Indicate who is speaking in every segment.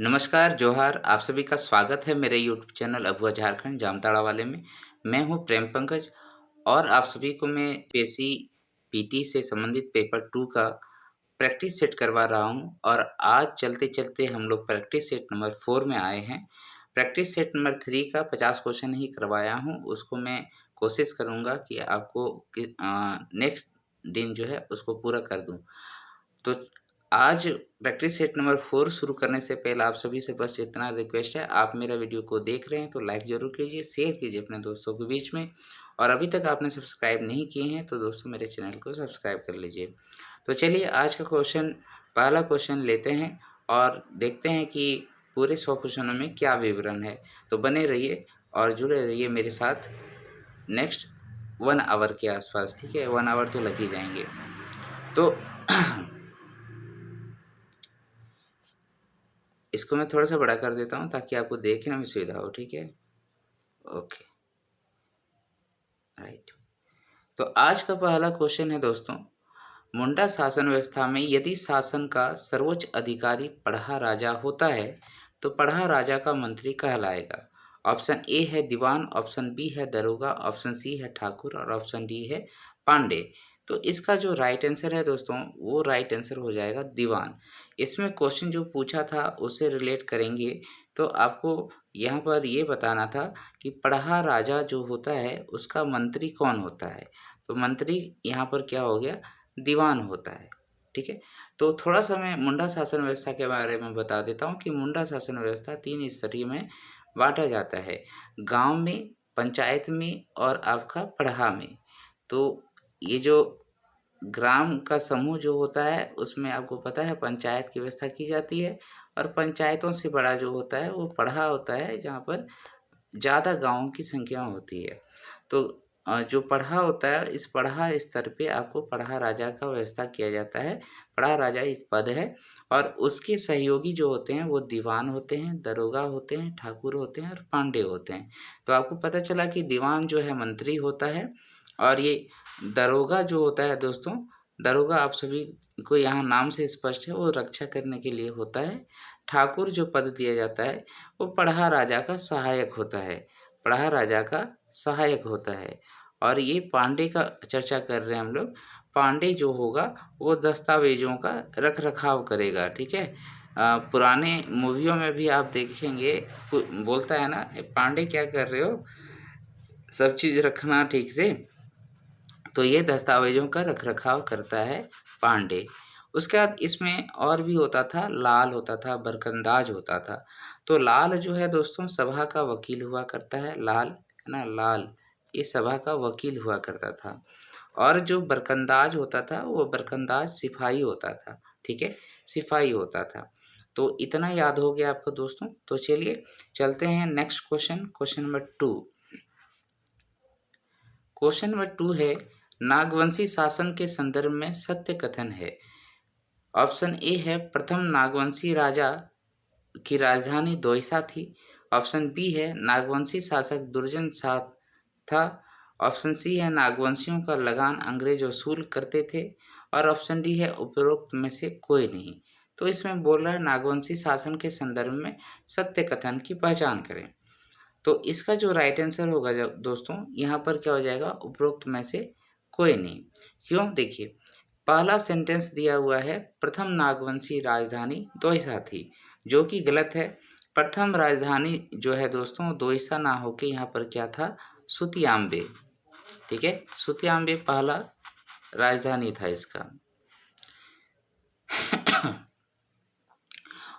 Speaker 1: नमस्कार, जोहार। आप सभी का स्वागत है मेरे यूट्यूब चैनल अभुआ झारखंड जामताड़ा वाले में। मैं हूँ प्रेम पंकज और आप सभी को मैं पीएससी पीटी से संबंधित पेपर 2 का प्रैक्टिस सेट करवा रहा हूँ और आज चलते-चलते हम लोग प्रैक्टिस सेट नंबर 4 में आए हैं। प्रैक्टिस सेट नंबर 3 का 50 क्वेश्चन ही करवाया हूँ, उसको मैं कोशिश करूँगा कि आपको नेक्स्ट दिन जो है उसको पूरा कर दूँ। तो आज प्रैक्टिस सेट नंबर 4 शुरू करने से पहले आप सभी से बस इतना रिक्वेस्ट है, आप मेरा वीडियो को देख रहे हैं तो लाइक ज़रूर कीजिए, शेयर कीजिए अपने दोस्तों के बीच में और अभी तक आपने सब्सक्राइब नहीं किए हैं तो दोस्तों मेरे चैनल को सब्सक्राइब कर लीजिए। तो चलिए आज का पहला क्वेश्चन लेते हैं और देखते हैं कि पूरे 100 क्वेश्चनों में क्या विवरण है। तो बने रहिए और जुड़े रहिए मेरे साथ नेक्स्ट 1 आवर के आसपास, ठीक है? 1 आवर तो लग ही जाएँगे। तो इसको मैं थोड़ा-सा बड़ा कर देता हूँ ताकि आपको देखने में सुविधा हो, ठीक है? Okay, right. तो आज का पहला क्वेश्चन है दोस्तों, मुंडा शासन व्यवस्था में यदि शासन का सर्वोच्च अधिकारी पढ़ा राजा होता है, तो पढ़ा राजा का मंत्री कहलाएगा। ऑप्शन ए है दीवान, ऑप्शन बी है दरोगा, ऑप्शन सी है ठाकुर और ऑप्शन डी है पांडे। तो इसका जो राइट आंसर है दोस्तों, वो राइट आंसर हो जाएगा दीवान। इसमें क्वेश्चन जो पूछा था उससे रिलेट करेंगे, तो आपको यहाँ पर ये बताना था कि पढ़ा राजा जो होता है, उसका मंत्री कौन होता है? तो मंत्री यहाँ पर क्या हो गया? दीवान होता है, ठीक है? तो थोड़ा-सा मैं मुंडा शासन व्यवस्था के बारे में बता देता हूँ कि मुंडा शासन व्यवस्था 3 स्तरीय में बाँटा जाता है, गाँव में, पंचायत में और आपका पढ़ा में। तो ये जो ग्राम का समूह जो होता है, उसमें आपको पता है पंचायत की व्यवस्था की जाती है और पंचायतों से बड़ा जो होता है, वो पढ़ा होता है, जहाँ पर ज़्यादा गाँवों की संख्या होती है। तो जो पढ़ा होता है, इस पढ़ा स्तर पे आपको पढ़ा राजा का व्यवस्था किया जाता है। पढ़ा राजा एक पद है और उसके सहयोगी जो होते हैं, वो दीवान होते हैं, दरोगा होते हैं, ठाकुर होते हैं और पांडे होते हैं। तो आपको पता चला कि दीवान जो है मंत्री होता है और ये दरोगा जो होता है दोस्तों, दरोगा आप सभी को यहाँ नाम से स्पष्ट है, वो रक्षा करने के लिए होता है। ठाकुर जो पद दिया जाता है, वो पढ़ा राजा का सहायक होता है। पढ़ा राजा का सहायक होता है और ये पांडे का चर्चा कर रहे हैं हम लोग। पांडे जो होगा वो दस्तावेज़ों का रख-रखाव करेगा, ठीक है? पुराने मूवियों में भी आप देखेंगे बोलता है ना, पांडे क्या कर रहे हो? सब चीज़ रखना ठीक से। तो ये दस्तावेज़ों का रख-रखाव करता है पांडे। उसके बाद इसमें और भी होता था, लाल होता था, बरकंदाज होता था। तो लाल जो है दोस्तों सभा का वकील हुआ करता है, लाल, है ना? लाल, ये सभा का वकील हुआ करता था। और जो बरकंदाज होता था, वो बरकंदाज सिपाही होता था, ठीक है? सिपाही होता था। तो इतना याद हो गया आपको दोस्तों? तो चलिए चलते हैं next question, question number 2। Question number 2 है, नागवंशी शासन के संदर्भ में सत्य कथन है। ऑप्शन ए है प्रथम नागवंशी राजा की राजधानी दोईसा थी। ऑप्शन बी है नागवंशी शासक दुर्जन शाह था। ऑप्शन सी है नागवंशियों का लगान अंग्रेज वसूल करते थे और ऑप्शन डी है उपरोक्त में से कोई नहीं। तो इसमें बोल रहा है नागवंशी शासन के संदर्भ में सत्य कथन की पहचान करें। तो इसका जो राइट आंसर होगा दोस्तों, यहाँ पर क्या हो जाएगा? उपरोक्त में से कोई नहीं। क्यों? देखिए, पहला सेंटेंस दिया हुआ है प्रथम नागवंशी राजधानी दोईसा थी, जो कि गलत है। प्रथम राजधानी जो है दोस्तों दोईसा ना होके यहाँ पर क्या था? सुतियाम्बे, ठीक है? सुतियाम्बे पहला राजधानी था इसका।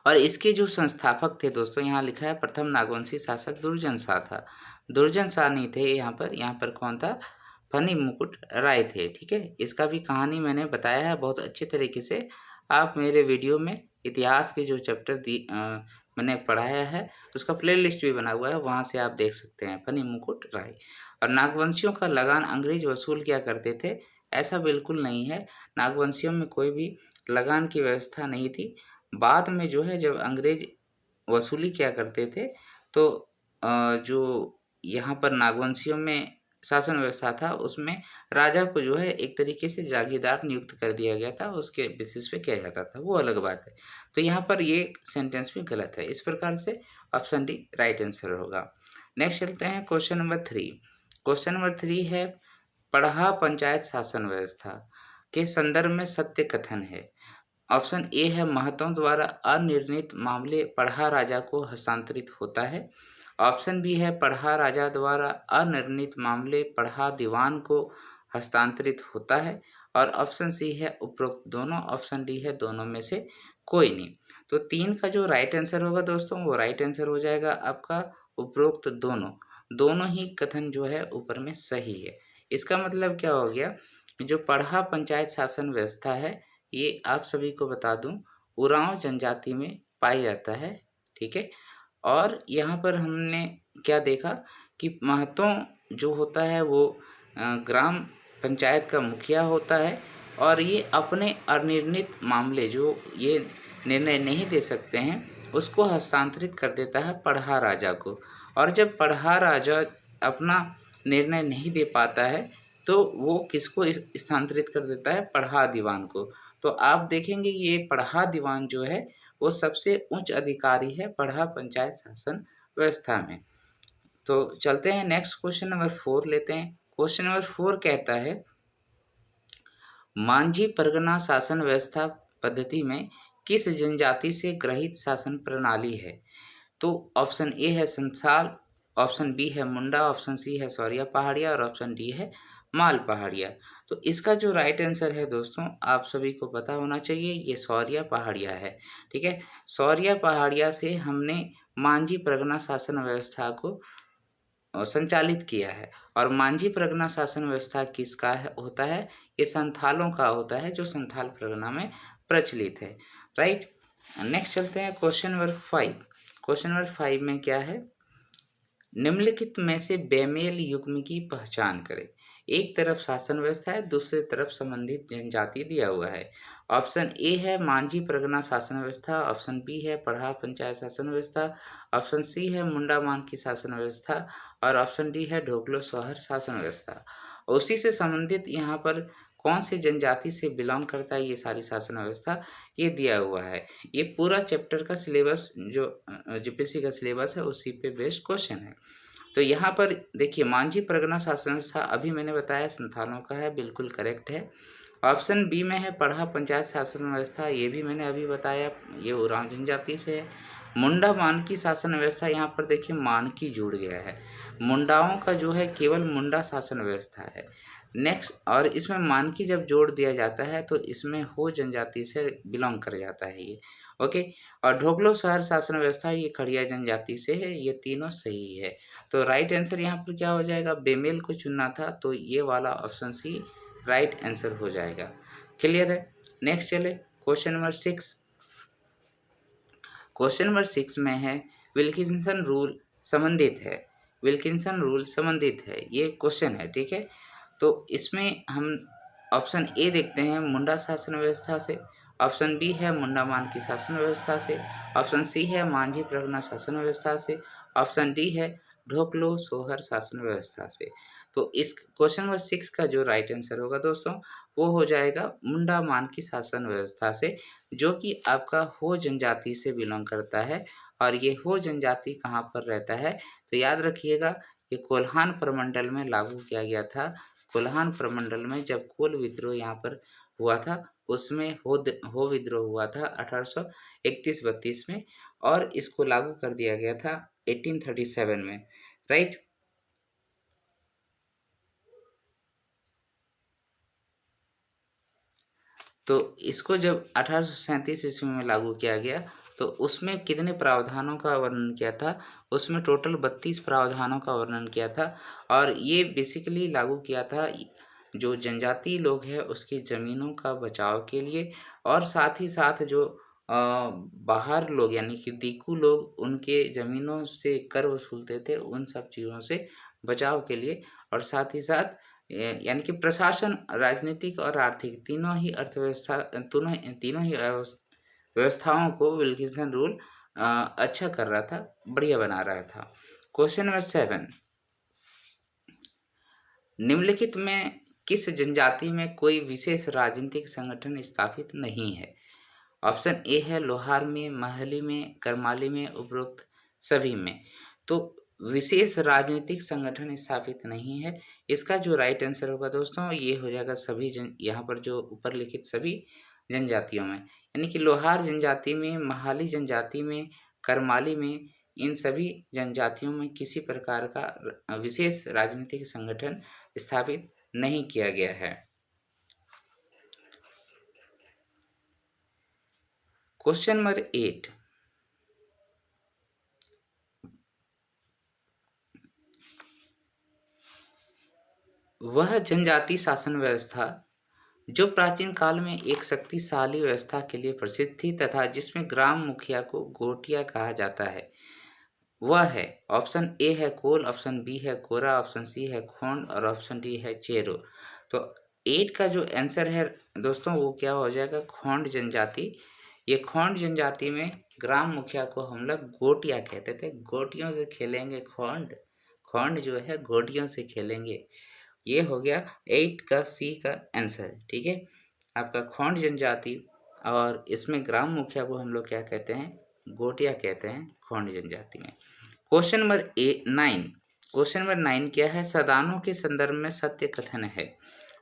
Speaker 1: और इसके जो संस्थापक थे दोस्तों, यहाँ लिखा है प्रथम नागवंशी शासक दुर्जन शाह था। दुर्जन शाह नहीं थे यहाँ पर कौन था? फनी मुकुट राय थे, ठीक है? इसका भी कहानी मैंने बताया है बहुत अच्छे तरीके से। आप मेरे वीडियो में इतिहास के जो चैप्टर मैंने पढ़ाया है, उसका प्लेलिस्ट भी बना हुआ है, वहाँ से आप देख सकते हैं, फनी मुकुट राय। और नागवंशियों का लगान अंग्रेज वसूल किया करते थे, ऐसा बिल्कुल नहीं है। नागवंशियों में कोई भी लगान की व्यवस्था नहीं थी। बाद में जो है जब अंग्रेज वसूली किया करते थे, तो जो यहाँ पर नागवंशियों में शासन व्यवस्था था उसमें राजा को जो है एक तरीके से जागीरदार नियुक्त कर दिया गया था, उसके बेसिस पे किया जाता था, वो अलग बात है। तो यहाँ पर ये सेंटेंस भी गलत है। इस प्रकार से ऑप्शन डी राइट आंसर होगा। नेक्स्ट चलते हैं क्वेश्चन नंबर 3। क्वेश्चन नंबर 3 है पढ़ा पंचायत शासन व्यवस्था के संदर्भ में सत्य कथन है। ऑप्शन ए है महतों द्वारा अनिर्णित मामले पढ़ा राजा को हस्तांतरित होता है। ऑप्शन बी है पढ़ा राजा द्वारा अनिर्णित मामले पढ़ा दीवान को हस्तांतरित होता है। और ऑप्शन सी है उपरोक्त दोनों। ऑप्शन डी है दोनों में से कोई नहीं। तो 3 का जो राइट आंसर होगा दोस्तों वो राइट आंसर हो जाएगा आपका उपरोक्त दोनों। दोनों ही कथन जो है ऊपर में सही है। इसका मतलब क्या हो गया, जो पढ़ा पंचायत शासन व्यवस्था है ये आप सभी को बता दूं उरांव जनजाति में पाई जाता है, ठीक है। और यहाँ पर हमने क्या देखा कि महतों जो होता है वो ग्राम पंचायत का मुखिया होता है और ये अपने अनिर्णित मामले जो ये निर्णय नहीं दे सकते हैं उसको हस्तांतरित कर देता है पढ़ा राजा को। और जब पढ़ा राजा अपना निर्णय नहीं दे पाता है तो वो किसको स्थानांतरित कर देता है, पढ़ा दीवान को। तो आप देखेंगे ये पढ़ा दीवान जो है वो सबसे उच्च अधिकारी है पढ़ा पंचायत शासन व्यवस्था में। तो चलते हैं नेक्स्ट क्वेश्चन नंबर 4 लेते हैं। क्वेश्चन नंबर 4 कहता है मांझी परगना शासन व्यवस्था पद्धति में किस जनजाति से ग्रहित शासन प्रणाली है। तो ऑप्शन ए है संथाल, ऑप्शन बी है मुंडा, ऑप्शन सी है सौरिया पहाड़िया और ऑप्शन डी है माल पहाड़िया। तो इसका जो राइट आंसर है दोस्तों आप सभी को पता होना चाहिए, ये सौरिया पहाड़िया है, ठीक है। सौरिया पहाड़िया से हमने मांझी परगना शासन व्यवस्था को संचालित किया है। और मांझी परगना शासन व्यवस्था किसका होता है, ये संथालों का होता है जो संथाल परगना में प्रचलित है, राइट। नेक्स्ट चलते हैं क्वेश्चन नंबर 5। क्वेश्चन नंबर 5 में क्या है, निम्नलिखित में से बेमेल युग्म की पहचान करें। एक तरफ शासन व्यवस्था है, दूसरी तरफ संबंधित जनजाति दिया हुआ है। ऑप्शन ए है मांझी परगना शासन व्यवस्था, ऑप्शन बी है पढ़ा पंचायत शासन व्यवस्था, ऑप्शन सी है मुंडा मान की शासन व्यवस्था और ऑप्शन डी है ढोकलो सोहर शासन व्यवस्था। उसी से संबंधित यहाँ पर कौन सी जनजाति से बिलोंग करता है ये सारी शासन व्यवस्था ये दिया हुआ है। ये पूरा चैप्टर का सिलेबस जो जीपीएससी का सिलेबस है उसी पे बेस्ड क्वेश्चन है। तो यहाँ पर देखिए मांझी परगना शासन व्यवस्था अभी मैंने बताया संथालों का है, बिल्कुल करेक्ट है। ऑप्शन बी में है पढ़ा पंचायत शासन व्यवस्था, ये भी मैंने अभी बताया, ये उरांव जनजाति से है। मुंडा मानकी शासन व्यवस्था, यहाँ पर देखिए मानकी जुड़ गया है, मुंडाओं का जो है केवल मुंडा शासन व्यवस्था है। नेक्स्ट और इसमें मानकी जब जोड़ दिया जाता है तो इसमें हो जनजाति से बिलोंग कर जाता है ये, ओके। और ढोकलो शहर शासन व्यवस्था ये खड़िया जनजाति से है, ये तीनों सही है। तो राइट आंसर यहाँ पर क्या हो जाएगा, बेमेल को चुनना था तो ये वाला ऑप्शन सी राइट आंसर हो जाएगा। क्लियर है। नेक्स्ट चले क्वेश्चन नंबर 6। क्वेश्चन नंबर 6 में है विल्किंसन रूल संबंधित है, विल्किंसन रूल संबंधित है, ये क्वेश्चन है, ठीक है। तो इसमें हम ऑप्शन ए देखते हैं मुंडा शासन व्यवस्था से, ऑप्शन बी है मुंडा मान की शासन व्यवस्था से, ऑप्शन सी है मांझी परगना शासन व्यवस्था से, ऑप्शन डी है ढोकलो सोहर शासन व्यवस्था से। तो इस क्वेश्चन नंबर 6 का जो राइट आंसर होगा दोस्तों वो हो जाएगा मुंडा मान की शासन व्यवस्था से, जो कि आपका हो जनजाति से बिलोंग करता है। और ये हो जनजाति कहाँ पर रहता है, तो याद रखिएगा ये कोल्हान प्रमंडल में लागू किया गया था। कोल्हान प्रमंडल में जब कोल विद्रोह यहाँ पर हुआ था उसमें हो विद्रोह हुआ था 1831-32 में और इसको लागू कर दिया गया था 1837 में, राइट। तो इसको जब 1837 ईस्वी में लागू किया गया तो उसमें कितने प्रावधानों का वर्णन किया था, उसमें टोटल 32 प्रावधानों का वर्णन किया था। और ये बेसिकली लागू किया था जो जनजाति लोग हैं उसकी ज़मीनों का बचाव के लिए और साथ ही साथ जो बाहर लोग यानी कि दीकू लोग उनके ज़मीनों से कर वसूलते थे उन सब चीज़ों से बचाव के लिए। और साथ ही साथ यानी कि प्रशासन, राजनीतिक और आर्थिक तीनों ही अर्थव्यवस्था तीनों ही व्यवस्थाओं को विल्किंसन रूल अच्छा कर रहा था, बढ़िया बना रहा था। Question number 7। निम्नलिखित में किस जनजाति में कोई विशेष राजनीतिक संगठन स्थापित नहीं है? ऑप्शन ए है लोहार में, महली में, करमाली में, उपरोक्त सभी में। तो विशेष राजनीतिक संगठन स्थापित नहीं है। इसका जो राइट आंसर होगा दोस्तों ये हो जाएगा सभी जन, यहाँ पर जो ऊपर लिखित सभी जनजातियों में, यानी कि लोहार जनजाति में, महाली जनजाति में, करमाली में, इन सभी जनजातियों में किसी प्रकार का विशेष राजनीतिक संगठन स्थापित नहीं किया गया है। क्वेश्चन नंबर 8, वह जनजाति शासन व्यवस्था जो प्राचीन काल में एक शक्तिशाली व्यवस्था के लिए प्रसिद्ध थी तथा जिसमें ग्राम मुखिया को गोटिया कहा जाता है, वह है? ऑप्शन ए है कोल, ऑप्शन बी है कोरा, ऑप्शन सी है खोंड और ऑप्शन डी है चेरो। तो 8 का जो आंसर है दोस्तों वो क्या हो जाएगा? खोंड जनजाति। ये खोंड जनजाति में ग्राम मुखिया को हम लोग गोटिया कहते थे। गोटियों से खेलेंगे खोंड, खोंड जो है गोटियों से खेलेंगे। ये हो गया 8 का सी का आंसर। ठीक है, आपका खोंड जनजाति और इसमें ग्राम मुखिया को हम लोग क्या कहते हैं? गोटिया कहते हैं खोंड जनजाति में। क्वेश्चन नंबर 9, क्वेश्चन नंबर 9 क्या है? सदानों के संदर्भ में सत्य कथन है।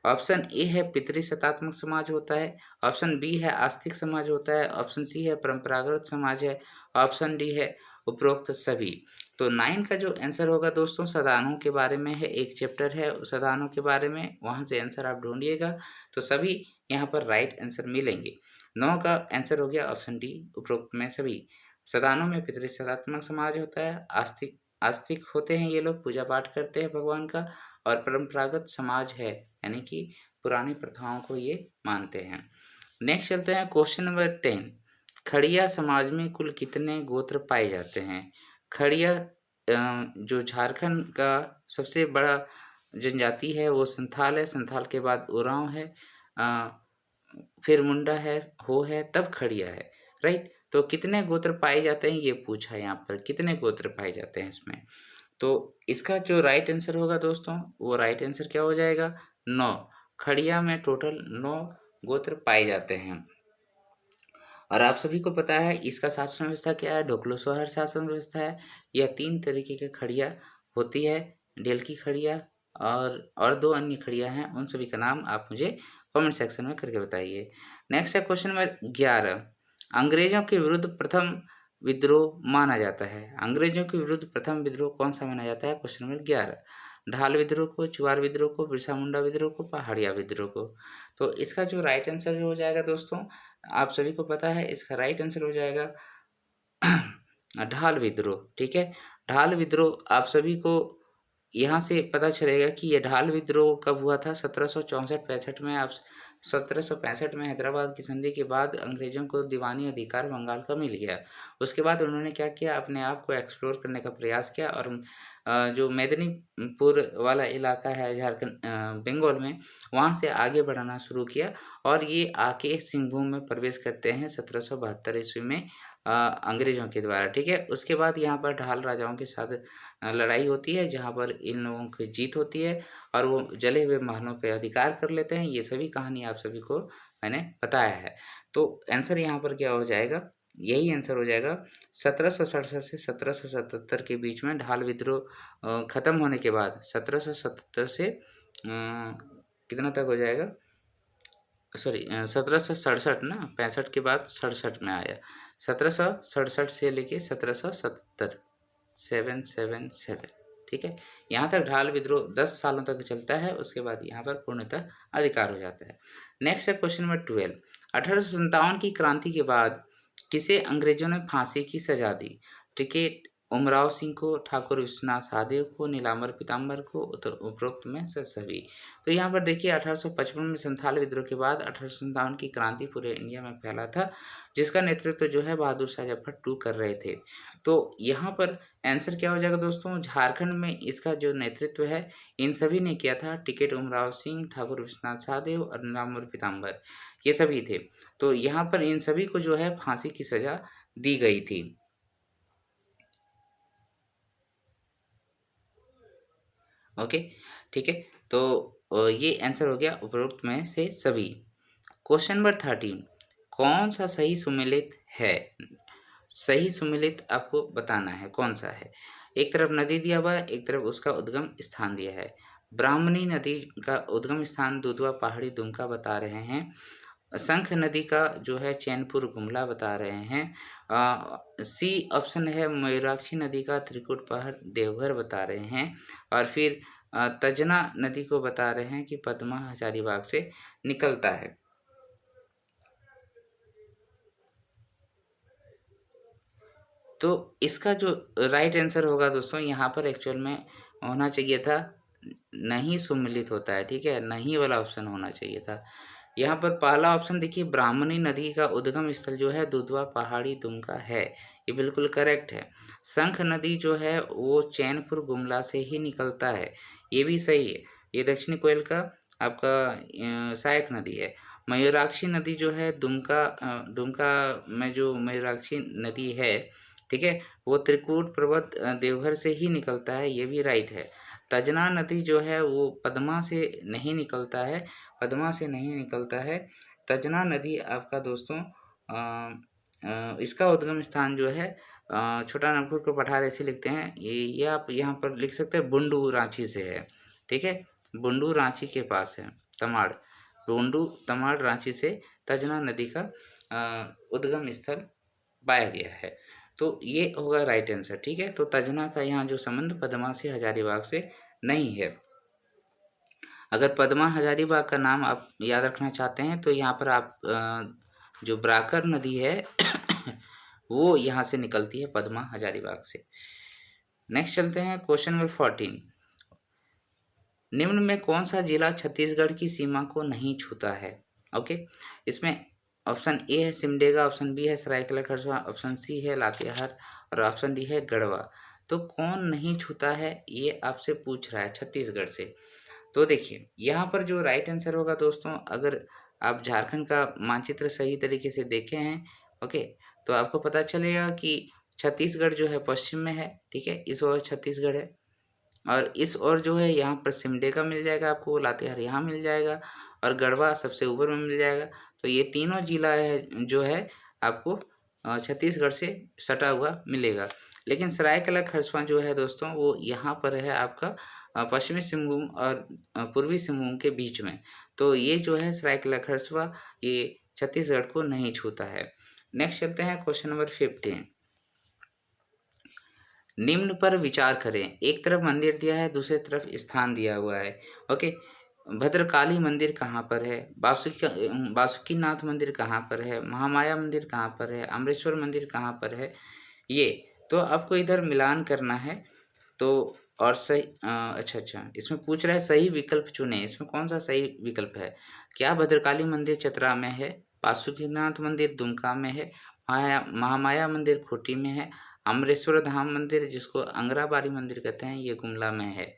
Speaker 1: ऑप्शन ए है पितृसत्तात्मक समाज होता है, ऑप्शन बी है आस्तिक समाज होता है, ऑप्शन सी है परंपरागत समाज है, ऑप्शन डी है उपरोक्त सभी। तो 9 का जो आंसर होगा दोस्तों सदानों के बारे में है, एक चैप्टर है सदानों के बारे में, वहाँ से आंसर आप ढूंढिएगा तो सभी यहाँ पर राइट आंसर मिलेंगे। 9 का आंसर हो गया ऑप्शन डी उपरोक्त में सभी। सदानों में पितृसत्तात्मक समाज होता है, आस्तिक आस्तिक होते हैं ये लोग, पूजा पाठ करते हैं भगवान का, और परंपरागत समाज है यानी कि पुरानी प्रथाओं को ये मानते हैं। नेक्स्ट चलते हैं क्वेश्चन नंबर 10, खड़िया समाज में कुल कितने गोत्र पाए जाते हैं? खड़िया जो झारखंड का सबसे बड़ा जनजाति है वो संथाल है, संथाल के बाद उरांव है, फिर मुंडा है, हो है, तब खड़िया है, राइट। तो कितने गोत्र पाए जाते हैं ये पूछा है यहाँ पर, कितने गोत्र पाए जाते हैं इसमें। तो इसका जो राइट आंसर होगा दोस्तों वो राइट आंसर क्या हो जाएगा? 9। खड़िया में टोटल 9 गोत्र पाए जाते हैं। और आप सभी को पता है इसका शासन व्यवस्था क्या है? ढोकलुसहर शासन व्यवस्था है। यह 3 तरीके की खड़िया होती है, ढेलकी खड़िया और 2 अन्य खड़िया हैं, उन सभी का नाम आप मुझे कमेंट सेक्शन में करके बताइए। नेक्स्ट है क्वेश्चन नंबर 11, अंग्रेजों के विरुद्ध प्रथम विद्रोह माना जाता है। अंग्रेजों के विरुद्ध प्रथम विद्रोह कौन सा माना जाता है? क्वेश्चन नंबर 11, ढाल विद्रोह को, चुआर विद्रोह को, बिरसा मुंडा विद्रोह को, पहाड़िया विद्रोह को। तो इसका जो राइट आंसर जो हो जाएगा दोस्तों आप सभी को पता है इसका राइट आंसर हो जाएगा ढाल विद्रोह। ठीक है, ढाल विद्रोह आप सभी को यहाँ से पता चलेगा कि ये ढाल विद्रोह कब हुआ था? 1764-65 में। आप 1765 में हैदराबाद की संधि के बाद अंग्रेजों को दीवानी अधिकार बंगाल का मिल गया। उसके बाद उन्होंने क्या किया? अपने आप को एक्सप्लोर करने का प्रयास किया और जो मेदिनीपुर वाला इलाका है झारखंड बंगाल में, वहाँ से आगे बढ़ाना शुरू किया और ये आके सिंहभूम में प्रवेश करते हैं 1772 ईस्वी में अंग्रेजों के द्वारा। ठीक है, उसके बाद यहाँ पर ढाल राजाओं के साथ लड़ाई होती है जहाँ पर इन लोगों की जीत होती है और वो जले हुए महलों पे अधिकार कर लेते हैं। ये सभी कहानी आप सभी को मैंने बताया है। तो आंसर यहाँ पर क्या हो जाएगा? यही आंसर हो जाएगा 1767 से 1777 के बीच में ढाल विद्रोह खत्म होने के बाद 1777 से कितना तक हो जाएगा? सॉरी 1767 ना, 65 के बाद 67 में आया। 1767 से लेके 1770 777। ठीक है, यहाँ तक ढाल विद्रोह 10 सालों तक चलता है, उसके बाद यहाँ पर पूर्णतः अधिकार हो जाता है। नेक्स्ट है क्वेश्चन नंबर 12, 1857 की क्रांति के बाद किसे अंग्रेजों ने फांसी की सजा दी? टिकैत उमराव सिंह को, ठाकुर विश्वनाथ सहदेव को, नीलांबर पीताम्बर को, उपरोक्त में से सभी। तो यहाँ पर देखिए 1855 में संथाल विद्रोह के बाद 1857 की क्रांति पूरे इंडिया में फैला था, जिसका नेतृत्व जो है बहादुर शाह जफर टू कर रहे थे। तो यहाँ पर आंसर क्या हो जाएगा दोस्तों? झारखंड में इसका जो नेतृत्व है इन सभी ने किया था, टिकैत उमराव सिंह, ठाकुर विश्वनाथ सहदेव और नीलांबर पीताम्बर, ये सभी थे। तो यहाँ पर इन सभी को जो है फांसी की सजा दी गई थी। ओके, ठीक है। तो ये आंसर हो गया उपरोक्त में से सभी। क्वेश्चन नंबर 13, कौन सा सही सुमेलित है? सही सुमेलित आपको बताना है कौन सा है। एक तरफ नदी दिया हुआ है, एक तरफ उसका उद्गम स्थान दिया है। ब्राह्मणी नदी का उद्गम स्थान दुधवा पहाड़ी दुमका बता रहे हैं। शंख नदी का जो है चैनपुर गुमला बता रहे हैं। सी ऑप्शन है मयूराक्षी नदी का त्रिकुट पहाड़ देवघर बता रहे हैं। और फिर तजना नदी को बता रहे हैं कि पद्मा हजारीबाग से निकलता है। तो इसका जो राइट आंसर होगा दोस्तों, यहाँ पर एक्चुअल में होना चाहिए था नहीं सुमिलित होता है, ठीक है, नहीं वाला ऑप्शन होना चाहिए था। यहाँ पर पहला ऑप्शन देखिए, ब्राह्मणी नदी का उद्गम स्थल जो है दुधवा पहाड़ी दुमका है, ये बिल्कुल करेक्ट है। शंख नदी जो है वो चैनपुर गुमला से ही निकलता है, ये भी सही है। ये दक्षिणी कोयल का आपका सहायक नदी है। मयूराक्षी नदी जो है दुमका में जो मयूराक्षी नदी है, ठीक है, वो त्रिकूट पर्वत देवघर से ही निकलता है, ये भी राइट है। तजना नदी जो है वो पद्मा से नहीं निकलता है, पद्मा से नहीं निकलता है। तजना नदी आपका दोस्तों इसका उद्गम स्थान जो है छोटा नागपुर को पठार ऐसे लिखते हैं, ये आप यहाँ पर लिख सकते हैं बुंडू रांची से है, ठीक है, बुंडू रांची के पास है, तमाड़, बुंडू तमाड़ रांची से तजना नदी का उद्गम स्थल पाया गया है। तो ये होगा राइट आंसर, ठीक है। तो तजना का यहाँ जो संबंध पद्मा से हजारीबाग से नहीं है। अगर पद्मा हजारीबाग का नाम आप याद रखना चाहते हैं तो यहाँ पर आप जो ब्राकर नदी है वो यहाँ से निकलती है पद्मा हजारीबाग से। नेक्स्ट चलते हैं क्वेश्चन नंबर 14, निम्न में कौन सा जिला छत्तीसगढ़ की सीमा को नहीं छूता है? ओके, इसमें ऑप्शन ए है सिमडेगा, ऑप्शन बी है सरायकेला खरसावा, ऑप्शन सी है लातेहार और ऑप्शन डी है गढ़वा। तो कौन नहीं छूता है ये आपसे पूछ रहा है छत्तीसगढ़ से। तो देखिए यहाँ पर जो राइट आंसर होगा दोस्तों, अगर आप झारखंड का मानचित्र सही तरीके से देखे हैं, ओके, तो आपको पता चलेगा कि छत्तीसगढ़ जो है पश्चिम में है, ठीक है, इस ओर छत्तीसगढ़ है और इस ओर जो है यहाँ पर सिमडेगा मिल जाएगा आपको, लातेहार यहाँ मिल जाएगा और गढ़वा सबसे ऊपर में मिल जाएगा। तो ये तीनों जिला है जो है आपको छत्तीसगढ़ से सटा हुआ मिलेगा। लेकिन सरायकेला खरसावां जो है दोस्तों वो यहाँ पर है आपका पश्चिमी सिंहभूम और पूर्वी सिंहभूम के बीच में। तो ये जो है सरायकेला खरसावां ये छत्तीसगढ़ को नहीं छूता है। नेक्स्ट चलते हैं क्वेश्चन नंबर 15, निम्न पर विचार करें। एक तरफ मंदिर दिया है, दूसरी तरफ स्थान दिया हुआ है, ओके। भद्रकाली मंदिर कहाँ पर है? बासुकीनाथ मंदिर कहाँ पर है? महामाया मंदिर कहाँ पर है? अमरेश्वर मंदिर कहाँ पर है? ये तो आपको इधर मिलान करना है। तो और सही अच्छा इसमें पूछ रहा है सही विकल्प चुने, इसमें कौन सा सही विकल्प है? क्या भद्रकाली मंदिर चतरा में है? बासुकीनाथ मंदिर दुमका में है? महामाया मंदिर खूंटी में है? अमरेश्वर धाम मंदिर जिसको अंगराबारी मंदिर कहते हैं ये गुमला में है।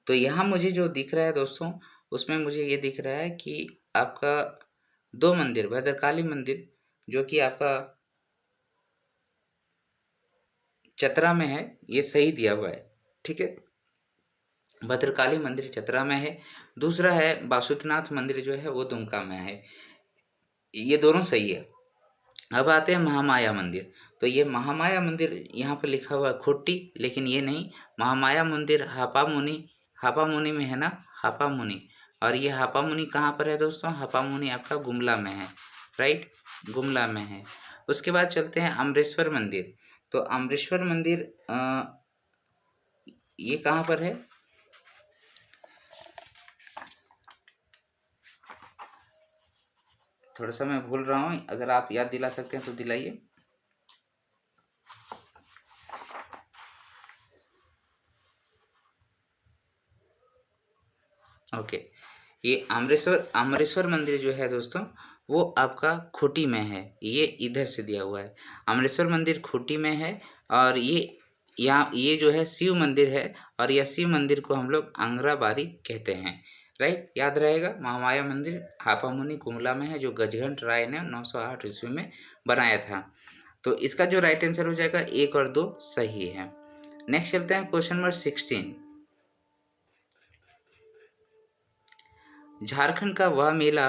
Speaker 1: तो यहाँ मुझे जो दिख रहा है दोस्तों उसमें मुझे ये दिख रहा है कि आपका 2 मंदिर, भद्रकाली मंदिर जो कि आपका चतरा में है, ये सही दिया हुआ है, ठीक है। भद्रकाली मंदिर चतरा में है, दूसरा है बासुकीनाथ मंदिर जो है वो दुमका में है, ये दोनों सही है। अब आते हैं महामाया मंदिर। तो ये महामाया मंदिर यहाँ पर लिखा हुआ है खुट्टी, लेकिन ये नहीं, महामाया मंदिर हापामुनी में है ना, हापामुनी। और ये हापामुनी कहाँ पर है दोस्तों? हापामुनी आपका गुमला में है, राइट, गुमला में है। उसके बाद चलते हैं अमरेश्वर मंदिर। तो अमरेश्वर मंदिर ये कहाँ पर है? थोड़ा सा मैं भूल रहा हूँ, अगर आप याद दिला सकते हैं तो दिलाइए। ओके, ये अमरेश्वर मंदिर जो है दोस्तों वो आपका खूंटी में है, ये इधर से दिया हुआ है। अमरेश्वर मंदिर खूंटी में है और ये जो है शिव मंदिर है और यह शिव मंदिर को हम लोग अंगराबारी कहते हैं, राइट, याद रहेगा। महामाया मंदिर हापामुनी गुमला में है जो गजघंट राय ने 908 ईस्वी में बनाया था। तो इसका जो राइट आंसर हो जाएगा 1 और 2 सही है। नेक्स्ट चलते हैं क्वेश्चन नंबर 16। झारखंड का वह मेला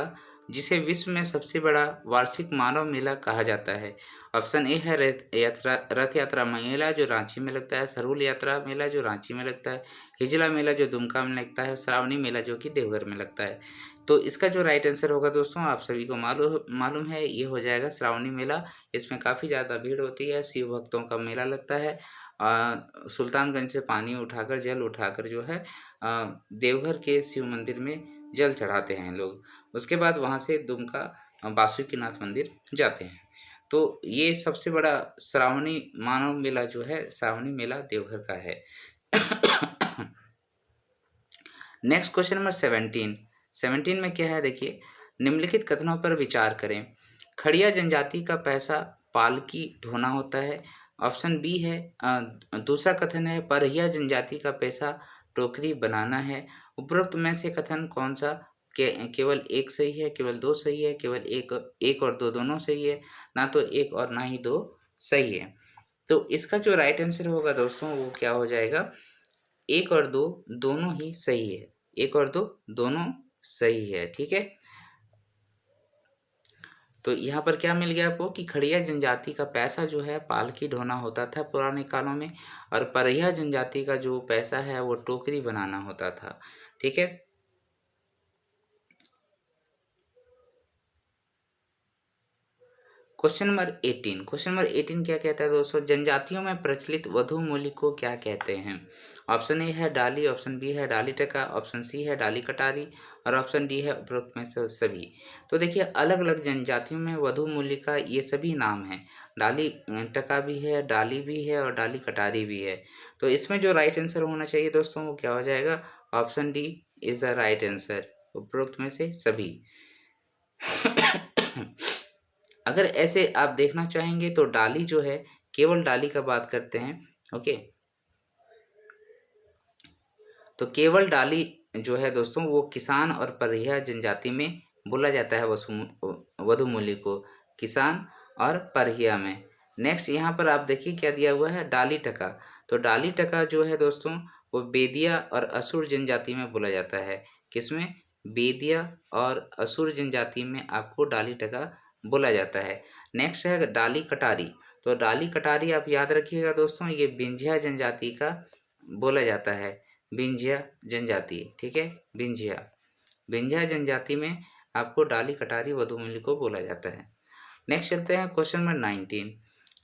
Speaker 1: जिसे विश्व में सबसे बड़ा वार्षिक मानव मेला कहा जाता है। ऑप्शन ए है रथ यात्रा मेला जो रांची में लगता है, सरहुल यात्रा मेला जो रांची में लगता है, हिजला मेला जो दुमका में लगता है, श्रावणी मेला जो कि देवघर में लगता है। तो इसका जो राइट आंसर होगा दोस्तों, आप सभी को मालूम है, ये हो जाएगा श्रावणी मेला। इसमें काफ़ी ज़्यादा भीड़ होती है, शिव भक्तों का मेला लगता है। सुल्तानगंज से पानी उठाकर, जल उठाकर जो है देवघर के शिव मंदिर में जल चढ़ाते हैं लोग। उसके बाद वहाँ से दुमका बासुकीनाथ मंदिर जाते हैं। तो ये सबसे बड़ा श्रावणी मानव मेला जो है, श्रावणी मेला देवघर का है। नेक्स्ट क्वेश्चन नंबर 17 में क्या है देखिए, निम्नलिखित कथनों पर विचार करें। खड़िया जनजाति का पैसा पालकी ढोना होता है। ऑप्शन बी है दूसरा कथन है परहिया जनजाति का पैसा टोकरी बनाना है। उपरोक्त में से कथन कौन सा केवल एक सही है, केवल दो सही है, केवल एक और दो दोनों सही है, ना तो एक और ना ही दो सही है। तो इसका जो राइट आंसर होगा दोस्तों वो क्या हो जाएगा, एक और दो दोनों ही सही है, एक और दो दोनों सही है। ठीक है, तो यहाँ पर क्या मिल गया आपको कि खड़िया जनजाति का पैसा जो है पालकी ढोना होता था पुराने कालों में, और परहिया जनजाति का जो पैसा है वो टोकरी बनाना होता था। ठीक है, क्वेश्चन नंबर 18 क्या कहता है दोस्तों, जनजातियों में प्रचलित वधु मूल्य को क्या कहते हैं। ऑप्शन ए है डाली, ऑप्शन बी है डाली टका, ऑप्शन सी है डाली कटारी, और ऑप्शन डी है उपरोक्त में से सभी। तो देखिए अलग अलग जनजातियों में वधु मूल्य का ये सभी नाम है, डाली टका भी है, डाली भी है और डाली कटारी भी है। तो इसमें जो राइट आंसर होना चाहिए दोस्तों वो क्या हो जाएगा, option D is the right answer, उपरोक्त में से सभी। अगर ऐसे आप देखना चाहेंगे तो डाली जो है, केवल डाली का बात करते हैं। ओके, तो केवल डाली जो है दोस्तों वो किसान और परहिया जनजाति में बोला जाता है वधु मूल्य को, किसान और परहिया में। नेक्स्ट यहाँ पर आप देखिए क्या दिया हुआ है, डाली टका। तो डाली टका जो है दोस्तों वो बेदिया और असुर जनजाति में बोला जाता है। किसमें, बेदिया और असुर जनजाति में आपको डाली टका बोला जाता है। नेक्स्ट है डाली कटारी। तो डाली कटारी आप याद रखिएगा दोस्तों, ये विंध्या जनजाति का बोला जाता है, विंध्या जनजाति। ठीक है, विंध्या जनजाति में आपको डाली कटारी वधु मूल्य को बोला जाता है। नेक्स्ट चलते हैं क्वेश्चन नंबर 19।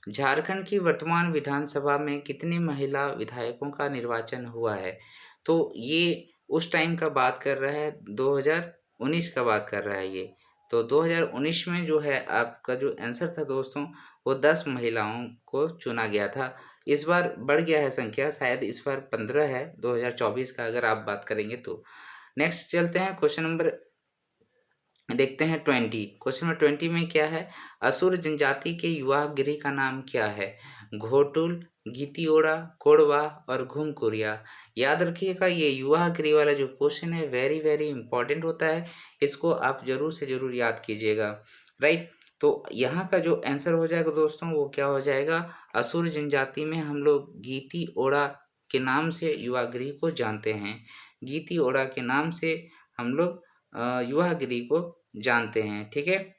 Speaker 1: झारखंड की वर्तमान विधानसभा में कितनी महिला विधायकों का निर्वाचन हुआ है। तो ये उस टाइम का बात कर रहा है, 2019 का बात कर रहा है ये। तो 2019 में जो है आपका जो आंसर था दोस्तों वो 10 महिलाओं को चुना गया था। इस बार बढ़ गया है संख्या, शायद इस बार 15 है 2024 का अगर आप बात करेंगे तो। नेक्स्ट चलते हैं क्वेश्चन नंबर देखते हैं 20। क्वेश्चन नंबर 20 में क्या है, असुर जनजाति के युवा गिरी का नाम क्या है। घोटुल, गीतियोड़ा, कोड़वा और घुमकुरिया। याद रखिएगा ये युवा गिरी वाला जो क्वेश्चन है वेरी वेरी इंपॉर्टेंट होता है, इसको आप जरूर से जरूर याद कीजिएगा। राइट, तो यहाँ का जो आंसर हो जाएगा दोस्तों वो क्या हो जाएगा, असुर जनजाति में हम लोग गीती ओड़ा के नाम से युवा गिरी को जानते हैं। गीती ओड़ा के नाम से हम लोग युवागिरी को जानते हैं। ठीक है,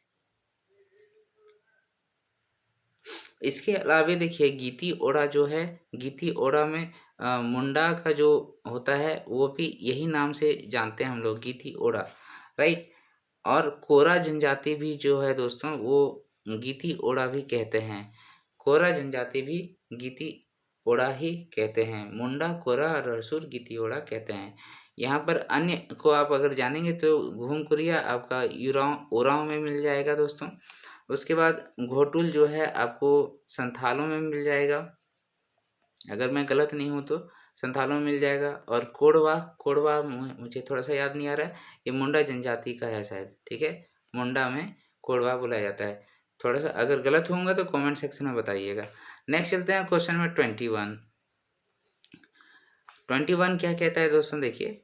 Speaker 1: इसके अलावा देखिए गीती ओड़ा जो है, गीती ओड़ा में मुंडा का जो होता है वो भी यही नाम से जानते हैं हम लोग, गीती ओड़ा। राइट, और कोरा जनजाति भी जो है दोस्तों वो गीती ओड़ा भी कहते हैं। कोरा जनजाति भी गीती ओड़ा ही कहते हैं। मुंडा, कोरा और असुर गीती ओड़ा कहते हैं। यहाँ पर अन्य को आप अगर जानेंगे तो घूमकुरिया आपका ओरांव में मिल जाएगा दोस्तों। उसके बाद घोटुल जो है आपको संथालों में मिल जाएगा, अगर मैं गलत नहीं हूँ तो संथालों में मिल जाएगा। और कोड़वा मुझे थोड़ा सा याद नहीं आ रहा है, ये मुंडा जनजाति का है शायद। ठीक है, मुंडा में कोड़वा बोला जाता है। थोड़ा सा अगर गलत होऊंगा तो कमेंट सेक्शन में बताइएगा। नेक्स्ट चलते हैं क्वेश्चन नंबर 21। 21 क्या कहता है दोस्तों देखिए,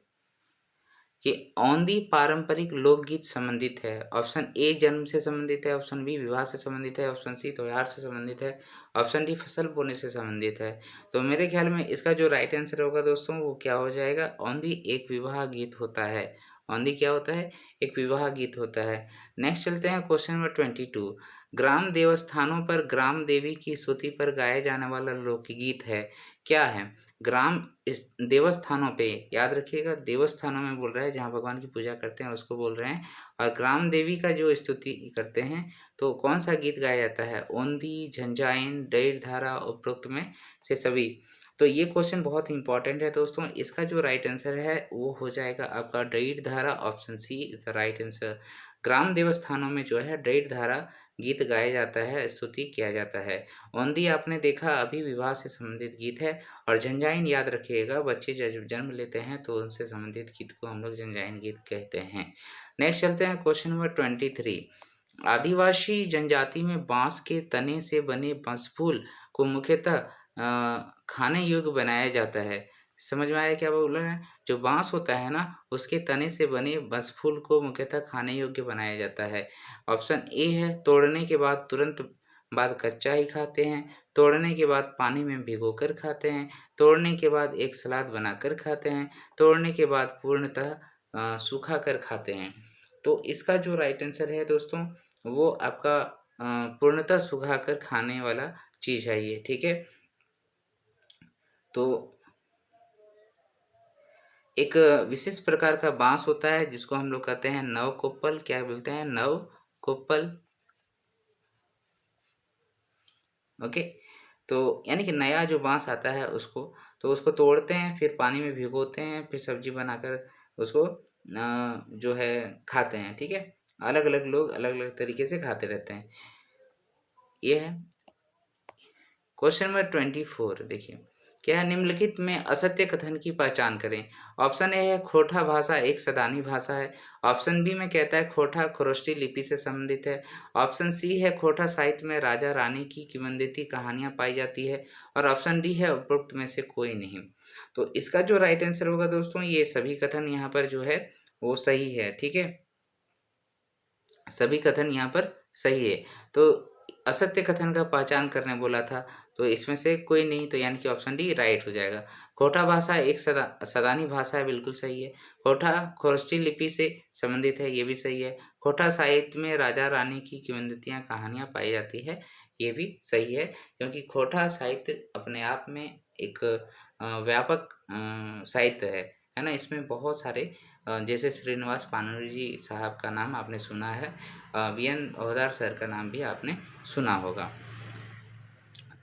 Speaker 1: कि औंधी पारंपरिक लोकगीत संबंधित है। ऑप्शन ए जन्म से संबंधित है, ऑप्शन बी विवाह से संबंधित है, ऑप्शन सी त्योहार से संबंधित है, ऑप्शन डी फसल बोने से संबंधित है। तो मेरे ख्याल में इसका जो राइट आंसर होगा दोस्तों वो क्या हो जाएगा, औंधी एक विवाह गीत होता है। औंधी क्या होता है, एक विवाह गीत होता है। नेक्स्ट चलते हैं क्वेश्चन नंबर 22। ग्राम देवस्थानों पर ग्राम देवी की स्तुति पर गाया जाने वाला लोकगीत है, क्या है? ग्राम इस देवस्थानों पे, याद रखिएगा देवस्थानों में बोल रहा है, जहाँ भगवान की पूजा करते हैं उसको बोल रहे हैं। और ग्राम देवी का जो स्तुति करते हैं तो कौन सा गीत गाया जाता है, औंधी, झंझायन, डैड़ धारा, उपरोक्त में से सभी। तो ये क्वेश्चन बहुत इंपॉर्टेंट है दोस्तों। इसका जो राइट आंसर है वो हो जाएगा आपका डैड़ धारा, option C is the right answer. ग्राम देवस्थानों में जो है डैड़ धारा गीत गाया जाता है, स्तुति किया जाता है। औंधी आपने देखा अभी विवाह से संबंधित गीत है। और झंझायन याद रखिएगा, बच्चे जब जन्म लेते हैं तो उनसे संबंधित गीत को हम लोग झंझायन गीत कहते हैं। नेक्स्ट चलते हैं क्वेश्चन नंबर 23। आदिवासी जनजाति में बांस के तने से बने बांसफूल को मुख्यतः खाने योग्य बनाया जाता है। समझ में आया क्या बोल रहे हैं? जो बांस होता है ना उसके तने से बने बांसफूल को मुख्यतः खाने योग्य बनाया जाता है। ऑप्शन ए है तोड़ने के बाद तुरंत बाद कच्चा ही खाते हैं, तोड़ने के बाद पानी में भिगोकर खाते हैं, तोड़ने के बाद एक सलाद बनाकर खाते हैं, तोड़ने के बाद पूर्णतः सूखा कर खाते हैं। तो इसका जो राइट आंसर है दोस्तों वो आपका पूर्णतः सुखा कर खाने वाला चीज़ है ये, ठीक है। तो एक विशेष प्रकार का बांस होता है जिसको हम लोग कहते हैं नवकोपल, क्या बोलते हैं, नवकोपल। ओके, तो यानी कि नया जो बांस आता है उसको, तो उसको तोड़ते हैं, फिर पानी में भिगोते हैं, फिर सब्जी बनाकर उसको जो है खाते हैं, ठीक है। अलग अलग लोग अलग अलग तरीके से खाते रहते हैं। ये है क्वेश्चन नंबर 24। देखिए क्या है, निम्नलिखित में असत्य कथन की पहचान करें। ऑप्शन ए है खोटा भाषा एक सदानी भाषा है, ऑप्शन बी में कहता है खोटा खरोष्टी लिपि से संबंधित है, ऑप्शन सी है खोटा साहित्य में राजा रानी की किंवदंती कहानियां पाई जाती है, और ऑप्शन डी है उपरोक्त में से कोई नहीं। तो इसका जो राइट आंसर होगा दोस्तों ये सभी कथन यहाँ पर जो है वो सही है, ठीक है। सभी कथन यहाँ पर सही है। तो असत्य कथन का पहचान करने बोला था, तो इसमें से कोई नहीं, तो यानी कि ऑप्शन डी राइट हो जाएगा। खोटा भाषा एक सदानी भाषा है, बिल्कुल सही है। खोटा खरोष्टी लिपि से संबंधित है, ये भी सही है। खोटा साहित्य में राजा रानी की किंवदंतियाँ कहानियाँ पाई जाती है, ये भी सही है, क्योंकि खोटा साहित्य अपने आप में एक व्यापक साहित्य है ना। इसमें बहुत सारे जैसे श्रीनिवास पानूरी जी साहब का नाम आपने सुना है, वीएन ओहदार सर का नाम भी आपने सुना होगा।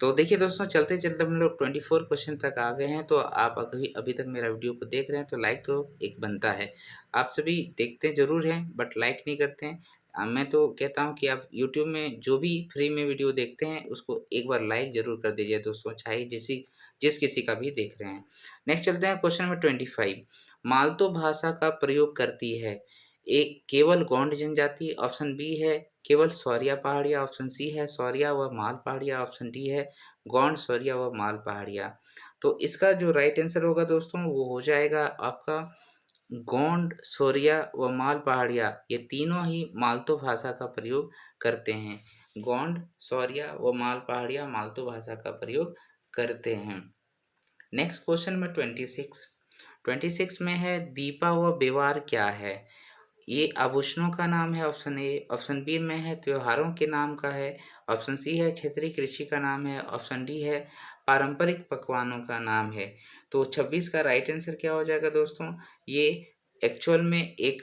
Speaker 1: तो देखिए दोस्तों चलते चलते हम लोग 24 क्वेश्चन तक आ गए हैं। तो आप अभी तक मेरा वीडियो को देख रहे हैं तो लाइक तो एक बनता है। आप सभी देखते जरूर हैं बट लाइक नहीं करते हैं। मैं तो कहता हूं कि आप यूट्यूब में जो भी फ्री में वीडियो देखते हैं उसको एक बार लाइक जरूर कर दीजिए दोस्तों, चाहे जिस किसी का भी देख रहे हैं। नेक्स्ट चलते हैं क्वेश्चन नंबर 25। मालतो भाषा का प्रयोग करती है, एक केवल गौंड जनजाति, ऑप्शन बी है केवल सौरिया पहाड़िया, ऑप्शन सी है सौरिया व माल पहाड़िया, ऑप्शन डी है गौंड सौरिया व माल पहाड़िया। तो इसका जो राइट आंसर होगा दोस्तों वो हो जाएगा आपका गौंड सौरिया व माल पहाड़िया। ये तीनों ही मालतो भाषा का प्रयोग करते हैं। गौंड सौरिया व माल पहाड़िया मालतो भाषा का प्रयोग करते हैं। नेक्स्ट क्वेश्चन में 26 में है दीपा व बेवार क्या है। ये आभूषणों का नाम है, ऑप्शन ए, ऑप्शन बी में है त्योहारों के नाम का है, ऑप्शन सी है क्षेत्रीय कृषि का नाम है, ऑप्शन डी है पारंपरिक पकवानों का नाम है। तो 26 का राइट आंसर क्या हो जाएगा दोस्तों, ये एक्चुअल में एक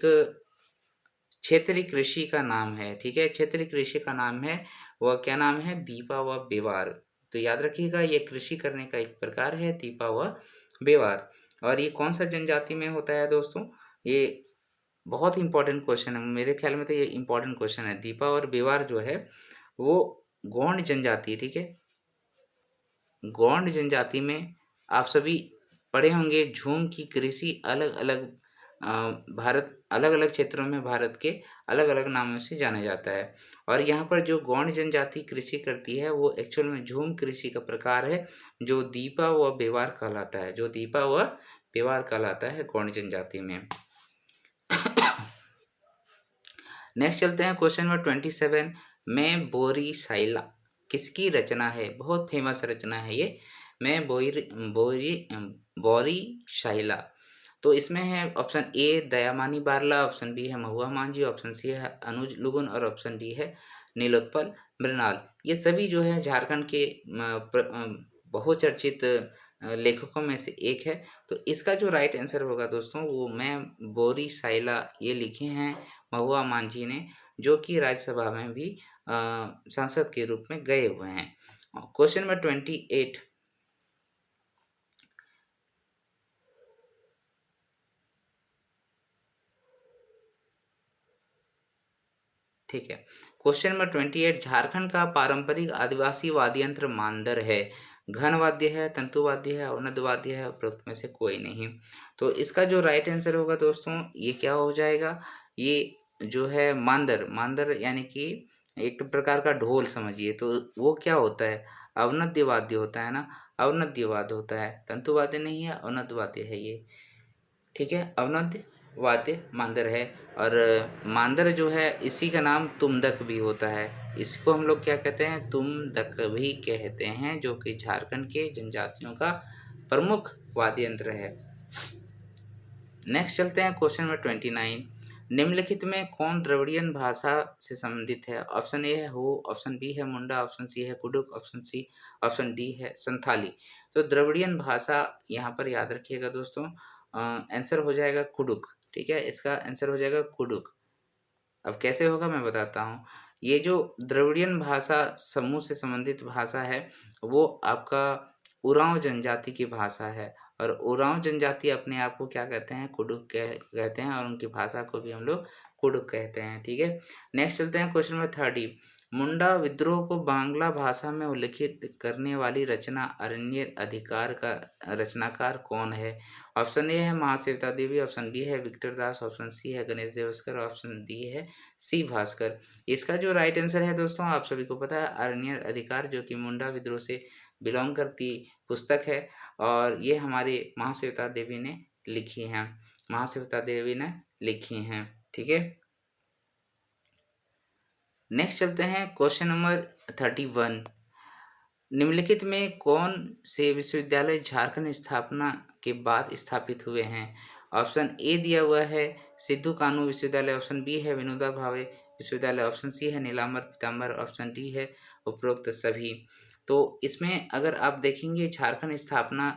Speaker 1: क्षेत्रीय कृषि का नाम है, ठीक है। क्षेत्रीय कृषि का नाम है, वह क्या नाम है, दीपा व बेवार। तो याद रखिएगा ये कृषि करने का एक प्रकार है दीपा व बेवार। और ये कौन सा जनजाति में होता है दोस्तों, ये बहुत इंपॉर्टेंट क्वेश्चन है, मेरे ख्याल में तो ये इंपॉर्टेंट क्वेश्चन है। दीपा और बेवार जो है वो गौंड जनजाति, ठीक है। गौंड जनजाति में आप सभी पढ़े होंगे झूम की कृषि अलग अलग भारत अलग अलग क्षेत्रों में भारत के अलग अलग नामों से जाना जाता है। और यहाँ पर जो गौंड जनजाति कृषि करती है वो एक्चुअल में झूम कृषि का प्रकार है जो दीपा व बेवार कहलाता है, जो दीपा व बेवार कहलाता है गौंड जनजाति में। नेक्स्ट चलते हैं क्वेश्चन नंबर 27। मैं बोरी साइला किसकी रचना है? बहुत फेमस रचना है ये। मैं बोरी बोरी शाइला। तो इसमें है option A Dayamani Barla, option B है महुआ मांझी, ऑप्शन सी है अनुज लुगुन और ऑप्शन डी है नीलोत्पल मृणाल। ये सभी जो है झारखंड के बहुचर्चित लेखकों में से एक है। तो इसका जो राइट आंसर होगा दोस्तों वो मैं बोरी साइला ये लिखे हैं महुआ मांझी ने, जो कि राज्यसभा में भी सांसद के रूप में गए हुए हैं। Question number 28। ठीक है, क्वेश्चन नंबर 28। झारखंड का पारंपरिक आदिवासी वाद्य यंत्र मांदर है। घन वाद्य है, तंतु वाद्य है, औनद वाद्य है, उपरोक्त में से कोई नहीं। तो इसका जो राइट आंसर होगा दोस्तों ये क्या हो जाएगा? ये जो है मांदर, मांदर यानी कि एक प्रकार का ढोल समझिए। तो वो क्या होता है? अवनद्य वाद्य होता है ना, अवनद्य वाद्य होता है, तंतु वाद्य नहीं है, अवनद वाद्य है ये। ठीक है, अवनद्य वाद्य मांदर है। और मांदर जो है इसी का नाम तुमदक भी होता है। इसको हम लोग क्या कहते हैं? तुमदक भी कहते हैं, जो कि झारखंड के जनजातियों का प्रमुख वाद्य यंत्र है। नेक्स्ट चलते हैं क्वेश्चन नंबर 29। निम्नलिखित में कौन द्रविड़ियन भाषा से संबंधित है? ऑप्शन ए है हो, ऑप्शन बी है मुंडा, ऑप्शन सी है कुडुक, ऑप्शन डी है संथाली। तो द्रविड़ियन भाषा यहाँ पर याद रखिएगा दोस्तों, आंसर हो जाएगा कुडुक। ठीक है, इसका आंसर हो जाएगा कुडुक। अब कैसे होगा मैं बताता हूँ। ये जो द्रविड़ियन भाषा समूह से संबंधित भाषा है वो आपका उरांव जनजाति की भाषा है। और उरांव जनजाति अपने आप को क्या कहते हैं? कुडुक कहते हैं, और उनकी भाषा को भी हम लोग कुडुक कहते हैं। ठीक है, नेक्स्ट चलते हैं क्वेश्चन नंबर 30। मुंडा विद्रोह को बांग्ला भाषा में उल्लिखित करने वाली रचना अरण्य अधिकार का रचनाकार कौन है? ऑप्शन ए है महाश्वेता देवी, ऑप्शन बी है विक्टर दास, ऑप्शन सी है गणेश देवस्कर, ऑप्शन डी है सी भास्कर। इसका जो राइट आंसर है दोस्तों आप सभी को पता है अरण्य अधिकार, जो कि मुंडा विद्रोह से बिलोंग करती पुस्तक है। और ये हमारे महाश्वेता देवी ने लिखी हैं, महाश्वेता देवी ने लिखी हैं। ठीक है, नेक्स्ट चलते हैं क्वेश्चन नंबर 31। निम्नलिखित में कौन से विश्वविद्यालय झारखंड स्थापना के बाद स्थापित हुए हैं? ऑप्शन ए दिया हुआ है सिद्धू कानू विश्वविद्यालय, ऑप्शन बी है विनोबा भावे विश्वविद्यालय, ऑप्शन सी है नीलांबर पीताम्बर, ऑप्शन डी है उपरोक्त सभी। तो इसमें अगर आप देखेंगे झारखंड स्थापना,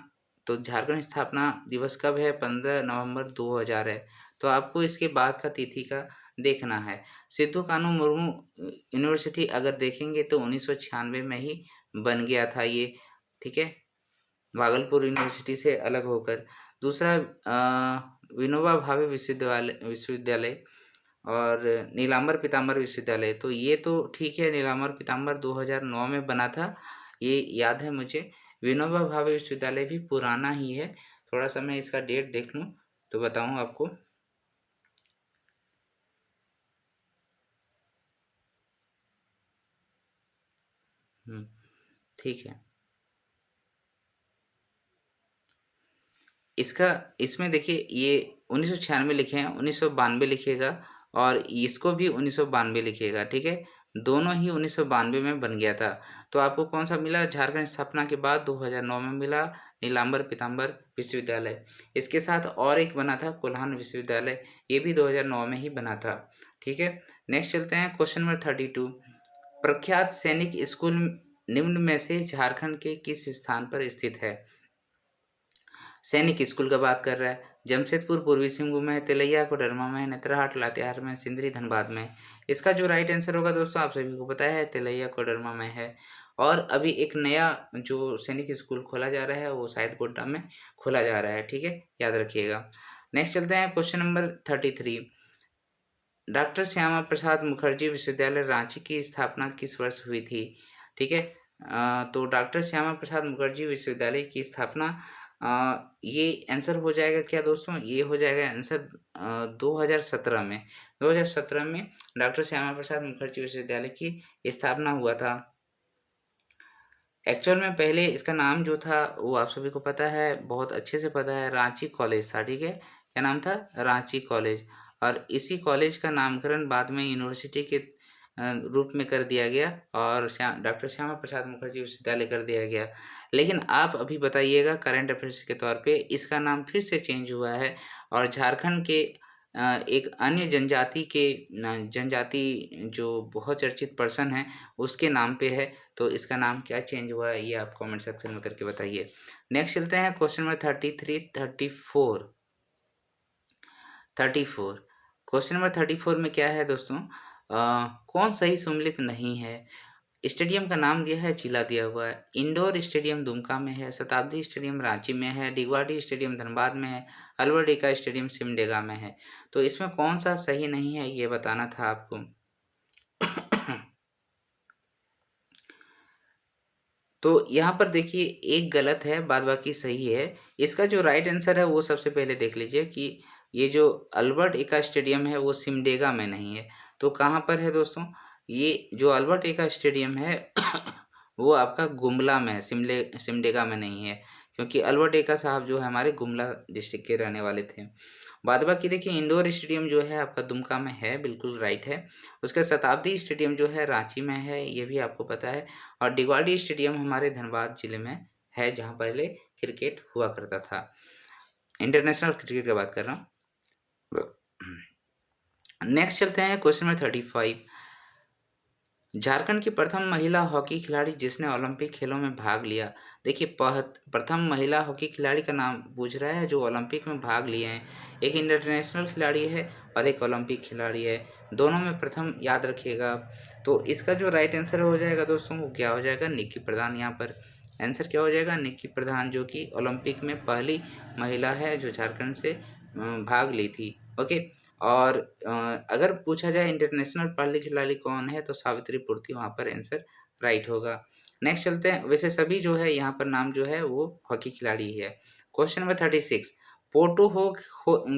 Speaker 1: तो झारखंड स्थापना दिवस कब है? 15 नवंबर 2000 है। तो आपको इसके बाद का तिथि का देखना है। सिद्धू कानू मुर्मू यूनिवर्सिटी अगर देखेंगे तो 1996 में ही बन गया था ये। ठीक है, भागलपुर यूनिवर्सिटी से अलग होकर। दूसरा विनोबा भावे विश्वविद्यालय और नीलांबर पीताम्बर विश्वविद्यालय। तो ये तो ठीक है, नीलांबर पीताम्बर 2009 में बना था, ये याद है मुझे। विनोबा भावे विश्वविद्यालय भी पुराना ही है। थोड़ा सा मैं इसका डेट देख लूँ तो बताऊँ आपको। ठीक है, इसका इसमें देखिए ये 1996 लिखे हैं, 1992 लिखिएगा और इसको भी 1992 लिखिएगा। ठीक है, दोनों ही 1992 में बन गया था। तो आपको कौन सा मिला? झारखंड स्थापना के बाद 2009 में मिला नीलांबर पीताम्बर विश्वविद्यालय। इसके साथ और एक बना था कोल्हान विश्वविद्यालय, ये भी 2009 में ही बना था। ठीक है, नेक्स्ट चलते हैं क्वेश्चन नंबर 32। प्रख्यात सैनिक स्कूल निम्न में से झारखंड के किस स्थान पर स्थित है? सैनिक स्कूल का बात कर रहा है। जमशेदपुर पूर्वी सिंहभूम में है, तिलैया कोडरमा में है, नेतरहाट लातेहार में, सिंदरी धनबाद में। इसका जो राइट आंसर होगा दोस्तों आप सभी को पता है तिलैया कोडरमा में है। और अभी एक नया जो सैनिक स्कूल खोला जा रहा है वो शायद गोड्डा में खोला जा रहा है। ठीक है, याद रखिएगा। नेक्स्ट चलते हैं question number 33। Doctor Shyama Prasad Mukherjee विश्वविद्यालय रांची की स्थापना किस वर्ष हुई थी? ठीक है, तो डॉक्टर श्यामा प्रसाद मुखर्जी विश्वविद्यालय की स्थापना ये आंसर हो जाएगा क्या दोस्तों? ये हो जाएगा आंसर 2017 में। 2017 में डॉक्टर श्यामा प्रसाद मुखर्जी विश्वविद्यालय की स्थापना हुआ था। एक्चुअल में पहले इसका नाम जो था वो आप सभी को पता है, बहुत अच्छे से पता है, रांची कॉलेज था। ठीक है, क्या नाम था? रांची कॉलेज। और इसी कॉलेज का नामकरण बाद में यूनिवर्सिटी के रूप में कर दिया गया और डॉक्टर श्यामा प्रसाद मुखर्जी विश्वविद्यालय कर दिया गया। लेकिन आप अभी बताइएगा करंट अफेयर्स के तौर पे इसका नाम फिर से चेंज हुआ है और झारखंड के एक अन्य जनजाति जो बहुत चर्चित पर्सन है उसके नाम पे है। तो इसका नाम क्या चेंज हुआ है ये आप कमेंट सेक्शन में करके बताइए। नेक्स्ट चलते हैं क्वेश्चन नंबर 34। क्वेश्चन नंबर 34 में क्या है दोस्तों, कौन सही सम्मिलित नहीं है। स्टेडियम का नाम दिया है, जिला दिया हुआ है। इंडोर स्टेडियम दुमका में है, शताब्दी स्टेडियम रांची में है, डिगवाडी स्टेडियम धनबाद में है, अल्बर्ट एक्का स्टेडियम सिमडेगा में है। तो इसमें कौन सा सही नहीं है ये बताना था आपको। तो यहाँ पर देखिए एक गलत है, बाद बाकी सही है। इसका जो राइट आंसर है वो सबसे पहले देख लीजिए कि ये जो अल्बर्ट एक्का स्टेडियम है वो सिमडेगा में नहीं है। तो कहाँ पर है दोस्तों, ये जो अल्बर्ट एक्का स्टेडियम है वो आपका गुमला में है, सिमडेगा में नहीं है, क्योंकि अल्बर्ट एक्का साहब जो है हमारे गुमला डिस्ट्रिक्ट के रहने वाले थे। बाद बाकी देखिए इंडोर स्टेडियम जो है आपका दुमका में है, बिल्कुल राइट है। उसका शताब्दी स्टेडियम जो है रांची में है, ये भी आपको पता है। और डिगवाडी स्टेडियम हमारे धनबाद जिले में है, जहाँ पहले क्रिकेट हुआ करता था। इंटरनेशनल क्रिकेट की बात कर रहा हूँ। नेक्स्ट चलते हैं क्वेश्चन नंबर 35। झारखंड की प्रथम महिला हॉकी खिलाड़ी जिसने ओलंपिक खेलों में भाग लिया। देखिए प्रथम महिला हॉकी खिलाड़ी का नाम पूछ रहा है जो ओलंपिक में भाग लिए हैं। एक इंटरनेशनल खिलाड़ी है और एक ओलंपिक खिलाड़ी है, दोनों में प्रथम याद रखिएगा। तो इसका जो राइट आंसर हो जाएगा दोस्तों वो क्या हो जाएगा, निक्की प्रधान। यहाँ पर आंसर क्या हो जाएगा, निक्की प्रधान, जो कि ओलंपिक में पहली महिला है जो झारखंड से भाग ली थी। ओके। और अगर पूछा जाए इंटरनेशनल पहली खिलाड़ी कौन है तो सावित्री पूर्ति वहाँ पर आंसर राइट होगा। नेक्स्ट चलते हैं, वैसे सभी जो है यहाँ पर नाम जो है वो हॉकी खिलाड़ी ही है। Question number 36। पोटो हो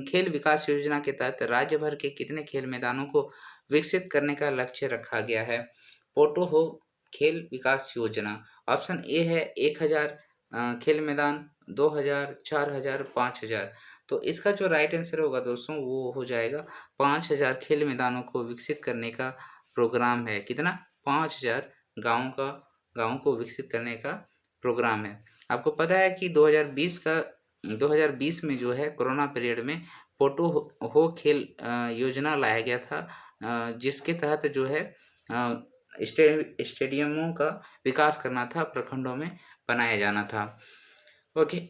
Speaker 1: खेल विकास योजना के तहत राज्य भर के कितने खेल मैदानों को विकसित करने का लक्ष्य रखा गया है। पोटो हो खेल विकास योजना, ऑप्शन ए है 1000 खेल मैदान, 2000, 4000, 5000। तो इसका जो राइट आंसर होगा दोस्तों वो हो जाएगा 5000 खेल मैदानों को विकसित करने का प्रोग्राम है। कितना, 5000 गाँव को विकसित करने का प्रोग्राम है। आपको पता है कि 2020 में जो है कोरोना पीरियड में पोटो हो खेल योजना लाया गया था, जिसके तहत जो है स्टेडियमों का विकास करना था, प्रखंडों में बनाया जाना था। ओके।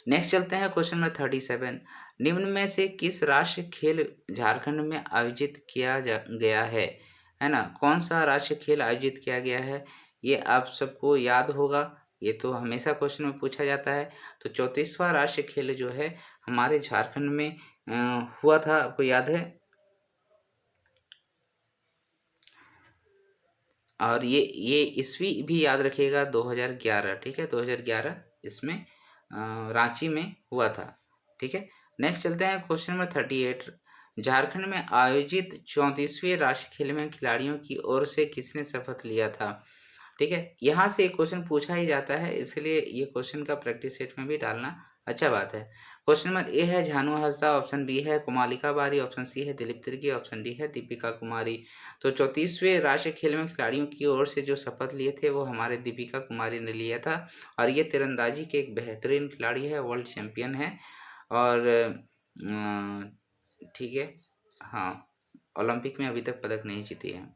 Speaker 1: नेक्स्ट चलते हैं क्वेश्चन नंबर 37। निम्न में से किस राष्ट्रीय खेल झारखंड में आयोजित किया गया है ना। कौन सा राष्ट्रीय खेल आयोजित किया गया है ये आप सबको याद होगा, ये तो हमेशा क्वेश्चन में पूछा जाता है। तो 34वां राष्ट्रीय खेल जो है हमारे झारखंड में हुआ था, आपको याद है। और ये ईस्वी भी याद रखिएगा, 2011, ठीक है, 2011 इसमें रांची में हुआ था, ठीक है। नेक्स्ट चलते हैं क्वेश्चन नंबर 38। झारखंड में आयोजित 34वें राष्ट्रीय खेल में खिलाड़ियों की ओर से किसने शपथ लिया था। ठीक है, यहाँ से एक क्वेश्चन पूछा ही जाता है, इसलिए ये क्वेश्चन का प्रैक्टिस सेट में भी डालना अच्छा बात है। क्वेश्चन नंबर ए है झानू हाजदा, ऑप्शन बी है कोमालिका बारी, ऑप्शन सी है दिलीप तिर्की, ऑप्शन डी है दीपिका कुमारी। तो 34वें राष्ट्रीय खेल में खिलाड़ियों की ओर से जो शपथ लिए थे वो हमारे दीपिका कुमारी ने लिया था। और ये तीरंदाजी के एक बेहतरीन खिलाड़ी है, वर्ल्ड चैम्पियन है। और ठीक है, हाँ, ओलंपिक में अभी तक पदक नहीं जीती है।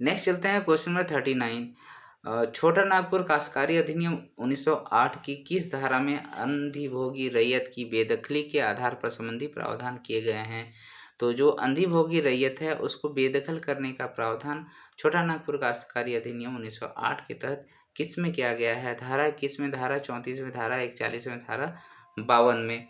Speaker 1: नेक्स्ट चलते हैं क्वेश्चन नंबर 39। छोटा नागपुर काश्तकारी अधिनियम 1908 की किस धारा में अंधिभोगी रैयत की बेदखली के आधार पर संबंधी प्रावधान किए गए हैं। तो जो अंधिभोगी रैयत है उसको बेदखल करने का प्रावधान छोटा नागपुर काश्तकारी अधिनियम 1908 के तहत किस में किया गया है। धारा किस में, धारा 34 में, धारा 41 में, धारा 52 में।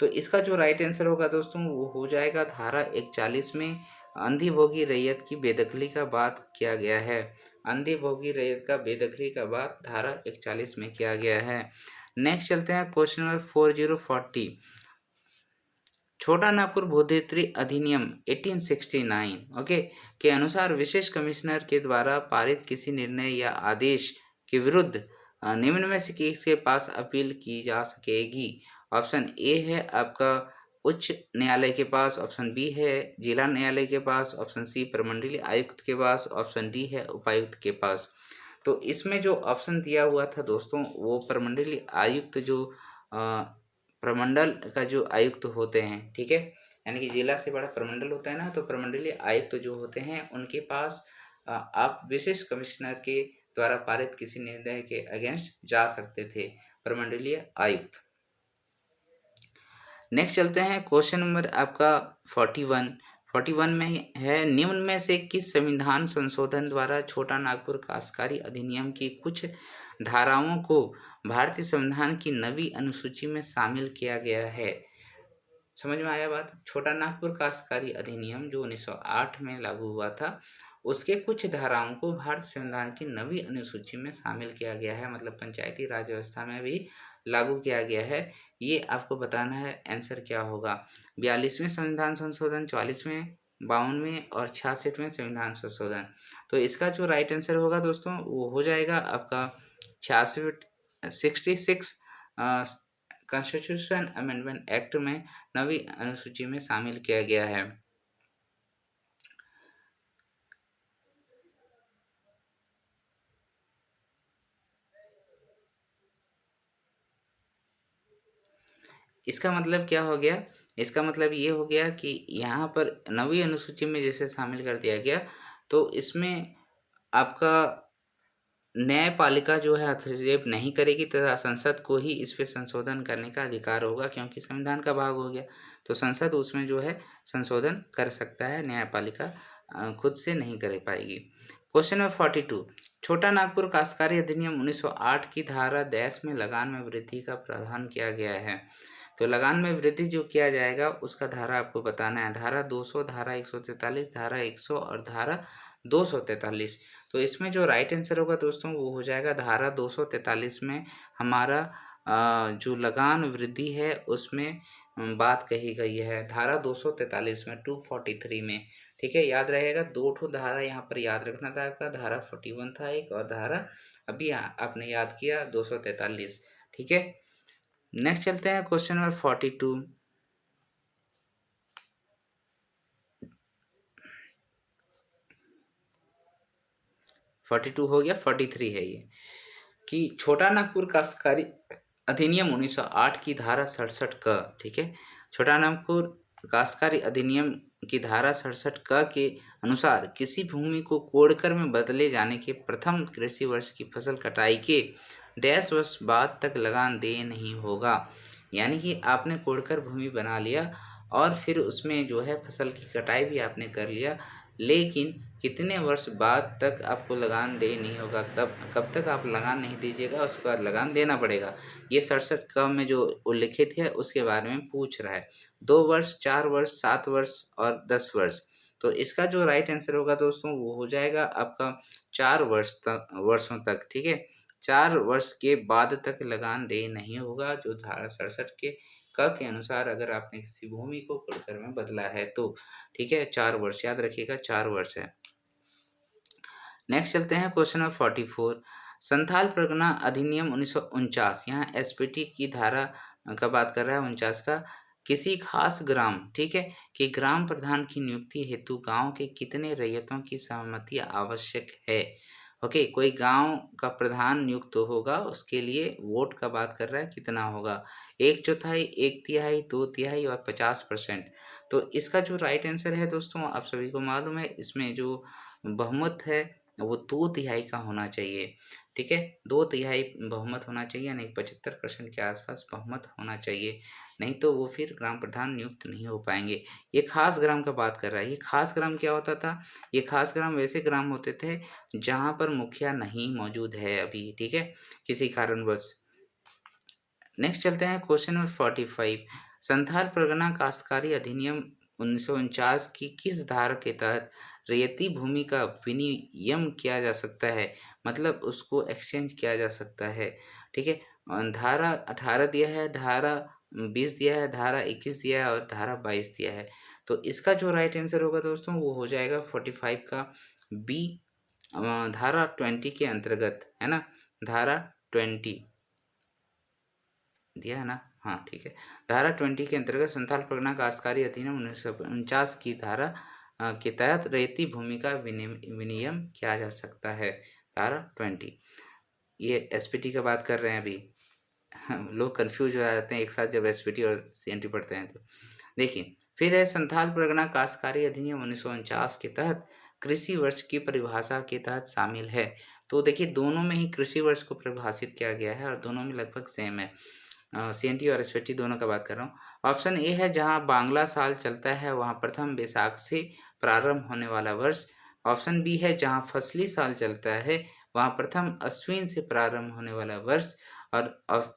Speaker 1: तो इसका जो राइट आंसर होगा दोस्तों वो हो जाएगा धारा 41 में। अंधिभोगी रैयत की बेदखली का बात किया गया है, अंधिभोगी रैयत का बेदखली का बात धारा 41 में किया गया है। नेक्स्ट चलते हैं क्वेश्चन नंबर 4040। छोटा नागपुर भूधित्री अधिनियम 1869 ओके के अनुसार विशेष कमिश्नर के द्वारा पारित किसी निर्णय या आदेश के विरुद्ध निम्न में से किसके पास अपील की जा सकेगी। ऑप्शन ए है आपका उच्च न्यायालय के पास, ऑप्शन बी है जिला न्यायालय के पास, ऑप्शन सी प्रमंडलीय आयुक्त के पास, ऑप्शन डी है उपायुक्त के पास। तो इसमें जो ऑप्शन दिया हुआ था दोस्तों वो प्रमंडलीय आयुक्त जो प्रमंडल का जो आयुक्त होते हैं, ठीक है, यानी कि जिला से बड़ा प्रमंडल होता है ना, तो प्रमंडलीय आयुक्त जो होते हैं उनके पास आप विशेष कमिश्नर के द्वारा पारित किसी निर्णय के अगेंस्ट जा सकते थे, प्रमंडलीय आयुक्त। नेक्स्ट चलते हैं क्वेश्चन नंबर आपका 41 में है, निम्न में से किस संविधान संशोधन द्वारा छोटा नागपुर काश्तकारी अधिनियम की कुछ धाराओं को भारतीय संविधान की नवी अनुसूची में शामिल किया गया है? समझ में आया बात? छोटा नागपुर काश्तकारी अधिनियम जो 1908 में लागू हुआ था, उसके कुछ धाराओं को भारतीय संविधान की नवी अनुसूची में शामिल किया गया है, मतलब पंचायती राज व्यवस्था में भी लागू किया गया है। ये आपको बताना है, आंसर क्या होगा? 42वें संविधान संशोधन, 44वें, 52वें और 66वें संविधान संशोधन। तो इसका जो राइट आंसर होगा दोस्तों वो हो जाएगा आपका 66 कॉन्स्टिट्यूशन अमेंडमेंट एक्ट में नवी अनुसूची में शामिल किया गया है। इसका मतलब क्या हो गया? इसका मतलब ये हो गया कि यहाँ पर नवी अनुसूची में जैसे शामिल कर दिया गया, तो इसमें आपका न्यायपालिका जो है हस्तक्षेप नहीं करेगी तथा संसद को ही इस पे संशोधन करने का अधिकार होगा, क्योंकि संविधान का भाग हो गया, तो संसद उसमें जो है संशोधन कर सकता है, न्यायपालिका खुद से नहीं कर पाएगी। क्वेश्चन नंबर 42, छोटा नागपुर काश्तकारी अधिनियम 1908 की धारा 10 में लगान में वृद्धि का प्रावधान किया गया है। तो लगान में वृद्धि जो किया जाएगा उसका धारा आपको बताना है, धारा 200, धारा 143, धारा 100 और धारा 243। तो इसमें जो राइट आंसर होगा दोस्तों वो हो जाएगा धारा 243 में हमारा जो लगान वृद्धि है उसमें बात कही गई है, धारा 243 में 243 में, ठीक है, याद रहेगा। दो ठो धारा यहाँ पर याद रखना था आपका, धारा 41 था एक, और धारा अभी आपने याद किया 243, ठीक है। नेक्स्ट चलते हैं क्वेश्चन नंबर 42। 42 हो गया, 43 है ये, कि छोटा नागपुर काश्तकारी अधिनियम 1908 की धारा 67 क, ठीक है, छोटा नागपुर काश्तकारी अधिनियम की धारा 67 क के अनुसार किसी भूमि को कोड़कर में बदले जाने के प्रथम कृषि वर्ष की फसल कटाई के डैश वर्ष बाद तक लगान दे नहीं होगा। यानी कि आपने कोड़कर भूमि बना लिया और फिर उसमें जो है फसल की कटाई भी आपने कर लिया, लेकिन कितने वर्ष बाद तक आपको लगान दे नहीं होगा, कब तक आप लगान नहीं दीजिएगा उसके बाद लगान देना पड़ेगा। ये 67 क में जो उल्लिखित है उसके बारे में पूछ रहा है। 2 वर्ष, 4 वर्ष, 7 वर्ष और 10 वर्ष। तो इसका जो राइट आंसर होगा दोस्तों वो हो जाएगा आपका 4 वर्षों तक, ठीक है। 4 वर्ष के बाद तक लगान दे नहीं होगा, जो धारा 67 के अनुसार अगर आपने किसी भूमि को कोड़कर में बदला है तो, ठीक है। 4 वर्ष याद रखिएगा, 4 वर्ष है। नेक्स्ट चलते हैं क्वेश्चन नंबर 44, संथाल परगना अधिनियम 1949, यहाँ एसपीटी की धारा का बात कर रहा है 49 का, किसी खास ग्राम, ठीक है, कि ग्राम प्रधान की नियुक्ति हेतु गांव के कितने रैयतों की सहमति आवश्यक है। ओके, कोई गांव का प्रधान नियुक्त होगा उसके लिए वोट का बात कर रहा है, कितना होगा, 1/4, 1/3, 2/3 और 50%। तो इसका जो राइट आंसर है दोस्तों आप सभी को मालूम है, इसमें जो बहुमत है वो 2/3 का होना चाहिए, ठीक है, 2/3 बहुमत होना चाहिए, नहीं 75% के आसपास बहुमत होना चाहिए, नहीं तो वो फिर ग्राम प्रधान नियुक्त नहीं हो पाएंगे। ये खास ग्राम का बात कर रहा है। ये खास ग्राम क्या होता था? ये खास ग्राम वैसे ग्राम होते थे जहाँ पर मुखिया नहीं मौजूद है अभी, ठीक है, किसी कारणवश। नेक्स्ट चलते हैं क्वेश्चन नंबर 45, संथाल परगना काश्तकारी अधिनियम 1949 की किस धारा के तहत रैयती भूमि का विनियम किया जा सकता है, मतलब उसको एक्सचेंज किया जा सकता है, ठीक है। धारा 18 दिया है, धारा 20 दिया है, धारा 21 दिया है और धारा 22 दिया है। तो इसका जो राइट आंसर होगा दोस्तों वो हो जाएगा 45 का बी, धारा 20 के अंतर्गत, है ना, धारा 20 दिया है ना, हाँ ठीक है। धारा 20 के अंतर्गत संथाल परगना काश्तकारी अधिनियम 1949 की धारा के तहत रेती भूमि का विनियम किया जा सकता है। धारा 20 ये एसपीटी का बात कर रहे हैं अभी। लोग कंफ्यूज हो जाते हैं एक साथ जब एसपीटी और सीएनटी पढ़ते हैं तो। देखिए फिर है संथाल परगना काश्तकारी अधिनियम 1949 के तहत कृषि वर्ष की परिभाषा के तहत शामिल है। तो देखिए दोनों में ही कृषि वर्ष को परिभाषित किया गया है और दोनों में लगभग सेम है। सीएनटी और एसपीटी दोनों का बात कर रहा हूँ। ऑप्शन ए है जहाँ बांग्ला साल चलता है वहाँ प्रथम बैसाख से प्रारंभ होने वाला वर्ष। ऑप्शन बी है जहाँ फसली साल चलता है वहाँ प्रथम अश्विन से प्रारंभ होने वाला वर्ष। और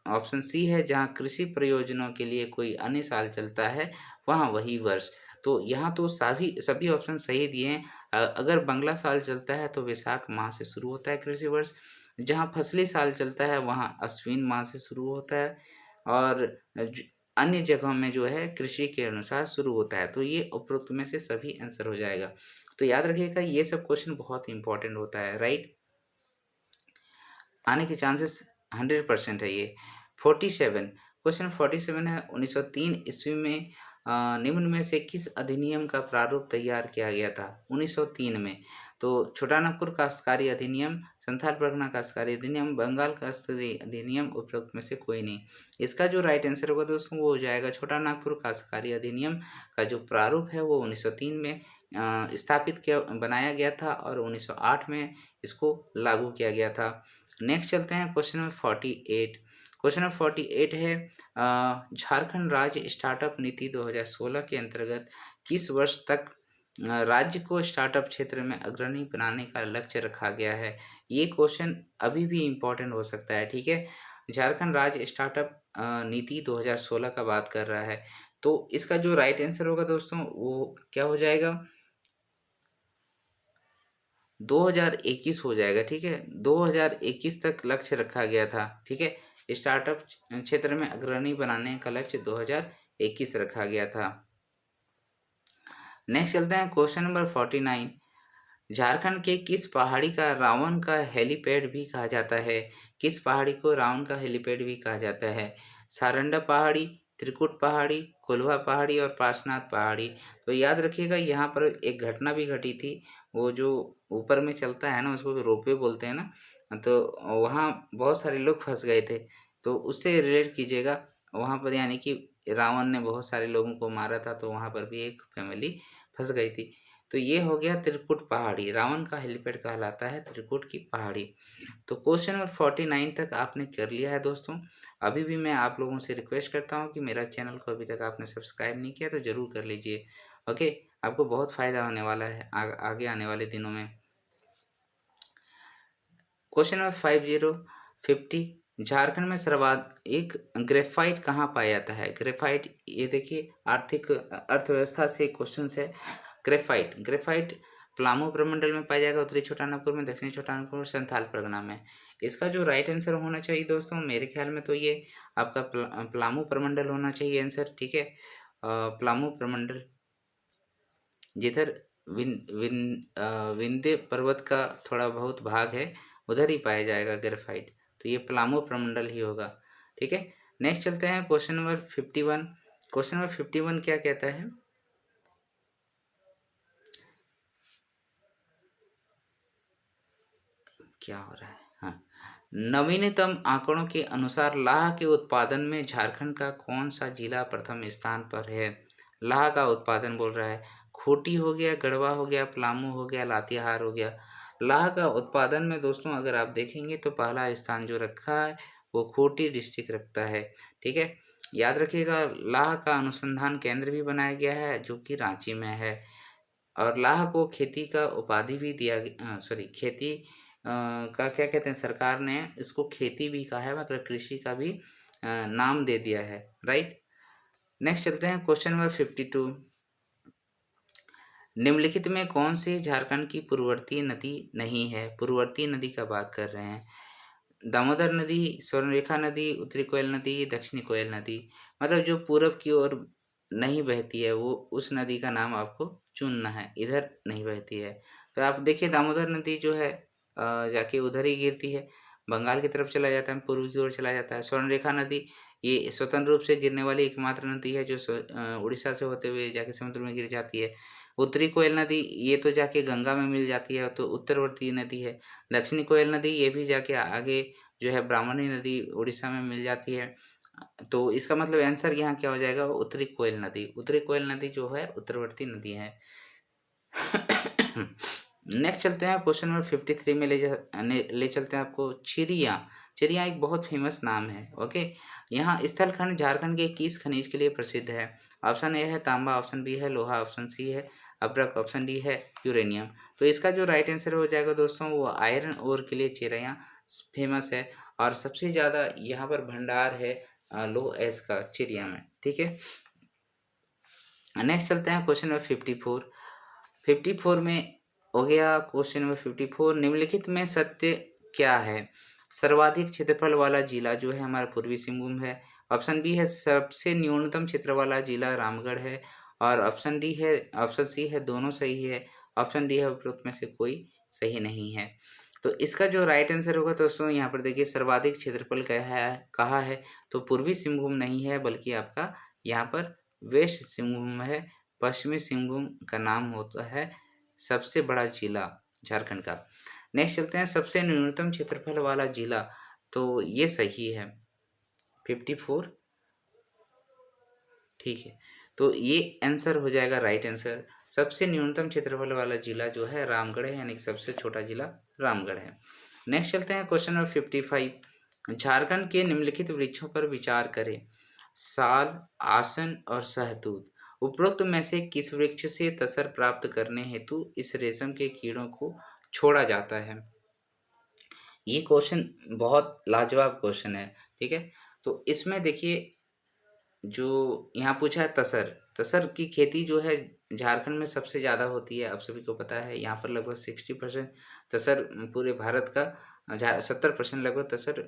Speaker 1: ऑप्शन सी है जहाँ कृषि प्रयोजनों के लिए कोई अन्य साल चलता है वहाँ वही वर्ष। तो यहाँ तो सभी ऑप्शन सही दिए हैं। अगर बंगला साल चलता है तो वैशाख माह से शुरू होता है कृषि वर्ष। जहाँ फसली साल चलता है वहाँ अश्विन माह से शुरू होता है और अन्य जगहों में जो है कृषि के अनुसार शुरू होता है। तो ये उपरोक्त में से सभी आंसर हो जाएगा। तो याद रखिएगा ये सब क्वेश्चन बहुत इंपॉर्टेंट होता है, राइट। आने के चांसेस 100% है ये। 47 क्वेश्चन 47 है 1903 ईस्वी में निम्न में से किस अधिनियम का प्रारूप तैयार किया गया था 1903 में। तो छोटा नागपुर काश्तकारी अधिनियम, संथाल परगना काश्तकारी अधिनियम, बंगाल काश्तकारी अधिनियम, उपरोक्त में से कोई नहीं। इसका जो राइट आंसर होगा दोस्तों वो हो जाएगा छोटा नागपुर काश्तकारी अधिनियम का जो प्रारूप है वो 1903 में बनाया गया था और 1908 में इसको लागू किया गया था। नेक्स्ट चलते हैं क्वेश्चन नंबर 48। क्वेश्चन नंबर 48 है झारखंड राज्य स्टार्टअप नीति 2016 के अंतर्गत किस वर्ष तक राज्य को स्टार्टअप क्षेत्र में अग्रणी बनाने का लक्ष्य रखा गया है। ये क्वेश्चन अभी भी इम्पोर्टेंट हो सकता है, ठीक है। झारखंड राज्य स्टार्टअप नीति 2016 का बात कर रहा है। तो इसका जो राइट आंसर होगा दोस्तों वो क्या हो जाएगा 2021 हो जाएगा, ठीक है। 2021 तक लक्ष्य रखा गया था, ठीक है। स्टार्टअप क्षेत्र में अग्रणी बनाने का लक्ष्य 2021 रखा गया था। नेक्स्ट चलते हैं क्वेश्चन नंबर 49। झारखंड के किस पहाड़ी का रावण का हेलीपैड भी कहा जाता है। किस पहाड़ी को रावण का हेलीपैड भी कहा जाता है। सारंडा पहाड़ी, त्रिकुट पहाड़ी, कोल्हा पहाड़ी और पार्श्वनाथ पहाड़ी। तो याद रखिएगा यहाँ पर एक घटना भी घटी थी। वो जो ऊपर में चलता है ना उसको रोपवे बोलते हैं ना। तो वहाँ बहुत सारे लोग फंस गए थे। तो उससे रिलेट कीजिएगा। वहाँ पर यानी कि रावण ने बहुत सारे लोगों को मारा था तो वहाँ पर भी एक फैमिली फंस गई थी। तो ये हो गया त्रिकुट पहाड़ी। रावण का हेलीपैड कहलाता है त्रिकुट की पहाड़ी। तो क्वेश्चन नंबर 49 तक आपने कर लिया है दोस्तों। अभी भी मैं आप लोगों से रिक्वेस्ट करता हूँ कि मेरा चैनल को अभी तक आपने सब्सक्राइब नहीं किया तो ज़रूर कर लीजिए। ओके, आपको बहुत फ़ायदा होने वाला है आगे आने वाले दिनों में। क्वेश्चन नंबर 50 झारखंड में सर्वाधिक ग्रेफाइट कहाँ पाया जाता है। ग्रेफाइट ये देखिए आर्थिक अर्थव्यवस्था से क्वेश्चन है। ग्रेफाइट पलामू प्रमंडल में पाया जाएगा, उत्तरी छोटानागपुर में, दक्षिणी छोटानागपुर, संथाल परगना में। इसका जो राइट आंसर होना चाहिए दोस्तों मेरे ख्याल में तो ये आपका पलामू प्रमंडल होना चाहिए आंसर, ठीक है। पलामू प्रमंडल जिधर विंध्य पर्वत का थोड़ा बहुत भाग है उधर ही पाया जाएगा ग्रेफाइट। तो ये पलामू प्रमंडल ही होगा, ठीक है। नेक्स्ट चलते हैं क्वेश्चन नंबर 51। क्वेश्चन नंबर 51 क्या कहता है। क्या हो रहा है, हाँ। नवीनतम आंकड़ों के अनुसार लाह के उत्पादन में झारखंड का कौन सा जिला प्रथम स्थान पर है। लाह का उत्पादन बोल रहा है। खूंटी हो गया, गढ़वा हो गया, पलामू हो गया, लातेहार हो गया। लाह का उत्पादन में दोस्तों अगर आप देखेंगे तो पहला स्थान जो रखा है वो खूंटी डिस्ट्रिक्ट रखता है, ठीक है। याद रखिएगा लाह का अनुसंधान केंद्र भी बनाया गया है जो कि रांची में है। और लाह को खेती का उपाधि भी दिया गया, सॉरी खेती का क्या कहते हैं सरकार ने इसको खेती भी कहा है, मतलब कृषि का भी नाम दे दिया है, राइट। नेक्स्ट चलते हैं क्वेश्चन नंबर 52। निम्नलिखित में कौन सी झारखंड की पूर्ववर्ती नदी नहीं है। पूर्ववर्ती नदी का बात कर रहे हैं। दामोदर नदी, स्वर्णरेखा नदी, उत्तरी कोयल नदी, दक्षिणी कोयल नदी। मतलब जो पूरब की ओर नहीं बहती है वो उस नदी का नाम आपको चुनना है, इधर नहीं बहती है। तो आप देखिए दामोदर नदी जो है जाके उधर ही गिरती है, बंगाल की तरफ चला जाता है, पूर्व की ओर चला जाता है। स्वर्णरेखा नदी ये स्वतंत्र रूप से गिरने वाली एकमात्र नदी है जो उड़ीसा से होते हुए जाके समुद्र में गिर जाती है। उत्तरी कोयल नदी ये तो जाके गंगा में मिल जाती है, तो उत्तरवर्ती नदी है। दक्षिणी कोयल नदी ये भी जाके आगे जो है ब्राह्मणी नदी उड़ीसा में मिल जाती है। तो इसका मतलब आंसर यहाँ क्या हो जाएगा, उत्तरी कोयल नदी। उत्तरी कोयल नदी जो है उत्तरवर्ती नदी है। नेक्स्ट चलते हैं क्वेश्चन नंबर 53 में ले चलते हैं आपको। चिड़िया। चिड़िया एक बहुत फेमस नाम है। ओके, यहाँ स्थल खंड झारखंड के किस खनिज के लिए प्रसिद्ध है? ऑप्शन ए है तांबा, ऑप्शन बी है लोहा, ऑप्शन सी है अब्रक, ऑप्शन डी है यूरेनियम। तो इसका जो राइट आंसर हो जाएगा दोस्तों वो आयरन ओर के लिए चिड़िया फेमस है, और सबसे ज़्यादा यहाँ पर भंडार है लोह एस का चिड़िया में। ठीक है, नेक्स्ट चलते हैं क्वेश्चन नंबर 54 में हो गया। क्वेश्चन नंबर 54, निम्नलिखित में सत्य क्या है? सर्वाधिक क्षेत्रफल वाला जिला जो है हमारा पूर्वी सिंहभूम है। ऑप्शन बी है सबसे न्यूनतम क्षेत्र वाला जिला रामगढ़ है, और ऑप्शन सी है दोनों सही है, ऑप्शन डी है उपरोक्त में से कोई सही नहीं है। तो इसका जो राइट आंसर होगा दोस्तों यहाँ पर देखिए, सर्वाधिक क्षेत्रफल कहा है तो पूर्वी सिंहभूम नहीं है, बल्कि आपका यहाँ पर वेस्ट सिंहभूम है। पश्चिमी सिंहभूम का नाम होता है सबसे बड़ा जिला झारखंड का। नेक्स्ट चलते हैं सबसे न्यूनतम क्षेत्रफल वाला जिला, तो ये सही है 54। ठीक है, तो ये आंसर हो जाएगा राइट आंसर। सबसे न्यूनतम क्षेत्रफल वाला जिला जो है रामगढ़ है, यानी कि सबसे छोटा जिला रामगढ़ है। नेक्स्ट चलते हैं क्वेश्चन नंबर 55, झारखंड के निम्नलिखित वृक्षों पर विचार करें। साल, आसन और शहतूत। उपरोक्त में से किस वृक्ष से तसर प्राप्त करने हेतु इस रेशम के कीड़ों को छोड़ा जाता है? ये क्वेश्चन बहुत लाजवाब क्वेश्चन है। ठीक है, तो इसमें देखिए जो यहाँ पूछा है तसर। तसर की खेती जो है झारखंड में सबसे ज़्यादा होती है, आप सभी को पता है। यहाँ पर लगभग 60% तसर पूरे भारत का 70% लगभग तसर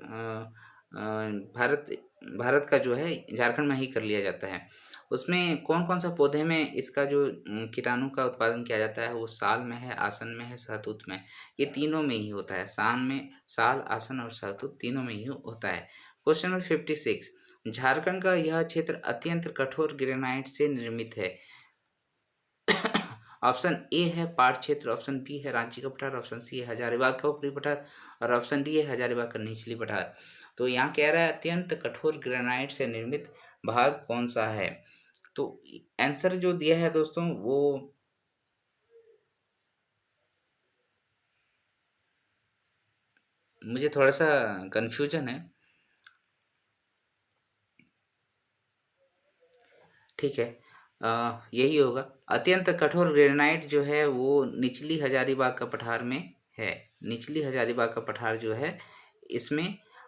Speaker 1: भारत का जो है झारखंड में ही कर लिया जाता है। उसमें कौन कौन सा पौधे में इसका जो कीटाणु का उत्पादन किया जाता है वो साल में है, आसन में है, शहतूत में। ये तीनों में ही होता है। साल, आसन और शहतूत तीनों में ही होता है। क्वेश्चन नंबर 56, झारखंड का यह क्षेत्र अत्यंत कठोर ग्रेनाइट से निर्मित है। ऑप्शन ए है पाट क्षेत्र, ऑप्शन बी है रांची का पठार, ऑप्शन सी है हजारीबाग का ऊपरी पठार, और ऑप्शन डी है हजारीबाग का निचली पठार। तो यहाँ कह रहा है अत्यंत कठोर ग्रेनाइट से निर्मित भाग कौन सा है? तो आंसर जो दिया है दोस्तों वो मुझे थोड़ा सा कंफ्यूजन है। ठीक है, यही होगा। अत्यंत कठोर ग्रेनाइट जो है वो निचली हजारीबाग का पठार में है। निचली हजारीबाग का पठार जो है इसमें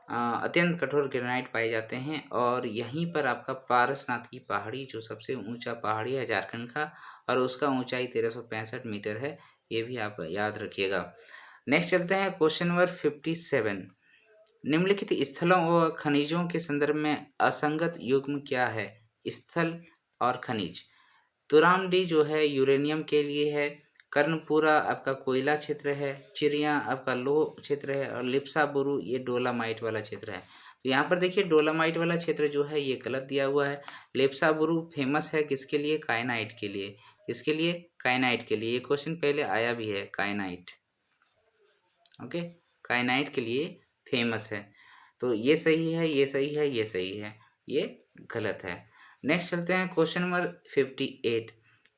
Speaker 1: अत्यंत कठोर ग्रेनाइट पाए जाते हैं, और यहीं पर आपका पारसनाथ की पहाड़ी जो सबसे ऊंचा पहाड़ी है झारखंड का, और उसका ऊंचाई 1365 मीटर है। ये भी आप याद रखिएगा। नेक्स्ट चलते हैं क्वेश्चन नंबर 57, निम्नलिखित स्थलों और खनिजों के संदर्भ में असंगत युग्म क्या है? स्थल और खनिज। तुराम-डी जो है यूरेनियम के लिए है, कर्णपुरा आपका कोयला क्षेत्र है, चिड़िया आपका लौह क्षेत्र है, और लिप्सा-बुरू ये डोलामाइट वाला क्षेत्र है। तो यहाँ पर देखिए डोलामाइट वाला क्षेत्र जो है ये गलत दिया हुआ है। लिप्सा-बुरू फेमस है किसके लिए? काइनाइट के लिए। किसके लिए? काइनाइट के लिए। ये क्वेश्चन पहले आया भी है, काइनाइट। ओके, काइनाइट के लिए फेमस है। तो ये सही है, ये सही है, ये सही है, ये गलत है। नेक्स्ट चलते हैं क्वेश्चन नंबर 58,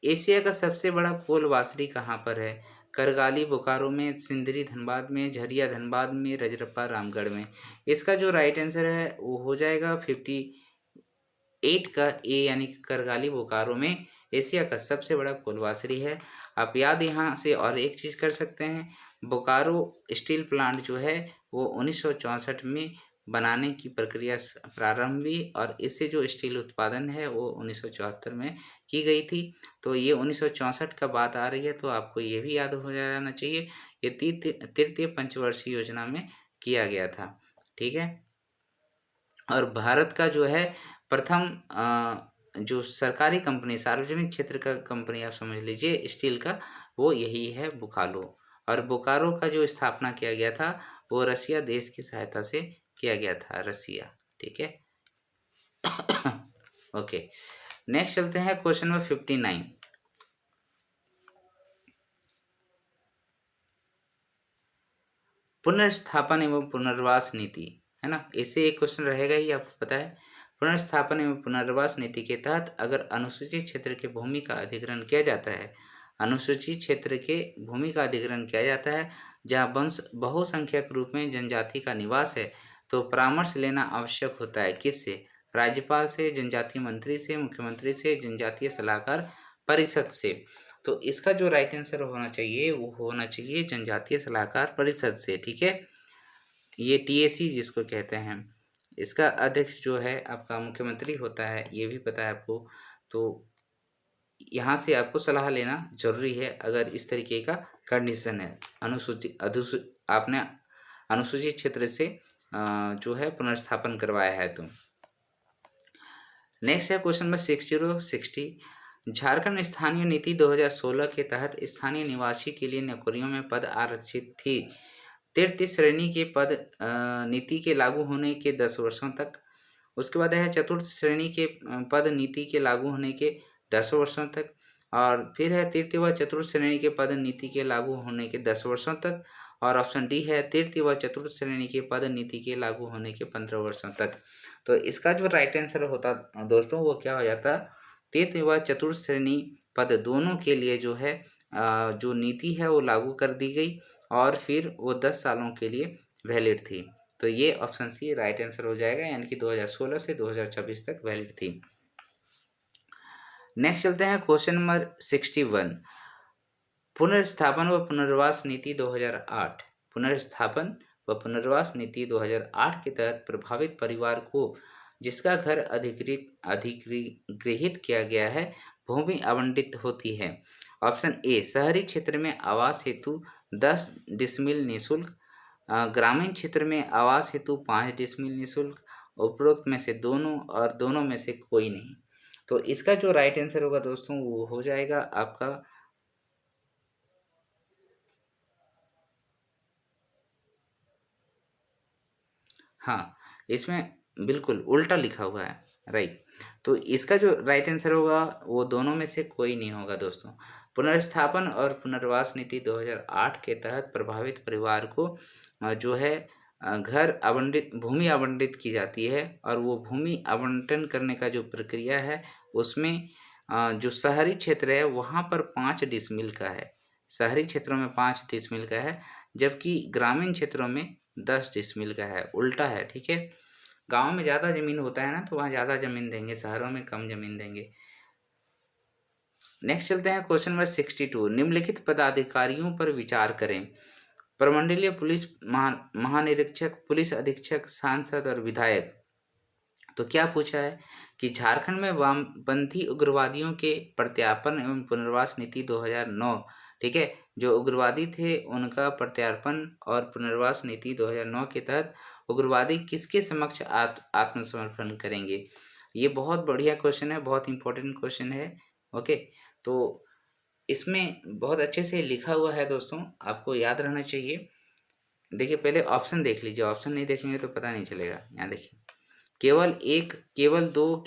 Speaker 1: एशिया का सबसे बड़ा कोल वासरी कहाँ पर है? करगाली बोकारो में, सिंदरी धनबाद में, झरिया धनबाद में, रजरप्पा रामगढ़ में। इसका जो राइट आंसर है वो हो जाएगा 58 का ए, यानी कि करगाली बोकारो में एशिया का सबसे बड़ा कोलवासरी है। आप याद यहाँ से और एक चीज़ कर सकते हैं, बोकारो स्टील प्लांट जो है वो 1964 में बनाने की प्रक्रिया प्रारंभ हुई, और इससे जो स्टील उत्पादन है वो 1974 में की गई थी। तो ये 1964 का बात आ रही है, तो आपको ये भी याद हो जाना चाहिए। ये तृतीय पंचवर्षीय योजना में किया गया था। ठीक है, और भारत का जो है प्रथम जो सरकारी कंपनी, सार्वजनिक क्षेत्र का कंपनी आप समझ लीजिए स्टील का, वो यही है बोकारो। और बोकारो का जो स्थापना किया गया था वो रसिया देश की सहायता से किया गया था, रसिया। ठीक है, ओके, नेक्स्ट चलते हैं क्वेश्चन नंबर 59। पुनर्स्थापन एवं पुनर्वास नीति, है ना, इससे एक क्वेश्चन रहेगा ही, आपको पता है। पुनर्स्थापन एवं पुनर्वास नीति के तहत अगर अनुसूचित क्षेत्र के भूमि का अधिग्रहण किया जाता है, अनुसूचित क्षेत्र के भूमि का अधिग्रहण किया जाता है जहाँ वंश बहुसंख्यक रूप में जनजाति का निवास है, तो परामर्श लेना आवश्यक होता है। किससे? राज्यपाल से, जनजातीय मंत्री से, मुख्यमंत्री से, जनजातीय सलाहकार परिषद से। तो इसका जो राइट आंसर होना चाहिए वो होना चाहिए जनजातीय सलाहकार परिषद से। ठीक है, ये टीएसी जिसको कहते हैं, इसका अध्यक्ष जो है आपका मुख्यमंत्री होता है, ये भी पता है आपको। तो यहाँ से आपको सलाह लेना जरूरी है अगर इस तरीके का कंडीशन है, आपने अनुसूचित क्षेत्र से जो है पुनर्स्थापन करवाया है। तो नेक्स्ट है क्वेश्चन नंबर 6060। झारखंड स्थानीय नीति 2016 के तहत स्थानीय निवासी के लिए नौकरियों में पद आरक्षित थी। तृतीय श्रेणी के पद नीति के लागू होने के 10 वर्षों तक। उसके बाद है चतुर्थ श्रेणी के पद नीति के लागू होने के 10 वर्षों तक। और फिर है तृतीय व चतुर्थ श्रेणी के पद नीति के लागू होने के 10 वर्षों तक। और ऑप्शन डी है तृतीय व चतुर्थ श्रेणी के पद नीति के लागू होने के 15 वर्षों तक। तो इसका जो राइट आंसर होता दोस्तों वो क्या हो जाता, तृतीय व चतुर्थ श्रेणी पद दोनों के लिए जो है जो नीति है वो लागू कर दी गई और फिर वो 10 सालों के लिए वैलिड थी। तो ये ऑप्शन सी राइट आंसर हो जाएगा, यानी कि 2016 से 2026 तक वैलिड थी। नेक्स्ट चलते हैं क्वेश्चन नंबर 61। पुनर्स्थापन व पुनर्वास नीति 2008। पुनर्स्थापन व पुनर्वास नीति 2008 के तहत प्रभावित परिवार को जिसका घर अधिग्रहित किया गया है भूमि आवंटित होती है। ऑप्शन ए, शहरी क्षेत्र में आवास हेतु 10 डिसमिल निःशुल्क, ग्रामीण क्षेत्र में आवास हेतु 5 डिसमिल निःशुल्क, उपरोक्त में से दोनों और दोनों में से कोई नहीं। तो इसका जो राइट आंसर होगा दोस्तों वो हो जाएगा आपका हाँ, इसमें बिल्कुल उल्टा लिखा हुआ है, राइट। तो इसका जो राइट आंसर होगा वो दोनों में से कोई नहीं होगा दोस्तों। पुनर्स्थापन और पुनर्वास नीति 2008 के तहत प्रभावित परिवार को जो है घर आवंटित भूमि आवंटित की जाती है और वो भूमि आवंटन करने का जो प्रक्रिया है उसमें जो शहरी क्षेत्र है वहाँ पर 5 डिसमिल का है, शहरी क्षेत्रों में 5 डिसमिल का है, जबकि ग्रामीण क्षेत्रों में 10 डिसमिल का है, उल्टा है। ठीक है, गांव में ज़्यादा ज़मीन होता है ना तो वहाँ ज़्यादा ज़मीन देंगे, शहरों में कम ज़मीन देंगे। नेक्स्ट चलते हैं क्वेश्चन नंबर 62। निम्नलिखित पदाधिकारियों पर विचार करें। प्रमंडलीय पुलिस महानिरीक्षक, पुलिस अधीक्षक, सांसद और विधायक। तो क्या पूछा है कि झारखंड में वामपंथी उग्रवादियों के प्रत्यार्पण एवं पुनर्वास नीति 2009, ठीक है, जो उग्रवादी थे उनका प्रत्यार्पण और पुनर्वास नीति 2009 के तहत उग्रवादी किसके समक्ष आत्मसमर्पण करेंगे। ये बहुत बढ़िया क्वेश्चन है, बहुत इंपॉर्टेंट क्वेश्चन है। ओके, तो इसमें बहुत अच्छे से लिखा हुआ है दोस्तों, आपको याद रहना चाहिए। देखिए पहले ऑप्शन देख लीजिए, ऑप्शन नहीं देखेंगे तो पता नहीं चलेगा। यहाँ देखिए, केवल 1, केवल 2,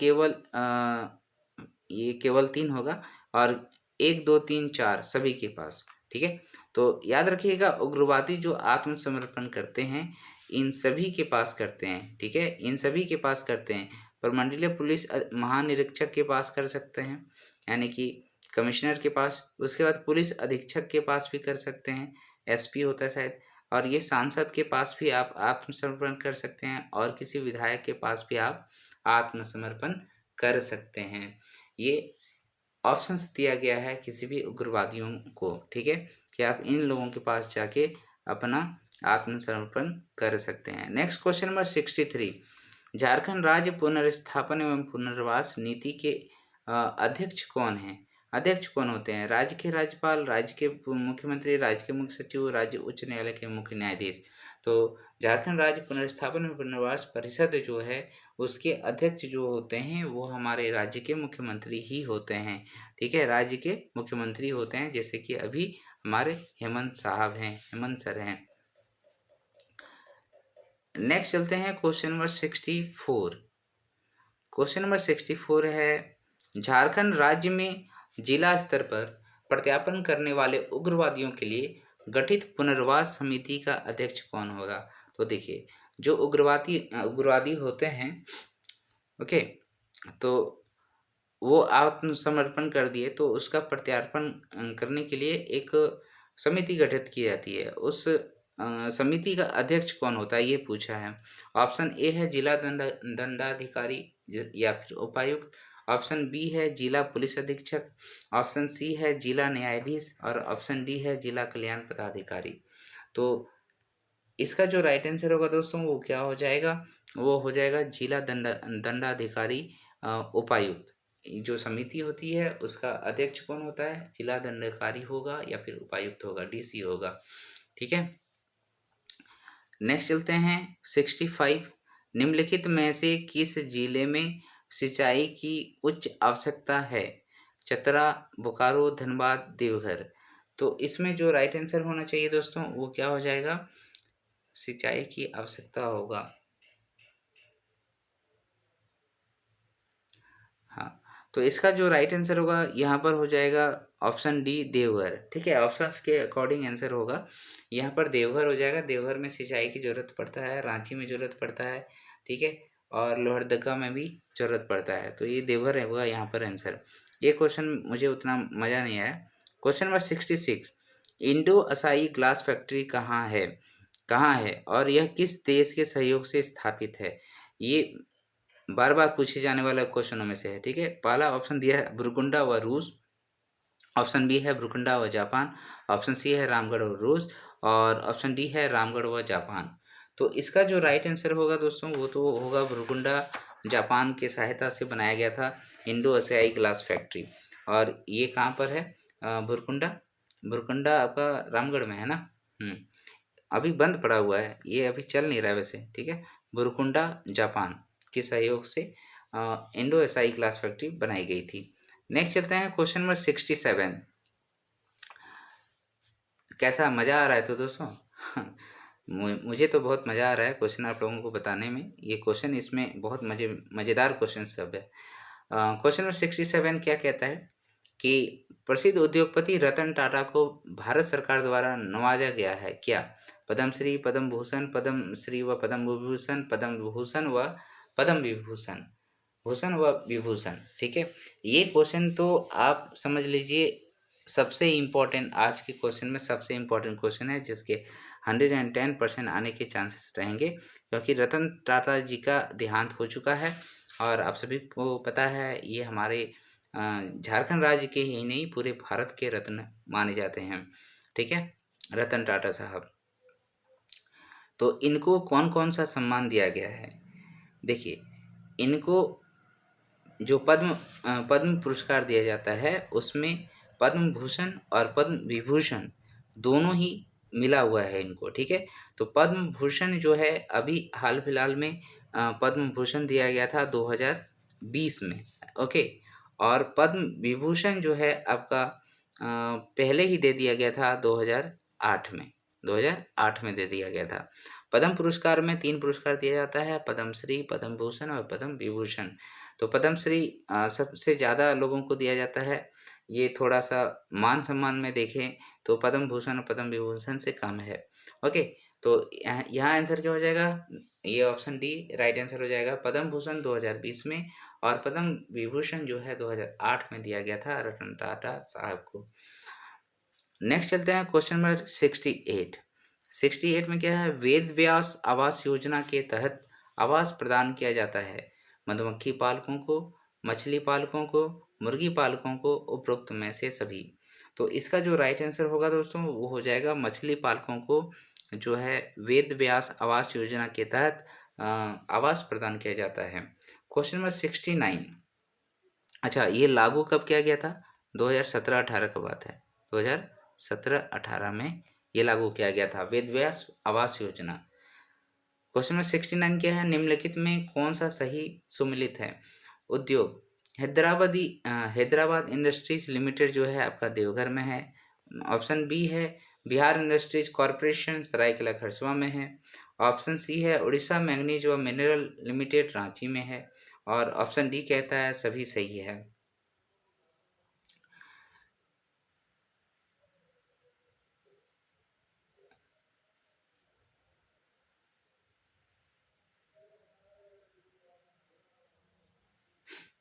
Speaker 1: ये केवल 3 होगा और 1, 2, 3, 4 सभी के पास। ठीक है, तो याद रखिएगा उग्रवादी जो आत्मसमर्पण करते हैं इन सभी के पास करते हैं। ठीक है, इन सभी के पास करते हैं। प्रमंडलीय पुलिस महानिरीक्षक के पास कर सकते हैं, यानी कि कमिश्नर के पास। उसके बाद पुलिस अधीक्षक के पास भी कर सकते हैं, एसपी होता है शायद। और ये सांसद के पास भी आप आत्मसमर्पण कर सकते हैं और किसी विधायक के पास भी आप आत्मसमर्पण कर सकते हैं। ये ऑप्शंस दिया गया है किसी भी उग्रवादियों को, ठीक है, कि आप इन लोगों के पास जाके अपना आत्मसमर्पण कर सकते हैं। Next question number 63। झारखंड राज्य पुनर्स्थापन एवं पुनर्वास नीति के अध्यक्ष कौन हैं? अध्यक्ष कौन होते हैं? राज्य के राज्यपाल, राज्य के मुख्यमंत्री, राज्य के मुख्य सचिव, राज्य उच्च न्यायालय के मुख्य न्यायाधीश। तो झारखंड राज्य पुनर्स्थापन एवं पुनर्वास परिषद जो है उसके अध्यक्ष जो होते हैं वो हमारे राज्य के मुख्यमंत्री ही होते हैं। ठीक है, राज्य के मुख्यमंत्री होते हैं, जैसे कि अभी हमारे हेमंत साहब हैं, हेमंत सर हैं। नेक्स्ट चलते हैं क्वेश्चन नंबर 64। क्वेश्चन नंबर 64 है, झारखंड राज्य में जिला स्तर पर प्रत्यार्पण करने वाले उग्रवादियों के लिए गठित पुनर्वास समिति का अध्यक्ष कौन होगा? तो देखिए, जो उग्रवादी होते हैं, ओके, तो वो आत्मसमर्पण कर दिए तो उसका प्रत्यार्पण करने के लिए एक समिति गठित की जाती है। उस समिति का अध्यक्ष कौन होता है, ये पूछा है। ऑप्शन ए है जिला दंडाधिकारी या फिर उपायुक्त, ऑप्शन बी है जिला पुलिस अधीक्षक, ऑप्शन सी है जिला न्यायाधीश और ऑप्शन डी है जिला कल्याण पदाधिकारी। तो इसका जो राइट आंसर होगा दोस्तों वो क्या हो जाएगा, वो हो जाएगा जिला दंडाधिकारी उपायुक्त। जो समिति होती है उसका अध्यक्ष कौन होता है, जिला दंडाधिकारी होगा या फिर उपायुक्त होगा, डीसी होगा। ठीक है, नेक्स्ट चलते हैं 65। निम्नलिखित में से किस जिले में सिंचाई की उच्च आवश्यकता है? चतरा, बोकारो, धनबाद, देवघर। तो इसमें जो राइट आंसर होना चाहिए दोस्तों वो क्या हो जाएगा, सिंचाई की आवश्यकता होगा। हाँ, तो इसका जो राइट आंसर होगा यहाँ पर हो जाएगा ऑप्शन डी देवघर। ठीक है, ऑप्शंस के अकॉर्डिंग आंसर होगा, यहाँ पर देवघर हो जाएगा। देवघर में सिंचाई की ज़रूरत पड़ता है, रांची में ज़रूरत पड़ता है, ठीक है, और लोहरदगा में भी ज़रूरत पड़ता है, तो ये देवघर होगा यहाँ पर आंसर। ये क्वेश्चन मुझे उतना मज़ा नहीं आया। Question number 66, Indo Asahi glass factory कहाँ है और यह किस देश के सहयोग से स्थापित है? ये बार बार पूछे जाने वाला क्वेश्चनों में से है। ठीक है, पहला ऑप्शन दिया है बुरकुंडा व रूस, ऑप्शन बी है बुरकुंडा व जापान, ऑप्शन सी है रामगढ़ और रूस और ऑप्शन डी है रामगढ़ व जापान। तो इसका जो राइट आंसर होगा दोस्तों वो तो होगा बुरकुंडा, जापान के सहायता से बनाया गया था इंडो एशियाई ग्लास फैक्ट्री। और ये कहाँ पर है, बुरकुंडा? बुरकुंडा आपका रामगढ़ में है ना। अभी बंद पड़ा हुआ है, ये अभी चल नहीं रहा है वैसे। ठीक है, बुरकुंडा जापान के सहयोग से इंडो एशियाई ग्लास फैक्ट्री बनाई गई थी। नेक्स्ट चलते हैं क्वेश्चन नंबर 67। कैसा मज़ा आ रहा है तो दोस्तों? मुझे तो बहुत मज़ा आ रहा है क्वेश्चन आप लोगों को बताने में। ये क्वेश्चन, इसमें बहुत मज़ेदार क्वेश्चन सब है। क्वेश्चन नंबर 67 क्या कहता है कि प्रसिद्ध उद्योगपति रतन टाटा को भारत सरकार द्वारा नवाजा गया है क्या? पद्मश्री, पद्म भूषण, पद्म श्री व पद्म विभूषण, पद्म भूषण व पद्म विभूषण, भूषण व विभूषण। ठीक है, ये क्वेश्चन तो आप समझ लीजिए सबसे इम्पोर्टेंट, आज के क्वेश्चन में सबसे इम्पोर्टेंट क्वेश्चन है, जिसके 110% आने के चांसेस रहेंगे, क्योंकि रतन टाटा जी का देहांत हो चुका है। और आप सभी को पता है ये हमारे झारखंड राज्य के ही नहीं पूरे भारत के रत्न माने जाते हैं। ठीक है, रतन टाटा साहब। तो इनको कौन कौन सा सम्मान दिया गया है? देखिए, इनको जो पद्म पुरस्कार दिया जाता है उसमें पद्म भूषण और पद्म विभूषण दोनों ही मिला हुआ है इनको। ठीक है, तो पद्म भूषण जो है अभी हाल फिलहाल में पद्म भूषण दिया गया था 2020 में। ओके, और पद्म विभूषण जो है आपका पहले ही दे दिया गया था 2008 में, 2008 में दे दिया गया था। पद्म पुरस्कार में 3 पुरस्कार दिया जाता है, पद्मश्री, पद्म भूषण और पद्म विभूषण। तो पद्मश्री सबसे ज़्यादा लोगों को दिया जाता है। ये थोड़ा-सा मान-सम्मान में देखें तो पद्म भूषण और पद्म विभूषण से कम है। ओके, तो यहाँ आंसर क्या हो जाएगा? ये ऑप्शन डी राइट आंसर हो जाएगा। पद्म भूषण 2020 में और पद्म विभूषण जो है 2008 में दिया गया था रतन टाटा साहब को। नेक्स्ट चलते हैं क्वेश्चन नंबर 68। 68 में क्या है? वेद व्यास आवास योजना के तहत आवास प्रदान किया जाता है मधुमक्खी पालकों को, मछली पालकों को, मुर्गी पालकों को, उपरोक्त में से सभी। तो इसका जो राइट आंसर होगा दोस्तों वो हो जाएगा मछली पालकों को जो है वेद व्यास आवास योजना के तहत आवास प्रदान किया जाता है। Question number 69। अच्छा, ये लागू कब किया गया था? 2017-18 का बात है। 2017-18 में ये लागू किया गया था वेद व्यास आवास योजना। क्वेश्चन नंबर 69 क्या है? निम्नलिखित में कौन सा सही सुमेलित है? उद्योग हैदराबाद इंडस्ट्रीज लिमिटेड जो है आपका देवघर में है। ऑप्शन बी है बिहार इंडस्ट्रीज कॉरपोरेशन सरायकेला खरसवा में है। ऑप्शन सी है उड़ीसा मैंगनीज व मिनरल लिमिटेड रांची में है। और ऑप्शन डी कहता है सभी सही है।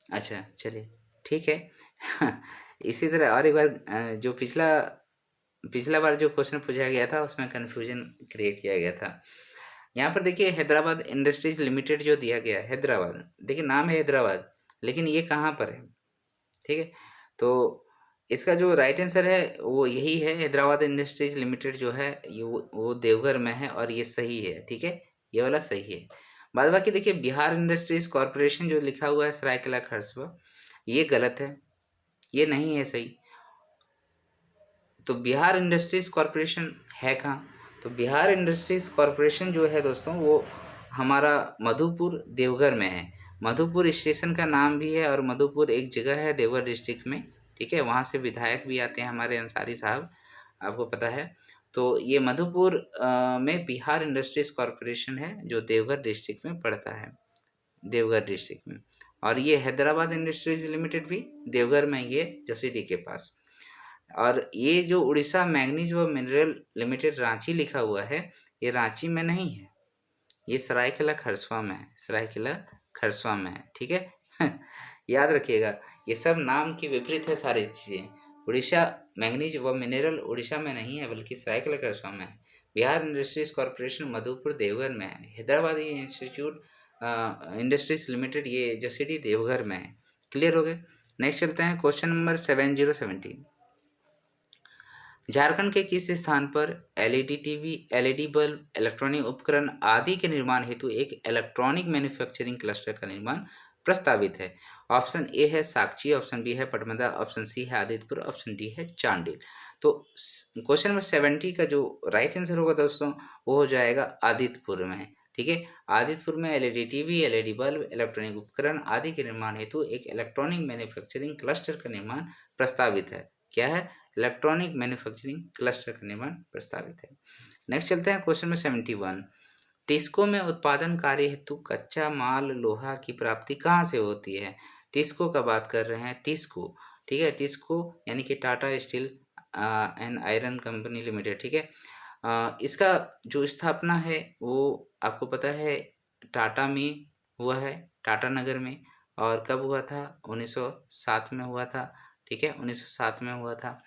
Speaker 1: अच्छा, चलिए ठीक है। इसी तरह और एक बार जो पिछला पिछला बार जो क्वेश्चन पूछा गया था उसमें कन्फ्यूजन क्रिएट किया गया था। यहाँ पर देखिए हैदराबाद इंडस्ट्रीज लिमिटेड जो दिया गया है हैदराबाद, देखिए नाम है हैदराबाद, लेकिन ये कहाँ पर है? ठीक है, तो इसका जो राइट आंसर है वो यही है, हैदराबाद इंडस्ट्रीज लिमिटेड जो है ये वो देवघर में है और ये सही है। ठीक है, ये वाला सही है। बाद बाकी देखिए बिहार इंडस्ट्रीज कॉरपोरेशन जो लिखा हुआ है सरायकेला खरसुआ, ये गलत है, ये नहीं है सही। तो बिहार इंडस्ट्रीज कॉरपोरेशन है कहाँ? तो बिहार इंडस्ट्रीज कॉरपोरेशन जो है दोस्तों वो हमारा मधुपुर देवघर में है। मधुपुर स्टेशन का नाम भी है और मधुपुर एक जगह है देवघर डिस्ट्रिक्ट में। ठीक है, वहाँ से विधायक भी आते हैं हमारे अंसारी साहब, आपको पता है। तो ये मधुपुर में बिहार इंडस्ट्रीज कॉरपोरेशन है जो देवघर डिस्ट्रिक्ट में पड़ता है, देवघर डिस्ट्रिक्ट में। और ये हैदराबाद इंडस्ट्रीज लिमिटेड भी देवघर में, ये जसीडीह के पास। और ये जो उड़ीसा मैंगनीज व मिनरल लिमिटेड रांची लिखा हुआ है, ये रांची में नहीं है, ये सरायकेला खरसवा में है, सरायकेला खरसवा में है। ठीक है। याद रखिएगा, ये सब नाम के विपरीत है सारी चीज़ें। उड़ीसा मैंगनीज व मिनरल उड़ीसा में नहीं है बल्कि सरायकेला खरसवा में है। बिहार इंडस्ट्रीज कॉरपोरेशन मधुपुर देवघर में है। हैदराबाद इंस्टीट्यूट इंडस्ट्रीज लिमिटेड ये जसीडीह देवघर में है। क्लियर हो गए? नेक्स्ट चलते हैं क्वेश्चन नंबर 7017। झारखंड के किस स्थान पर LED TV, LED bulb, electronic उपकरण आदि के निर्माण हेतु एक इलेक्ट्रॉनिक मैन्युफैक्चरिंग क्लस्टर का निर्माण प्रस्तावित है? ऑप्शन ए है साक्षी, ऑप्शन बी है पटमदा, ऑप्शन सी है आदित्यपुर, ऑप्शन डी है चांडिल। तो क्वेश्चन नंबर 70 का जो राइट आंसर होगा दोस्तों वो हो जाएगा आदित्यपुर में। ठीक है, आदित्यपुर में LED TV, LED bulb, electronic उपकरण आदि के निर्माण हेतु एक इलेक्ट्रॉनिक मैन्युफैक्चरिंग क्लस्टर का निर्माण प्रस्तावित है। क्या है? इलेक्ट्रॉनिक मैन्युफैक्चरिंग क्लस्टर का निर्माण प्रस्तावित है। नेक्स्ट चलते हैं क्वेश्चन नंबर 71। टिस्को में उत्पादन कार्य हेतु कच्चा माल लोहा की प्राप्ति कहाँ से होती है? टिस्को का बात कर रहे हैं, टिस्को। ठीक है, टिस्को यानी कि Tata steel and iron company limited. ठीक है, इसका जो स्थापना है वो आपको पता है टाटा में हुआ है, टाटा नगर में। और कब हुआ था? 1907 में हुआ था। ठीक है, 1907 में हुआ था।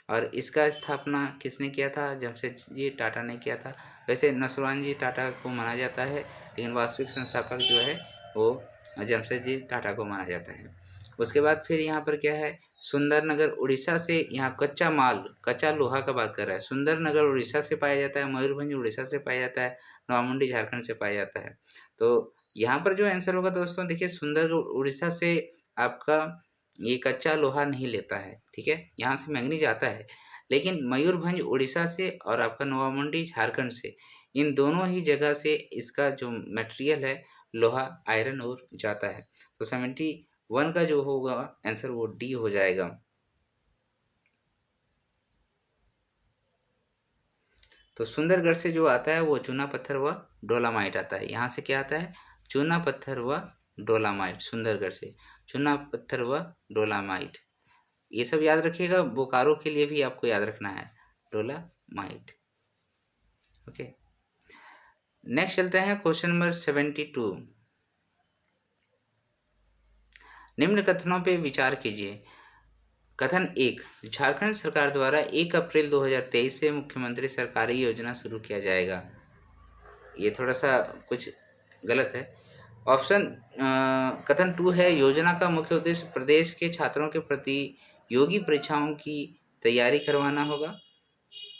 Speaker 1: और इसका स्थापना किसने किया था? जमशेदजी टाटा ने किया था। वैसे नसरुल्लाह जी टाटा को माना जाता है, लेकिन वास्तविक संस्थापक जो है वो जमशेदजी टाटा को माना जाता है। उसके बाद फिर यहाँ पर क्या है, सुंदरनगर उड़ीसा से, यहाँ कच्चा माल, कच्चा लोहा का बात कर रहा है। सुंदरनगर उड़ीसा से पाया जाता है, मयूरभंज उड़ीसा से पाया जाता है, नवामुंडी झारखंड से पाया जाता है। तो यहाँ पर जो आंसर होगा दोस्तों देखिए, सुंदरगढ़ उड़ीसा से आपका ये कच्चा लोहा नहीं लेता है। ठीक है, यहाँ से मैंगनीज आता है, लेकिन मयूरभंज उड़ीसा से और आपका नवामुंडी झारखंड से, इन दोनों ही जगह से इसका जो मटेरियल है लोहा, आयरन और जाता है। तो 71 का जो होगा आंसर वो डी हो जाएगा। तो सुंदरगढ़ से जो आता है वो चूना पत्थर व डोलामाइट आता है। यहाँ से क्या आता है? चूना पत्थर व डोलामाइट, सुंदरगढ़ से चूना पत्थर व डोलामाइट। ये सब याद रखिएगा, बोकारो के लिए भी आपको याद रखना है, डोलामाइट। ओके, नेक्स्ट चलते हैं क्वेश्चन नंबर 72। निम्न कथनों पे विचार कीजिए। कथन 1, झारखंड सरकार द्वारा 1 अप्रैल 2023 से मुख्यमंत्री सरकारी योजना शुरू किया जाएगा। ये थोड़ा सा कुछ गलत है। ऑप्शन कथन 2 है, योजना का मुख्य उद्देश्य प्रदेश के छात्रों के प्रतियोगी परीक्षाओं की तैयारी करवाना होगा।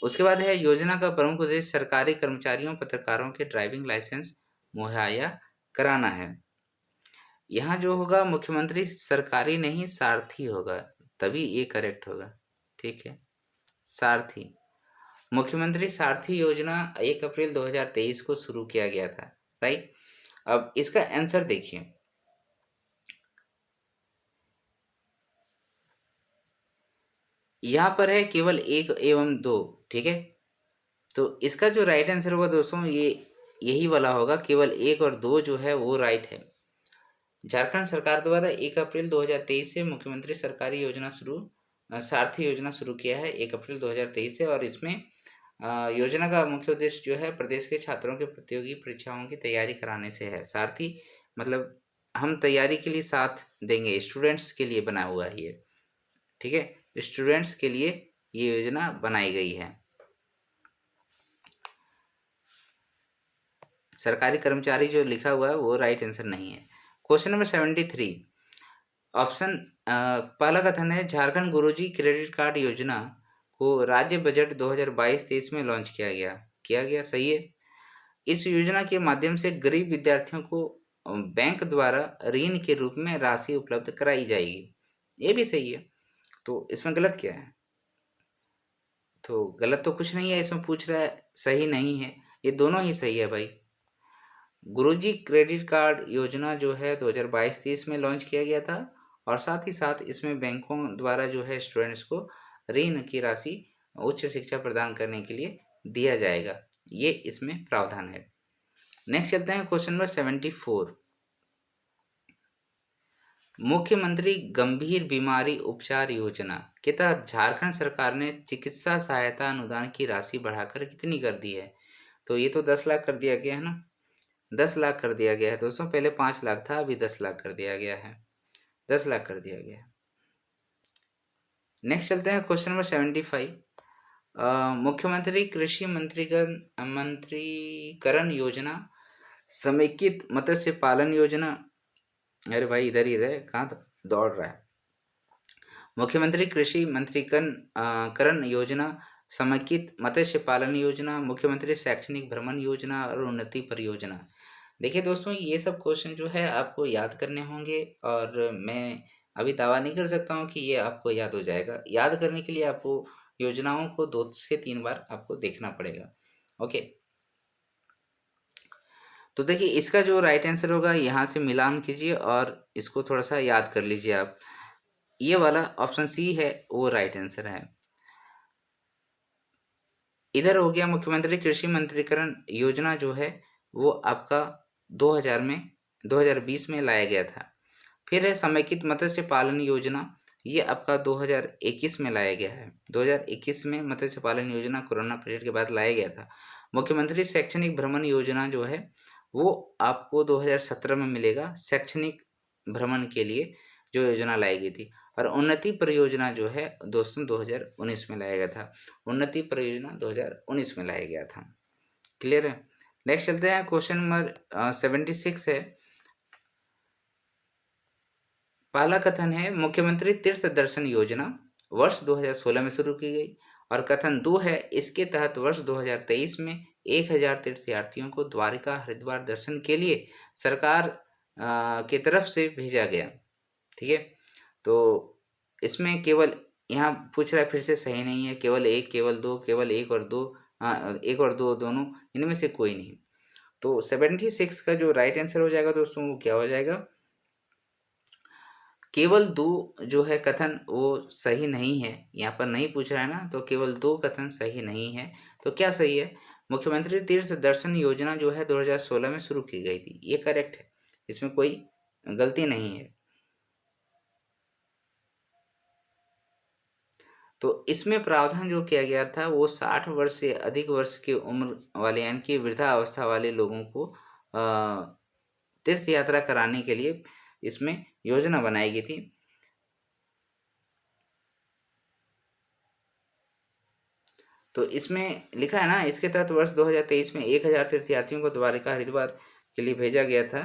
Speaker 1: उसके बाद है, योजना का प्रमुख उद्देश्य सरकारी कर्मचारियों पत्रकारों के ड्राइविंग लाइसेंस मुहैया कराना है। यहाँ जो होगा मुख्यमंत्री सरकारी नहीं सारथी होगा, तभी ये करेक्ट होगा। ठीक है, सारथी, मुख्यमंत्री सारथी योजना 1 अप्रैल 2023 को शुरू किया गया था। राइट, अब इसका आंसर देखिए, यहाँ पर है केवल 1 एवं 2। ठीक है, तो इसका जो राइट आंसर होगा दोस्तों ये यही वाला होगा, केवल 1 और 2 जो है वो राइट है। झारखंड सरकार द्वारा 1 अप्रैल 2023 से मुख्यमंत्री सरकारी योजना सारथी योजना शुरू किया है 1 अप्रैल 2023 से। और इसमें योजना का मुख्य उद्देश्य जो है प्रदेश के छात्रों के प्रतियोगी परीक्षाओं की तैयारी कराने से है। सारथी मतलब हम तैयारी के लिए साथ देंगे, स्टूडेंट्स के लिए बना हुआ है ये, ठीक है, स्टूडेंट्स के लिए ये योजना बनाई गई है। सरकारी कर्मचारी जो लिखा हुआ है वो राइट आंसर नहीं है। क्वेश्चन नंबर 73 ऑप्शन पहला कथन है झारखंड गुरुजी क्रेडिट कार्ड योजना को राज्य बजट 2022-23 में लॉन्च किया गया। सही है। इस योजना के माध्यम से गरीब विद्यार्थियों को बैंक द्वारा ऋण के रूप में राशि उपलब्ध कराई जाएगी। ये भी सही है। तो इसमें गलत क्या है? तो गलत तो कुछ नहीं है, इसमें पूछ रहा है सही नहीं है, ये दोनों ही सही है भाई। गुरुजी क्रेडिट कार्ड योजना जो है 2022-23 में लॉन्च किया गया था और साथ ही साथ इसमें बैंकों द्वारा जो है स्टूडेंट्स को ऋण की राशि उच्च शिक्षा प्रदान करने के लिए दिया जाएगा, ये इसमें प्रावधान है। नेक्स्ट चलते हैं क्वेश्चन नंबर 74 मुख्यमंत्री गंभीर बीमारी उपचार योजना के तहत झारखंड सरकार ने चिकित्सा सहायता अनुदान की राशि बढ़ाकर कितनी कर दी है? तो ये तो 10 लाख कर दिया गया है ना, 10 लाख कर दिया गया है दोस्तों। पहले 5 लाख था, अभी 10 लाख कर दिया गया है, 10 लाख कर दिया गया है। नेक्स्ट चलते हैं क्वेश्चन नंबर 75 मुख्यमंत्री कृषि मंत्रीकरण योजना, समेकित मत्स्य पालन योजना, अरे भाई इधर ही रहे, कहाँ दौड़ रहा है। मुख्यमंत्री कृषि मंत्रीकरण योजना, समेकित मत्स्य पालन योजना, मुख्यमंत्री शैक्षणिक भ्रमण योजना और उन्नति परियोजना। देखिए दोस्तों, ये सब क्वेश्चन जो है आपको याद करने होंगे और मैं अभी दावा नहीं कर सकता हूँ कि ये आपको याद हो जाएगा। याद करने के लिए आपको योजनाओं को 2 से 3 बार आपको देखना पड़ेगा। ओके, तो देखिए इसका जो राइट आंसर होगा यहाँ से मिलान कीजिए और इसको थोड़ा सा याद कर लीजिए आप। ये वाला ऑप्शन सी है वो राइट आंसर है। इधर हो गया मुख्यमंत्री कृषि मंत्रीकरण योजना जो है वो आपका 2020 में लाया गया था। फिर है समेकित मत्स्य पालन योजना, ये आपका 2021 में लाया गया है। 2021 में मत्स्य पालन योजना कोरोना पीरियड के बाद लाया गया था। मुख्यमंत्री शैक्षणिक भ्रमण योजना जो है वो आपको 2017 में मिलेगा, शैक्षणिक भ्रमण के लिए जो योजना लाई गई थी। और उन्नति परियोजना जो है दोस्तों 2019 में लाया गया था। उन्नति परियोजना 2019 में लाया गया था। क्लियर है। नेक्स्ट चलते हैं क्वेश्चन नंबर 76 है। पहला कथन है मुख्यमंत्री तीर्थ दर्शन योजना वर्ष 2016 में शुरू की गई। और कथन 2 है इसके तहत वर्ष 2023 में 1000 तीर्थयात्रियों को द्वारिका हरिद्वार दर्शन के लिए सरकार की तरफ से भेजा गया। ठीक है, तो इसमें केवल यहाँ पूछ रहा है, फिर से सही नहीं है, केवल 1, केवल 2, केवल 1 और 2, 1 और 2 दोनों, इनमें से कोई नहीं। तो 76 का जो राइट आंसर हो जाएगा दोस्तों वो क्या हो जाएगा? केवल 2 जो है कथन वो सही नहीं है, यहाँ पर नहीं पूछ रहा है ना, तो केवल 2 कथन सही नहीं है। तो क्या सही है? मुख्यमंत्री तीर्थ दर्शन योजना जो है 2016 में शुरू की गई थी, ये करेक्ट है, इसमें कोई गलती नहीं है। तो इसमें प्रावधान जो किया गया था वो 60 वर्ष से अधिक वर्ष की उम्र वाले यानी कि वृद्धावस्था वाले लोगों को तीर्थ यात्रा कराने के लिए इसमें योजना बनाई गई थी। तो इसमें लिखा है ना, इसके तहत वर्ष 2023 में 1000 तीर्थयात्रियों को द्वारिका हरिद्वार के लिए भेजा गया था।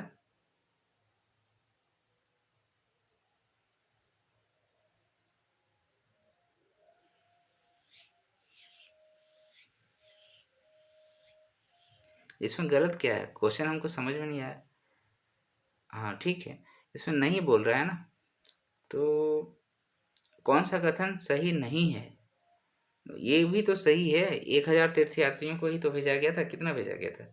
Speaker 1: इसमें गलत क्या है? क्वेश्चन हमको समझ में नहीं आया। हाँ ठीक है, इसमें नहीं बोल रहा है ना, तो कौन सा कथन सही नहीं है? ये भी तो सही है, 1000 तीर्थयात्रियों को ही तो भेजा गया था, कितना भेजा गया था?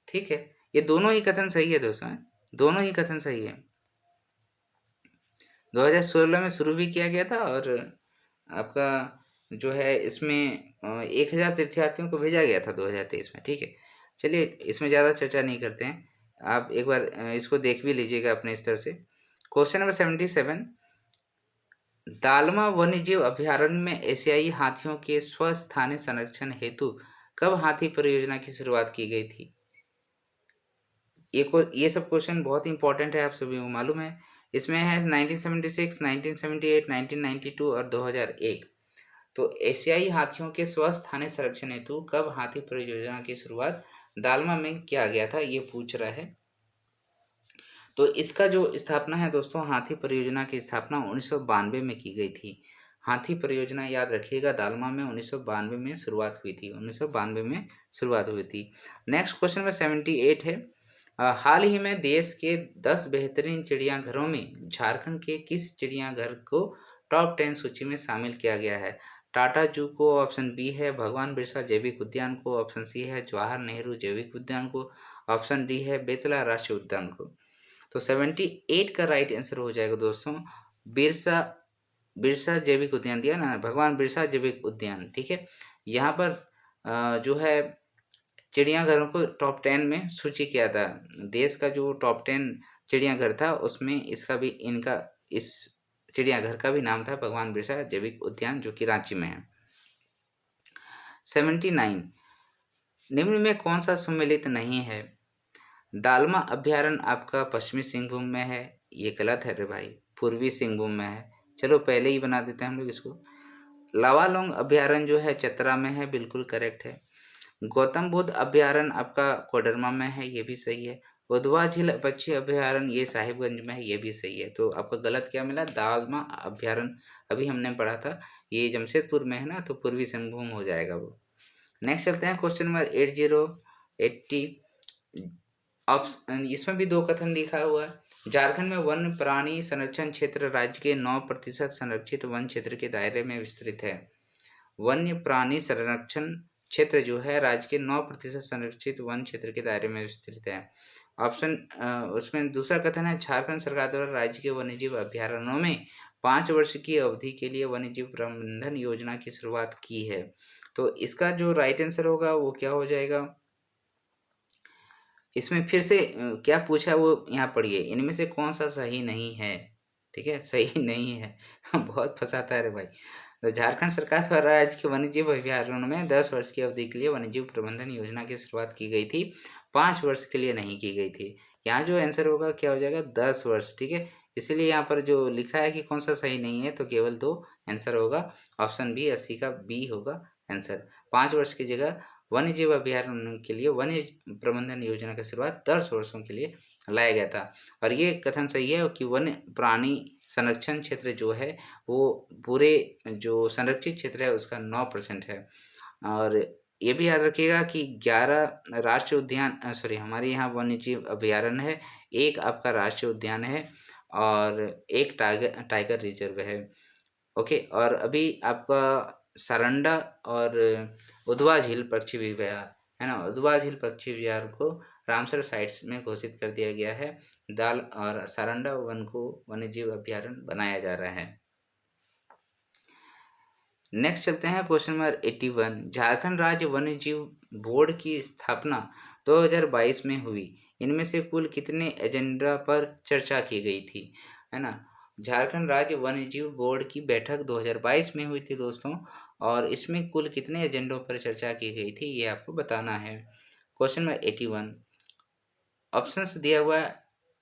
Speaker 1: ठीक है, ये दोनों ही कथन सही है दोस्तों, दोनों ही कथन सही है। 2016 में शुरू भी किया गया था और आपका जो है इसमें 1000 तीर्थयात्रियों को भेजा गया था 2023 में। ठीक है, चलिए इसमें ज़्यादा चर्चा नहीं करते हैं। आप एक बार इसको देख भी लीजिएगा अपने स्तर से। क्वेश्चन नंबर 77, दालमा वन्यजीव अभयारण्य में एशियाई हाथियों के स्वस्थानीय संरक्षण हेतु कब हाथी परियोजना की शुरुआत की गई थी? ये सब क्वेश्चन बहुत इंपॉर्टेंट है, आप सभी को मालूम है। इसमें है 1976, 1978, 1992 और 2001। तो एशियाई हाथियों के स्वस्थानीय संरक्षण हेतु कब हाथी परियोजना की शुरुआत दालमा में किया गया था, ये पूछ रहा है। तो इसका जो स्थापना है दोस्तों, हाथी परियोजना की स्थापना 1992 में की गई थी। हाथी परियोजना याद रखिएगा, दालमा में 1992 में शुरुआत हुई थी। 1992 में शुरुआत हुई थी। नेक्स्ट क्वेश्चन में 78 है, हाल ही में देश के 10 बेहतरीन चिड़ियाघरों में झारखंड के किस चिड़ियाघर को टॉप 10 सूची में शामिल किया गया है? टाटा जू को ऑप्शन बी है, भगवान बिरसा जैविक उद्यान को ऑप्शन सी है, जवाहर नेहरू जैविक उद्यान को ऑप्शन डी है, बेतला राष्ट्रीय उद्यान को। तो 78 का राइट आंसर हो जाएगा दोस्तों बिरसा बिरसा जैविक उद्यान, दिया ना, भगवान बिरसा जैविक उद्यान। ठीक है, यहाँ पर जो है चिड़ियाघरों को टॉप 10 में सूची किया था। देश का जो टॉप 10 चिड़ियाघर था उसमें इसका भी, इनका, इस चिड़ियाघर का भी नाम था भगवान बिरसा जैविक उद्यान, जो कि रांची में है। 79, निम्न में कौन सा सम्मिलित नहीं है? दालमा अभ्यारण्य आपका पश्चिमी सिंहभूम में है, ये गलत है रे भाई, पूर्वी सिंहभूम में है। चलो पहले ही बना देते हैं हम लोग इसको। लावालोंग अभ्यारण्य जो है चतरा में है, बिल्कुल करेक्ट है। गौतम बुद्ध अभ्यारण्य आपका कोडरमा में है, ये भी सही है। उधवा झील पक्षी अभ्यारण्य ये साहिबगंज में है, ये भी सही है। तो आपका गलत क्या मिला? दालमा अभ्यारण्य अभी हमने पढ़ा था, ये जमशेदपुर में है ना, तो पूर्वी सिंहभूम हो जाएगा वो। नेक्स्ट चलते हैं क्वेश्चन नंबर 80, ऑप्शन, इसमें भी दो कथन लिखा हुआ है। झारखंड में वन्य प्राणी संरक्षण क्षेत्र राज्य के 9% संरक्षित वन क्षेत्र के दायरे में विस्तृत है। वन्य प्राणी संरक्षण क्षेत्र जो है राज्य के 9% संरक्षित वन क्षेत्र के दायरे में विस्तृत है। ऑप्शन उसमें दूसरा कथन है, झारखंड सरकार द्वारा राज्य के वन्यजीव अभ्यारण्यों में 5 वर्ष की अवधि के लिए वन्यजीव प्रबंधन योजना की शुरुआत की है। तो इसका जो राइट आंसर होगा वो क्या हो जाएगा? इसमें फिर से क्या पूछा वो यहाँ पढ़िए, इनमें से कौन सा सही नहीं है? ठीक है, सही नहीं है। बहुत फंसाता है रे भाई। तो झारखंड सरकार द्वारा राज्य के वन्यजीव अभ्यारण्यों में 10 वर्ष की अवधि के लिए वन्यजीव प्रबंधन योजना की शुरुआत की गई थी, 5 वर्ष के लिए नहीं की गई थी। यहाँ जो आंसर होगा क्या हो जाएगा? 10 वर्ष। ठीक है, इसीलिए यहाँ पर जो लिखा है कि कौन सा सही नहीं है, तो केवल 2 आंसर होगा। ऑप्शन बी 80 का बी होगा आंसर। 5 वर्ष की जगह वन्यजीव अभ्यारण्य के लिए वन्य प्रबंधन योजना की शुरुआत 10 वर्षों के लिए लाया गया था। और ये कथन सही है कि वन्य प्राणी संरक्षण क्षेत्र जो है वो पूरे जो संरक्षित क्षेत्र है उसका 9% है। और ये भी याद रखिएगा कि 11 राष्ट्रीय उद्यान, सॉरी, हमारे यहाँ वन्यजीव अभ्यारण्य है, 1 आपका राष्ट्रीय उद्यान है और 1 टाइगर रिजर्व है। ओके, और अभी आपका सारंडा और उधवा झील पक्षी विहार है ना, उधवा झील पक्षी विहार को रामसर साइट्स में घोषित कर दिया गया है। दाल और सारंडा वन को वन्यजीव अभ्यारण्य बनाया जा रहा है। नेक्स्ट चलते हैं क्वेश्चन नंबर 81, झारखंड राज्य वन्यजीव बोर्ड की स्थापना 2022 में हुई, इनमें से कुल कितने एजेंडा पर चर्चा की गई थी? है ना, झारखंड राज्य वन्यजीव बोर्ड की बैठक 2022 में हुई थी दोस्तों, और इसमें कुल कितने एजेंडों पर चर्चा की गई थी ये आपको बताना है। क्वेश्चन नंबर 81, ऑप्शंस दिया हुआ है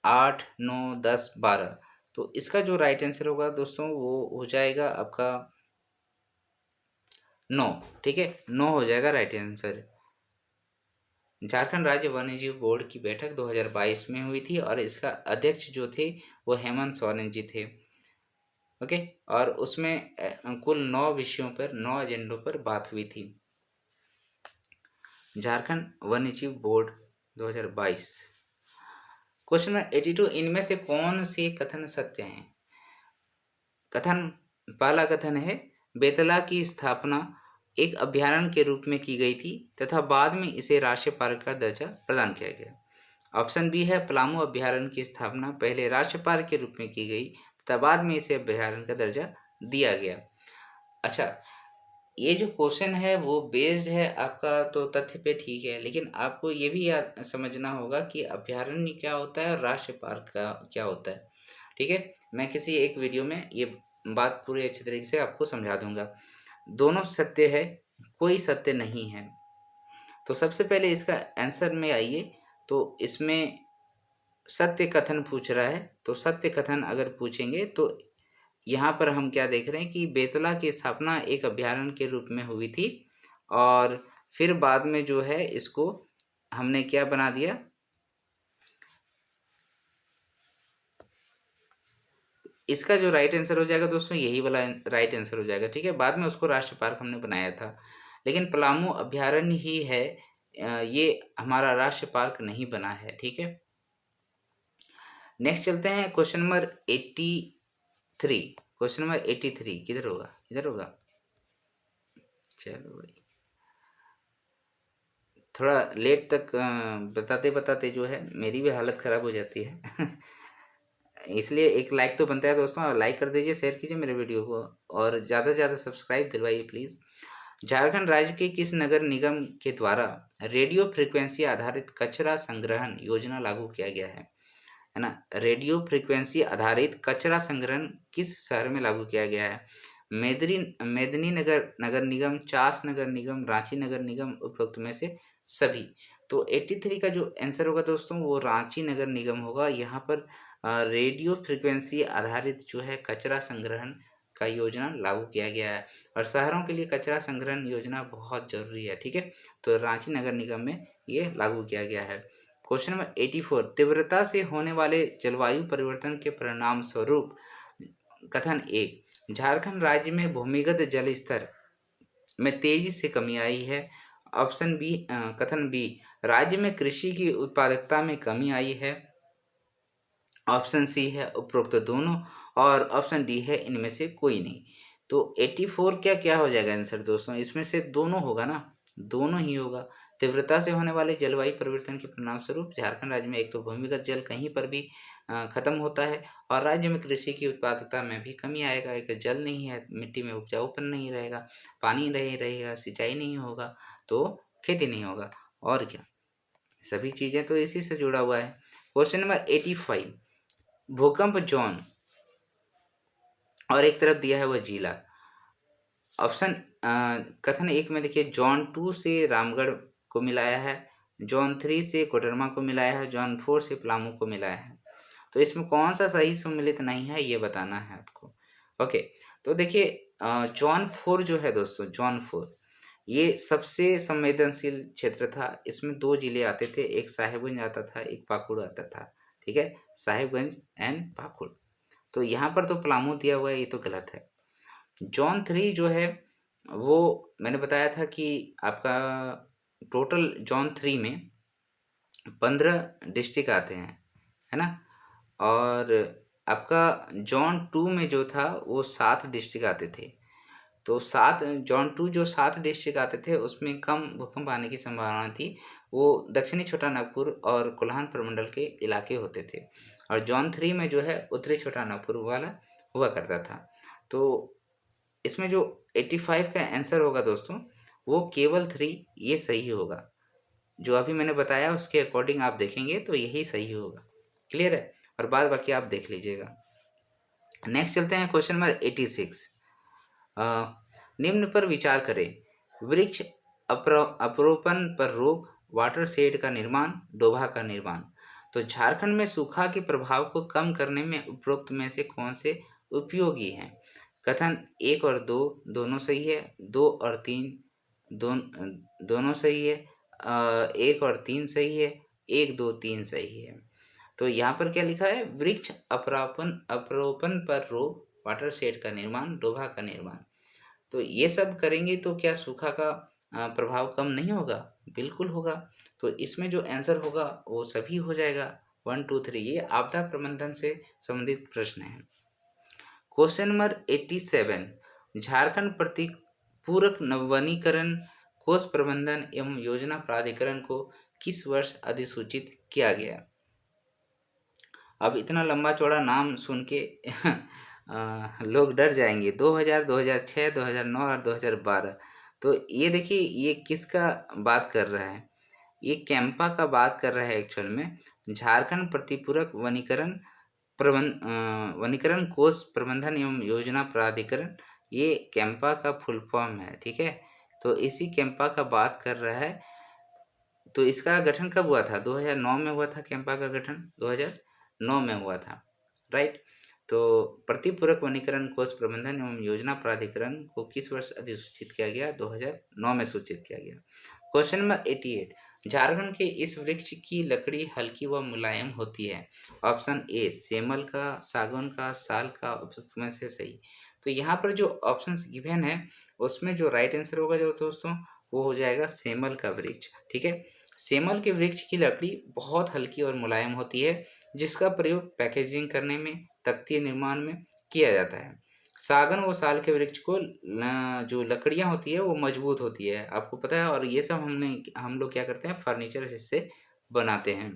Speaker 1: 8, 9, 10, 12। तो इसका जो राइट आंसर होगा दोस्तों वो हो जाएगा आपका 9। ठीक है, 9 हो जाएगा राइट आंसर। झारखंड राज्य वन्यजीव बोर्ड की बैठक 2022 में हुई थी और इसका अध्यक्ष जो थे वो हेमंत सोरेन जी थे। ओके, और उसमें कुल 9 विषयों पर, 9 एजेंडों पर बात हुई थी। झारखंड वन्यजीव बोर्ड 2022। क्वेश्चन नंबर 82, इनमें से कौन से कथन सत्य हैं? कथन, पहला कथन है बेतला की स्थापना एक अभ्यारण्य के रूप में की गई थी तथा बाद में इसे राष्ट्रीय पार्क का दर्जा प्रदान किया गया। ऑप्शन बी है पलामू अभ्यारण्य की स्थापना पहले राष्ट्रीय पार्क के रूप में की गई तथा बाद में इसे अभ्यारण्य का दर्जा दिया गया। अच्छा, ये जो क्वेश्चन है वो बेस्ड है आपका तो तथ्य पे, ठीक है, लेकिन आपको ये भी याद समझना होगा कि अभयारण्य क्या होता है और राष्ट्रीय पार्क का क्या होता है। ठीक है, मैं किसी एक वीडियो में ये बात पूरी अच्छी तरीके से आपको समझा दूंगा। दोनों सत्य है, कोई सत्य नहीं है। तो सबसे पहले इसका आंसर में आइए। तो इसमें सत्य कथन पूछ रहा है, तो सत्य कथन अगर पूछेंगे तो यहाँ पर हम क्या देख रहे हैं कि बेतला की स्थापना एक अभयारण्य के रूप में हुई थी, और फिर बाद में जो है इसको हमने क्या बना दिया, इसका जो राइट आंसर हो जाएगा दोस्तों यही वाला राइट आंसर हो जाएगा। ठीक है, बाद में उसको राष्ट्रीय पार्क हमने बनाया था, लेकिन पलामू अभयारण्य ही है, ये हमारा राष्ट्रीय पार्क नहीं बना है। ठीक है, नेक्स्ट चलते हैं क्वेश्चन नंबर 83। क्वेश्चन नंबर 83 किधर होगा, इधर होगा। चलो भाई, थोड़ा लेट तक बताते बताते जो है मेरी भी हालत ख़राब हो जाती है इसलिए एक लाइक तो बनता है दोस्तों, लाइक कर दीजिए, शेयर कीजिए मेरे वीडियो को, और ज़्यादा से ज़्यादा सब्सक्राइब दिलवाइए प्लीज़। झारखंड राज्य के किस नगर निगम के द्वारा रेडियो फ्रिक्वेंसी आधारित कचरा संग्रहण योजना लागू किया गया है ना। रेडियो फ्रिक्वेंसी आधारित कचरा संग्रहण किस शहर में लागू किया गया है? मेदिनी नगर नगर निगम, चास नगर निगम, रांची नगर निगम, उपरोक्त में से सभी। तो 83 का जो आंसर होगा दोस्तों वो रांची नगर निगम होगा। यहाँ पर रेडियो फ्रिक्वेंसी आधारित जो है कचरा संग्रहण का योजना लागू किया गया है, और शहरों के लिए कचरा संग्रहण योजना बहुत जरूरी है। ठीक है, तो रांची नगर निगम में ये लागू किया गया है। क्वेश्चन नंबर 84, तीव्रता से होने वाले जलवायु परिवर्तन के परिणाम स्वरूप कथन एक, झारखंड राज्य में भूमिगत जल स्तर में तेजी से कमी आई है। ऑप्शन बी, कथन बी, राज्य में कृषि की उत्पादकता में कमी आई है। ऑप्शन सी है उपरोक्त दोनों, और ऑप्शन डी है इनमें से कोई नहीं। तो 84 क्या क्या हो जाएगा आंसर दोस्तों, इसमें से दोनों होगा ना, दोनों ही होगा। तीव्रता से होने वाले जलवायु परिवर्तन के परिणाम स्वरूप झारखंड राज्य में एक तो भूमिगत जल कहीं पर भी खत्म होता है, और राज्य में कृषि की उत्पादकता में भी कमी आएगा। एक जल नहीं है, मिट्टी में उपजाऊपन नहीं रहेगा, पानी नहीं रहेगा, सिंचाई नहीं होगा, तो खेती नहीं होगा, और क्या, सभी चीज़ें तो इसी से जुड़ा हुआ है। क्वेश्चन नंबर 85, भूकंप जोन और एक तरफ दिया है वह जिला। ऑप्शन कथन एक में देखिए, जोन 2 से रामगढ़ को मिलाया है, जोन 3 से कोडरमा को मिलाया है, जोन 4 से पलामू को मिलाया है। तो इसमें कौन सा सही सम्मिलित नहीं है ये बताना है आपको। ओके, तो देखिए जोन 4 जो है दोस्तों, जोन 4 ये सबसे संवेदनशील क्षेत्र था। इसमें दो जिले आते थे, एक साहेबगंज आता था, एक पाकुड़ आता था। ठीक है, साहेबगंज एंड पाकुड़। तो यहाँ पर तो पलामू दिया हुआ है, ये तो गलत है। जोन 3 जो है वो मैंने बताया था कि आपका टोटल जोन 3 में 15 डिस्ट्रिक्ट आते हैं, है ना, और आपका जोन 2 में जो था वो 7 डिस्ट्रिक्ट आते थे। तो 7 जोन 2 जो 7 डिस्ट्रिक्ट आते थे उसमें कम भूकंप आने की संभावना थी। वो दक्षिणी छोटानागपुर और कोल्हान प्रमंडल के इलाके होते थे, और जोन 3 में जो है उत्तरी छोटानागपुर वाला हुआ करता था। तो इसमें जो 85 का आंसर होगा दोस्तों वो केवल 3 ये सही होगा। जो अभी मैंने बताया उसके अकॉर्डिंग आप देखेंगे तो यही सही होगा। क्लियर है, और बाद बाकी आप देख लीजिएगा। नेक्स्ट चलते हैं क्वेश्चन नंबर 86। निम्न पर विचार करें, वृक्ष अपरोपण पर रोक, वाटर शेड का निर्माण, डोभा का निर्माण। तो झारखंड में सूखा के प्रभाव को कम करने में उपरोक्त में से कौन से उपयोगी हैं? कथन 1 और 2 दोनों सही है, 2 और 3 दोनों सही है, 1 और 3 सही है, 1 2 3 सही है। तो यहाँ पर क्या लिखा है, वृक्ष अपरोपण पर रोक, वाटर शेड का निर्माण, डोभा का निर्माण। तो ये सब करेंगे तो क्या सूखा का प्रभाव कम नहीं होगा? बिल्कुल होगा। तो इसमें जो आंसर होगा वो सभी हो जाएगा, 1 2 3। ये आपदा प्रबंधन से संबंधित प्रश्न है। क्वेश्चन नंबर 87, झारखंड प्रतिपूरक नवीनीकरण कोष प्रबंधन एवं योजना प्राधिकरण को किस वर्ष अधिसूचित किया गया? अब इतना लंबा चौड़ा नाम सुन के लोग डर जाएंगे। 2000, 2006, 2009 और 2012। तो ये देखिए ये किसका बात कर रहा है, ये कैंपा का बात कर रहा है एक्चुअल में। झारखंड प्रतिपूरक वनीकरण कोष प्रबंधन एवं योजना प्राधिकरण, ये कैंपा का फुल फॉर्म है, ठीक है। तो इसी कैंपा का बात कर रहा है। तो इसका गठन कब हुआ था? 2009 में हुआ था कैंपा का गठन, 2009 में हुआ था, राइट। तो प्रतिपूरक वनीकरण कोष प्रबंधन एवं योजना प्राधिकरण को किस वर्ष अधिसूचित किया गया? 2009 में सूचित किया गया। क्वेश्चन नंबर 88, झारखंड के इस वृक्ष की लकड़ी हल्की व मुलायम होती है। ऑप्शन ए सेमल का, सागौन का, साल का, उपयुक्त में से सही। तो यहाँ पर जो ऑप्शंस गिवन है उसमें जो राइट आंसर होगा जो दोस्तों, वो हो जाएगा सेमल का वृक्ष, ठीक है। सेमल के वृक्ष की लकड़ी बहुत हल्की और मुलायम होती है, जिसका प्रयोग पैकेजिंग करने में, तख्ती निर्माण में किया जाता है। सागन व साल के वृक्ष को जो लकड़ियाँ होती है वो मजबूत होती है, आपको पता है। और ये सब हम लोग क्या करते हैं, फर्नीचर इससे बनाते हैं।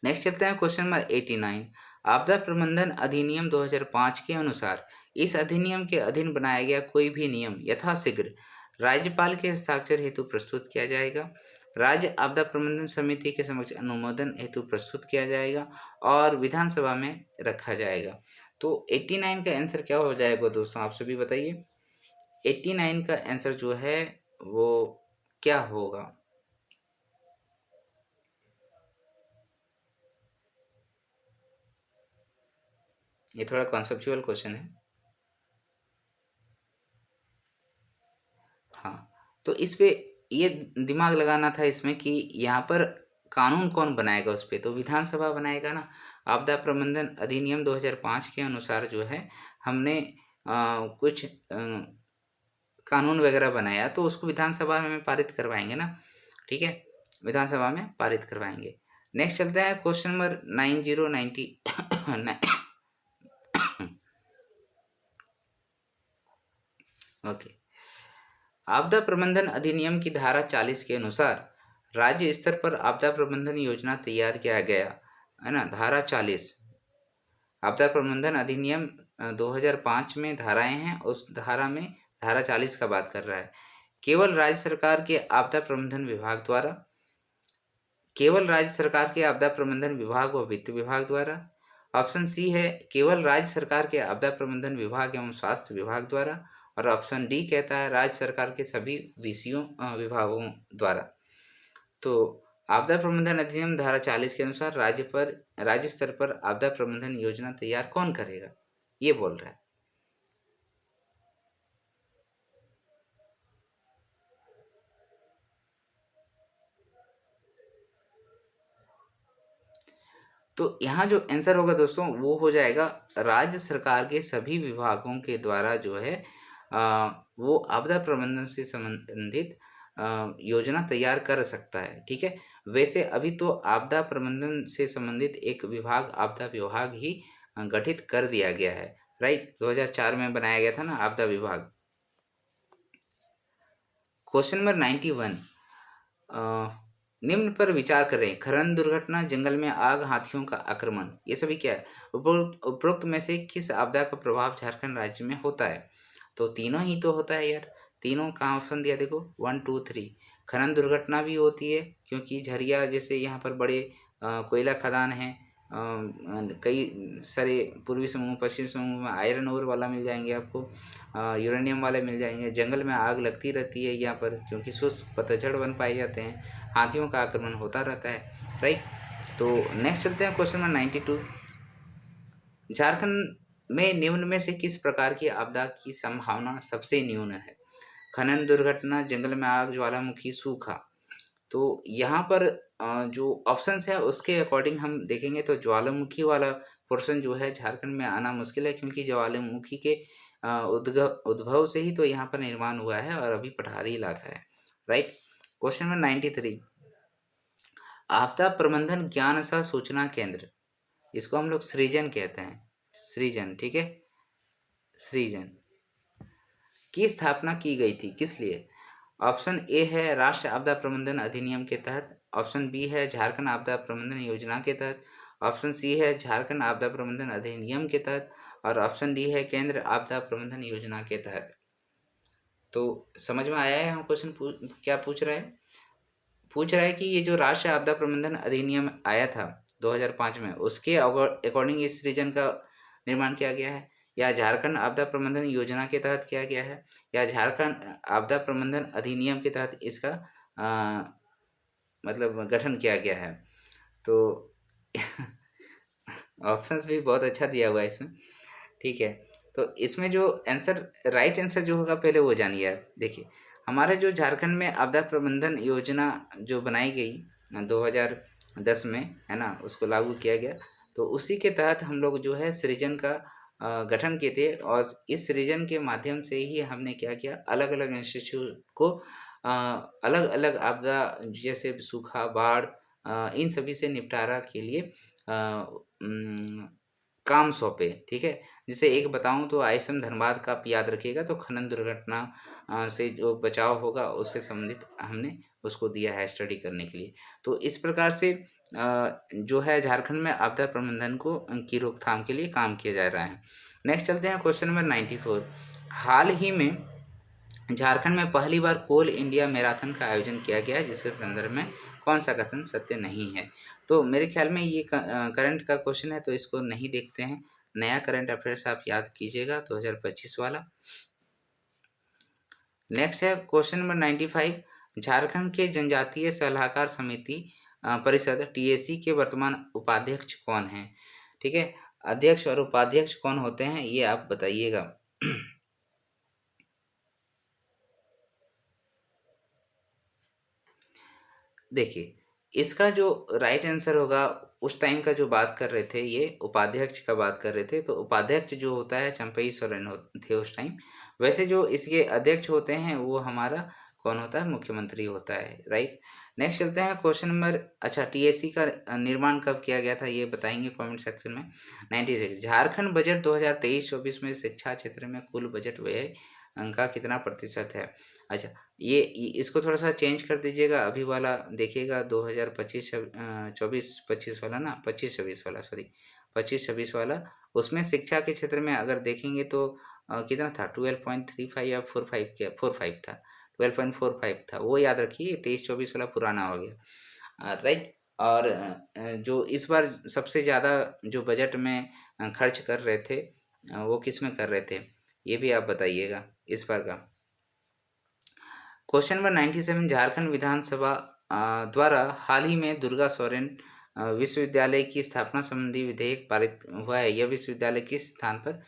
Speaker 1: नेक्स्ट चलते हैं क्वेश्चन नंबर 89। आपदा प्रबंधन अधिनियम 2005 के अनुसार इस अधिनियम के अधीन बनाया गया कोई भी नियम यथाशीघ्र राज्यपाल के हस्ताक्षर हेतु प्रस्तुत किया जाएगा, राज्य आपदा प्रबंधन समिति के समक्ष अनुमोदन हेतु प्रस्तुत किया जाएगा और विधानसभा में रखा जाएगा। तो 89 का आंसर क्या हो जाएगा दोस्तों, आप सभी बताइए। 89 का आंसर जो है वो क्या होगा? ये थोड़ा कॉन्सेप्चुअल क्वेश्चन है। हाँ, तो इस पे ये दिमाग लगाना था इसमें कि यहाँ पर कानून कौन बनाएगा उस पे, तो विधानसभा बनाएगा ना। आपदा प्रबंधन अधिनियम 2005 के अनुसार जो है हमने कुछ कानून वगैरह बनाया, तो उसको विधानसभा में पारित करवाएंगे ना, ठीक है, विधानसभा में पारित करवाएंगे। नेक्स्ट चलते हैं क्वेश्चन नंबर 9090 ओके। आपदा प्रबंधन अधिनियम की धारा 40 के अनुसार राज्य स्तर पर आपदा प्रबंधन योजना तैयार किया गया है ना। धारा 40 आपदा प्रबंधन अधिनियम 2005 में धाराएं हैं, उस धारा में धारा 40 का बात कर रहा है। केवल राज्य सरकार के आपदा प्रबंधन विभाग द्वारा, केवल राज्य सरकार के आपदा प्रबंधन विभाग व वित्त विभाग द्वारा। ऑप्शन सी है केवल राज्य सरकार के आपदा प्रबंधन विभाग एवं स्वास्थ्य विभाग द्वारा। और ऑप्शन डी कहता है राज्य सरकार के सभी विभागों द्वारा। तो आपदा प्रबंधन अधिनियम धारा 40 के अनुसार राज्य स्तर पर आपदा प्रबंधन योजना तैयार कौन करेगा, ये बोल रहा है। तो यहाँ जो आंसर होगा दोस्तों वो हो जाएगा राज्य सरकार के सभी विभागों के द्वारा जो है वो आपदा प्रबंधन से संबंधित योजना तैयार कर सकता है, ठीक है। वैसे अभी तो आपदा प्रबंधन से संबंधित एक विभाग आपदा विभाग ही गठित कर दिया गया है, राइट। 2004 में बनाया गया था ना आपदा विभाग। क्वेश्चन नंबर 91, निम्न पर विचार करें। खनन दुर्घटना, जंगल में आग, हाथियों का आक्रमण, ये सभी क्या है? उपरोक्त में से किस आपदा का प्रभाव झारखंड राज्य में होता है? तो तीनों ही तो होता है यार। तीनों कहाँ ऑप्शन दिया देखो, 1 2 3। खनन दुर्घटना भी होती है क्योंकि झरिया जैसे यहाँ पर बड़े कोयला खदान हैं, कई सारे पूर्वी समूह पश्चिम समूह में आयरन ओर वाला मिल जाएंगे आपको, यूरेनियम वाले मिल जाएंगे। जंगल में आग लगती रहती है यहाँ पर क्योंकि शुष्क पतझड़ वन पाए जाते हैं। हाथियों का आक्रमण होता रहता है, राइट। तो नेक्स्ट चलते हैं क्वेश्चन नंबर 92। झारखंड में निम्न में से किस प्रकार की आपदा की संभावना सबसे न्यून है? खनन दुर्घटना, जंगल में आग, ज्वालामुखी, सूखा। तो यहाँ पर जो ऑप्शंस है उसके अकॉर्डिंग हम देखेंगे तो ज्वालामुखी वाला पोर्शन जो है झारखंड में आना मुश्किल है क्योंकि ज्वालामुखी के उद्भव से ही तो यहाँ पर निर्माण हुआ है और अभी पठारी इलाका है, राइट। क्वेश्चन नंबर 93, आपदा प्रबंधन ज्ञान सह सूचना केंद्र, इसको हम लोग सृजन कहते हैं, सृजन, ठीक है, सृजन की स्थापना की गई थी किस लिए? ऑप्शन ए है राष्ट्रीय आपदा प्रबंधन अधिनियम के तहत, ऑप्शन बी है झारखंड आपदा प्रबंधन योजना के तहत, ऑप्शन सी है झारखंड आपदा प्रबंधन अधिनियम के तहत, और ऑप्शन डी है केंद्र आपदा प्रबंधन योजना के तहत। तो समझ में आया है हम क्वेश्चन क्या पूछ रहा है कि ये जो राष्ट्रीय आपदा प्रबंधन अधिनियम आया था 2005 में, उसके अकॉर्डिंग इस रीजन का निर्माण किया गया है, या झारखंड आपदा प्रबंधन योजना के तहत किया गया है, या झारखंड आपदा प्रबंधन अधिनियम के तहत इसका मतलब गठन किया गया है। तो ऑप्शंस भी बहुत अच्छा दिया हुआ है इसमें, ठीक है। तो इसमें जो आंसर, राइट आंसर जो होगा पहले वो जानिए आप। देखिए, हमारे जो झारखंड में आपदा प्रबंधन योजना जो बनाई गई 2010 में, है ना, उसको लागू किया गया। तो उसी के तहत हम लोग जो है सृजन का गठन किए थे, और इस सृजन के माध्यम से ही हमने क्या किया, अलग अलग इंस्टीट्यूट को अलग अलग आपदा जैसे सूखा, बाढ़, इन सभी से निपटारा के लिए काम सौंपे, ठीक है। जैसे एक बताऊं तो आईएसएम धनबाद का आप याद रखिएगा, तो खनन दुर्घटना से जो बचाव होगा उससे संबंधित हमने उसको दिया है स्टडी करने के लिए। तो इस प्रकार से जो है झारखंड में आपदा प्रबंधन को की रोकथाम के लिए काम किया जा रहा है। नेक्स्ट चलते हैं क्वेश्चन नंबर 94। हाल ही में झारखंड में पहली बार कोल इंडिया मैराथन का आयोजन किया गया है, जिसके संदर्भ में कौन सा कथन सत्य नहीं है। तो मेरे ख्याल में ये करंट का क्वेश्चन है, तो इसको नहीं देखते हैं। नया करंट अफेयर्स आप याद कीजिएगा 2025 वाला। नेक्स्ट है क्वेश्चन नंबर 95। झारखंड के जनजातीय सलाहकार समिति परिषद टीएसी के वर्तमान उपाध्यक्ष कौन है, ठीक है। अध्यक्ष और उपाध्यक्ष कौन होते हैं ये आप बताइएगा। देखिए, इसका जो राइट आंसर होगा, उस टाइम का जो बात कर रहे थे, ये उपाध्यक्ष का बात कर रहे थे, तो उपाध्यक्ष जो होता है चंपई सोरेन थे उस टाइम। वैसे जो इसके अध्यक्ष होते हैं वो हमारा कौन होता है, मुख्यमंत्री होता है, राइट। नेक्स्ट चलते हैं क्वेश्चन नंबर, अच्छा, टीएससी का निर्माण कब किया गया था ये बताएंगे कमेंट सेक्शन में। 96। झारखंड बजट 2023-24 में शिक्षा क्षेत्र में कुल बजट व्यय का कितना प्रतिशत है। अच्छा, ये इसको थोड़ा-सा चेंज कर दीजिएगा, अभी वाला देखिएगा 2025 24-25 वाला ना, 25-26 वाला, सॉरी 25-26 वाला। उसमें शिक्षा के क्षेत्र में अगर देखेंगे तो कितना था, 12.35 या 45 क्या 45 था, 12.45 था, वो याद रखिए। 23-24 वाला पुराना हो गया, राइट। और जो इस बार सबसे ज़्यादा जो बजट में खर्च कर रहे थे, वो किस में कर रहे थे, ये भी आप बताइएगा इस बार का। Question number 97। झारखंड विधानसभा द्वारा हाल ही में दुर्गा सोरेन विश्वविद्यालय की स्थापना संबंधी विधेयक पारित हुआ है। यह विश्वविद्यालय किस स्थान पर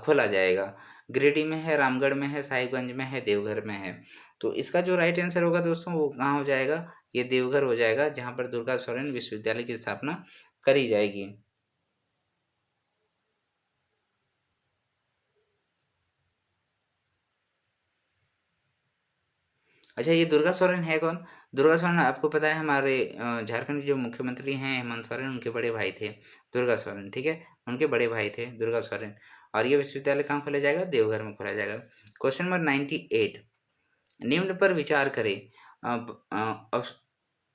Speaker 1: खोला जाएगा। गिरिडीह में है, रामगढ़ में है, साहिबगंज में है, देवघर में है। तो इसका जो राइट आंसर होगा दोस्तों वो कहाँ हो जाएगा, ये देवघर हो जाएगा, जहाँ पर दुर्गा सोरेन विश्वविद्यालय की स्थापना करी जाएगी। अच्छा, ये दुर्गा सोरेन है कौन। दुर्गा सोरेन आपको पता है हमारे झारखंड के जो मुख्यमंत्री हैं हेमंत सोरेन, उनके बड़े भाई थे दुर्गा सोरेन, ठीक है। उनके बड़े भाई थे दुर्गा सोरेन। और ये विश्वविद्यालय कहाँ खोला जाएगा, देवघर में खोला जाएगा। Question number 98। निम्न पर विचार करें।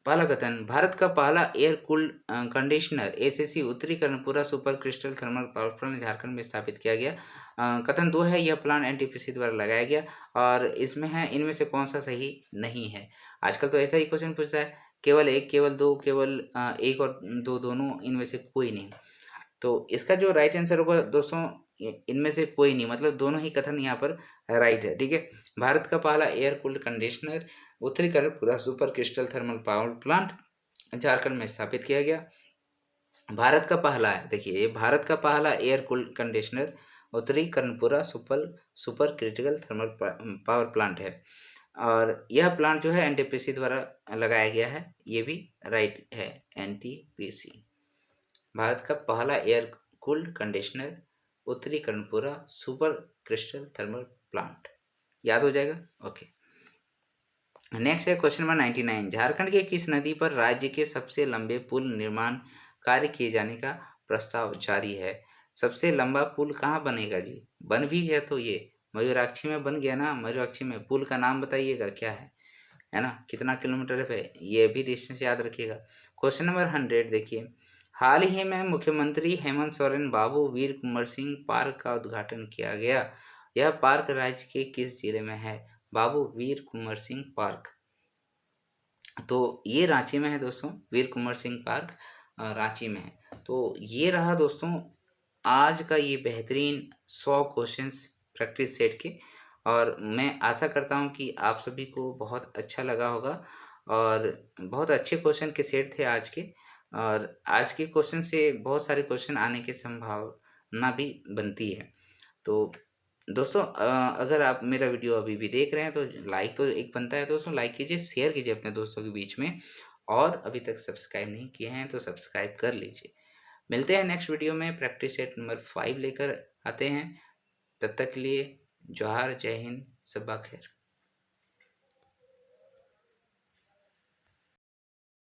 Speaker 1: पहला कथन, भारत का पहला एयर कूल्ड कंडीशनर एसीसी उत्तरी Karanpura super crystal thermal power plant Jharkhand में स्थापित किया गया। कथन 2 है, यह प्लांट एनटीपीसी द्वारा लगाया गया। और इसमें है, इनमें से कौन सा सही नहीं है। आजकल तो ऐसा ही क्वेश्चन पूछता है, केवल एक, केवल दो, केवल एक और दो, दोनों, इनमें से कोई नहीं। तो इसका जो राइट आंसर होगा दोस्तों, इनमें से कोई नहीं, मतलब दोनों ही कथन यहाँ पर राइट है, ठीक है। भारत का पहला एयर कूल्ड कंडीशनर उत्तरी Karanpura super crystal thermal power plant Jharkhand में स्थापित किया गया। भारत का पहला है, देखिए, ये भारत का पहला एयर कूल्ड कंडीशनर उत्तरी Karanpura super critical thermal power plant है। और यह प्लांट जो है एनटीपीसी द्वारा लगाया गया है, ये भी राइट है, एनटीपीसी। भारत का पहला एयर कूल्ड कंडीशनर उत्तरी Karanpura super crystal thermal plant, याद हो जाएगा, ओके। नेक्स्ट है क्वेश्चन नंबर 99। झारखंड के किस नदी पर राज्य के सबसे लंबे पुल निर्माण कार्य किए जाने का प्रस्ताव जारी है। सबसे लंबा पुल कहाँ बनेगा जी, बन भी गया तो ये मयूराक्षी में बन गया ना। मयूराक्षी में पुल का नाम बताइएगा क्या है ना, कितना किलोमीटर है, ये भी डिस्टेंस याद रखिएगा। क्वेश्चन नंबर 100 देखिए, हाल ही में मुख्यमंत्री हेमंत सोरेन बाबू वीर कुंवर सिंह पार्क का उद्घाटन किया गया। यह पार्क राज्य के किस जिले में है? बाबू वीर कुंवर सिंह पार्क। तो ये रांची में है दोस्तों, वीर कुंवर सिंह पार्क रांची में है। तो ये रहा दोस्तों आज का ये बेहतरीन 100 क्वेश्चंस प्रैक्टिस सेट के, और मैं आशा करता हूँ कि आप सभी को बहुत अच्छा लगा होगा, और बहुत अच्छे क्वेश्चन के सेट थे आज के। और आज के क्वेश्चन से बहुत सारे क्वेश्चन आने की संभावना भी बनती है। तो दोस्तों अगर आप मेरा वीडियो अभी भी देख रहे हैं तो लाइक तो एक बनता है दोस्तों, लाइक कीजिए, शेयर कीजिए अपने दोस्तों के बीच में, और अभी तक सब्सक्राइब नहीं किए हैं तो सब्सक्राइब कर लीजिए। मिलते हैं नेक्स्ट वीडियो में, प्रैक्टिस सेट नंबर 5 लेकर आते हैं। तब तक के लिए जोहार, जय हिंद, शब्बा खैर।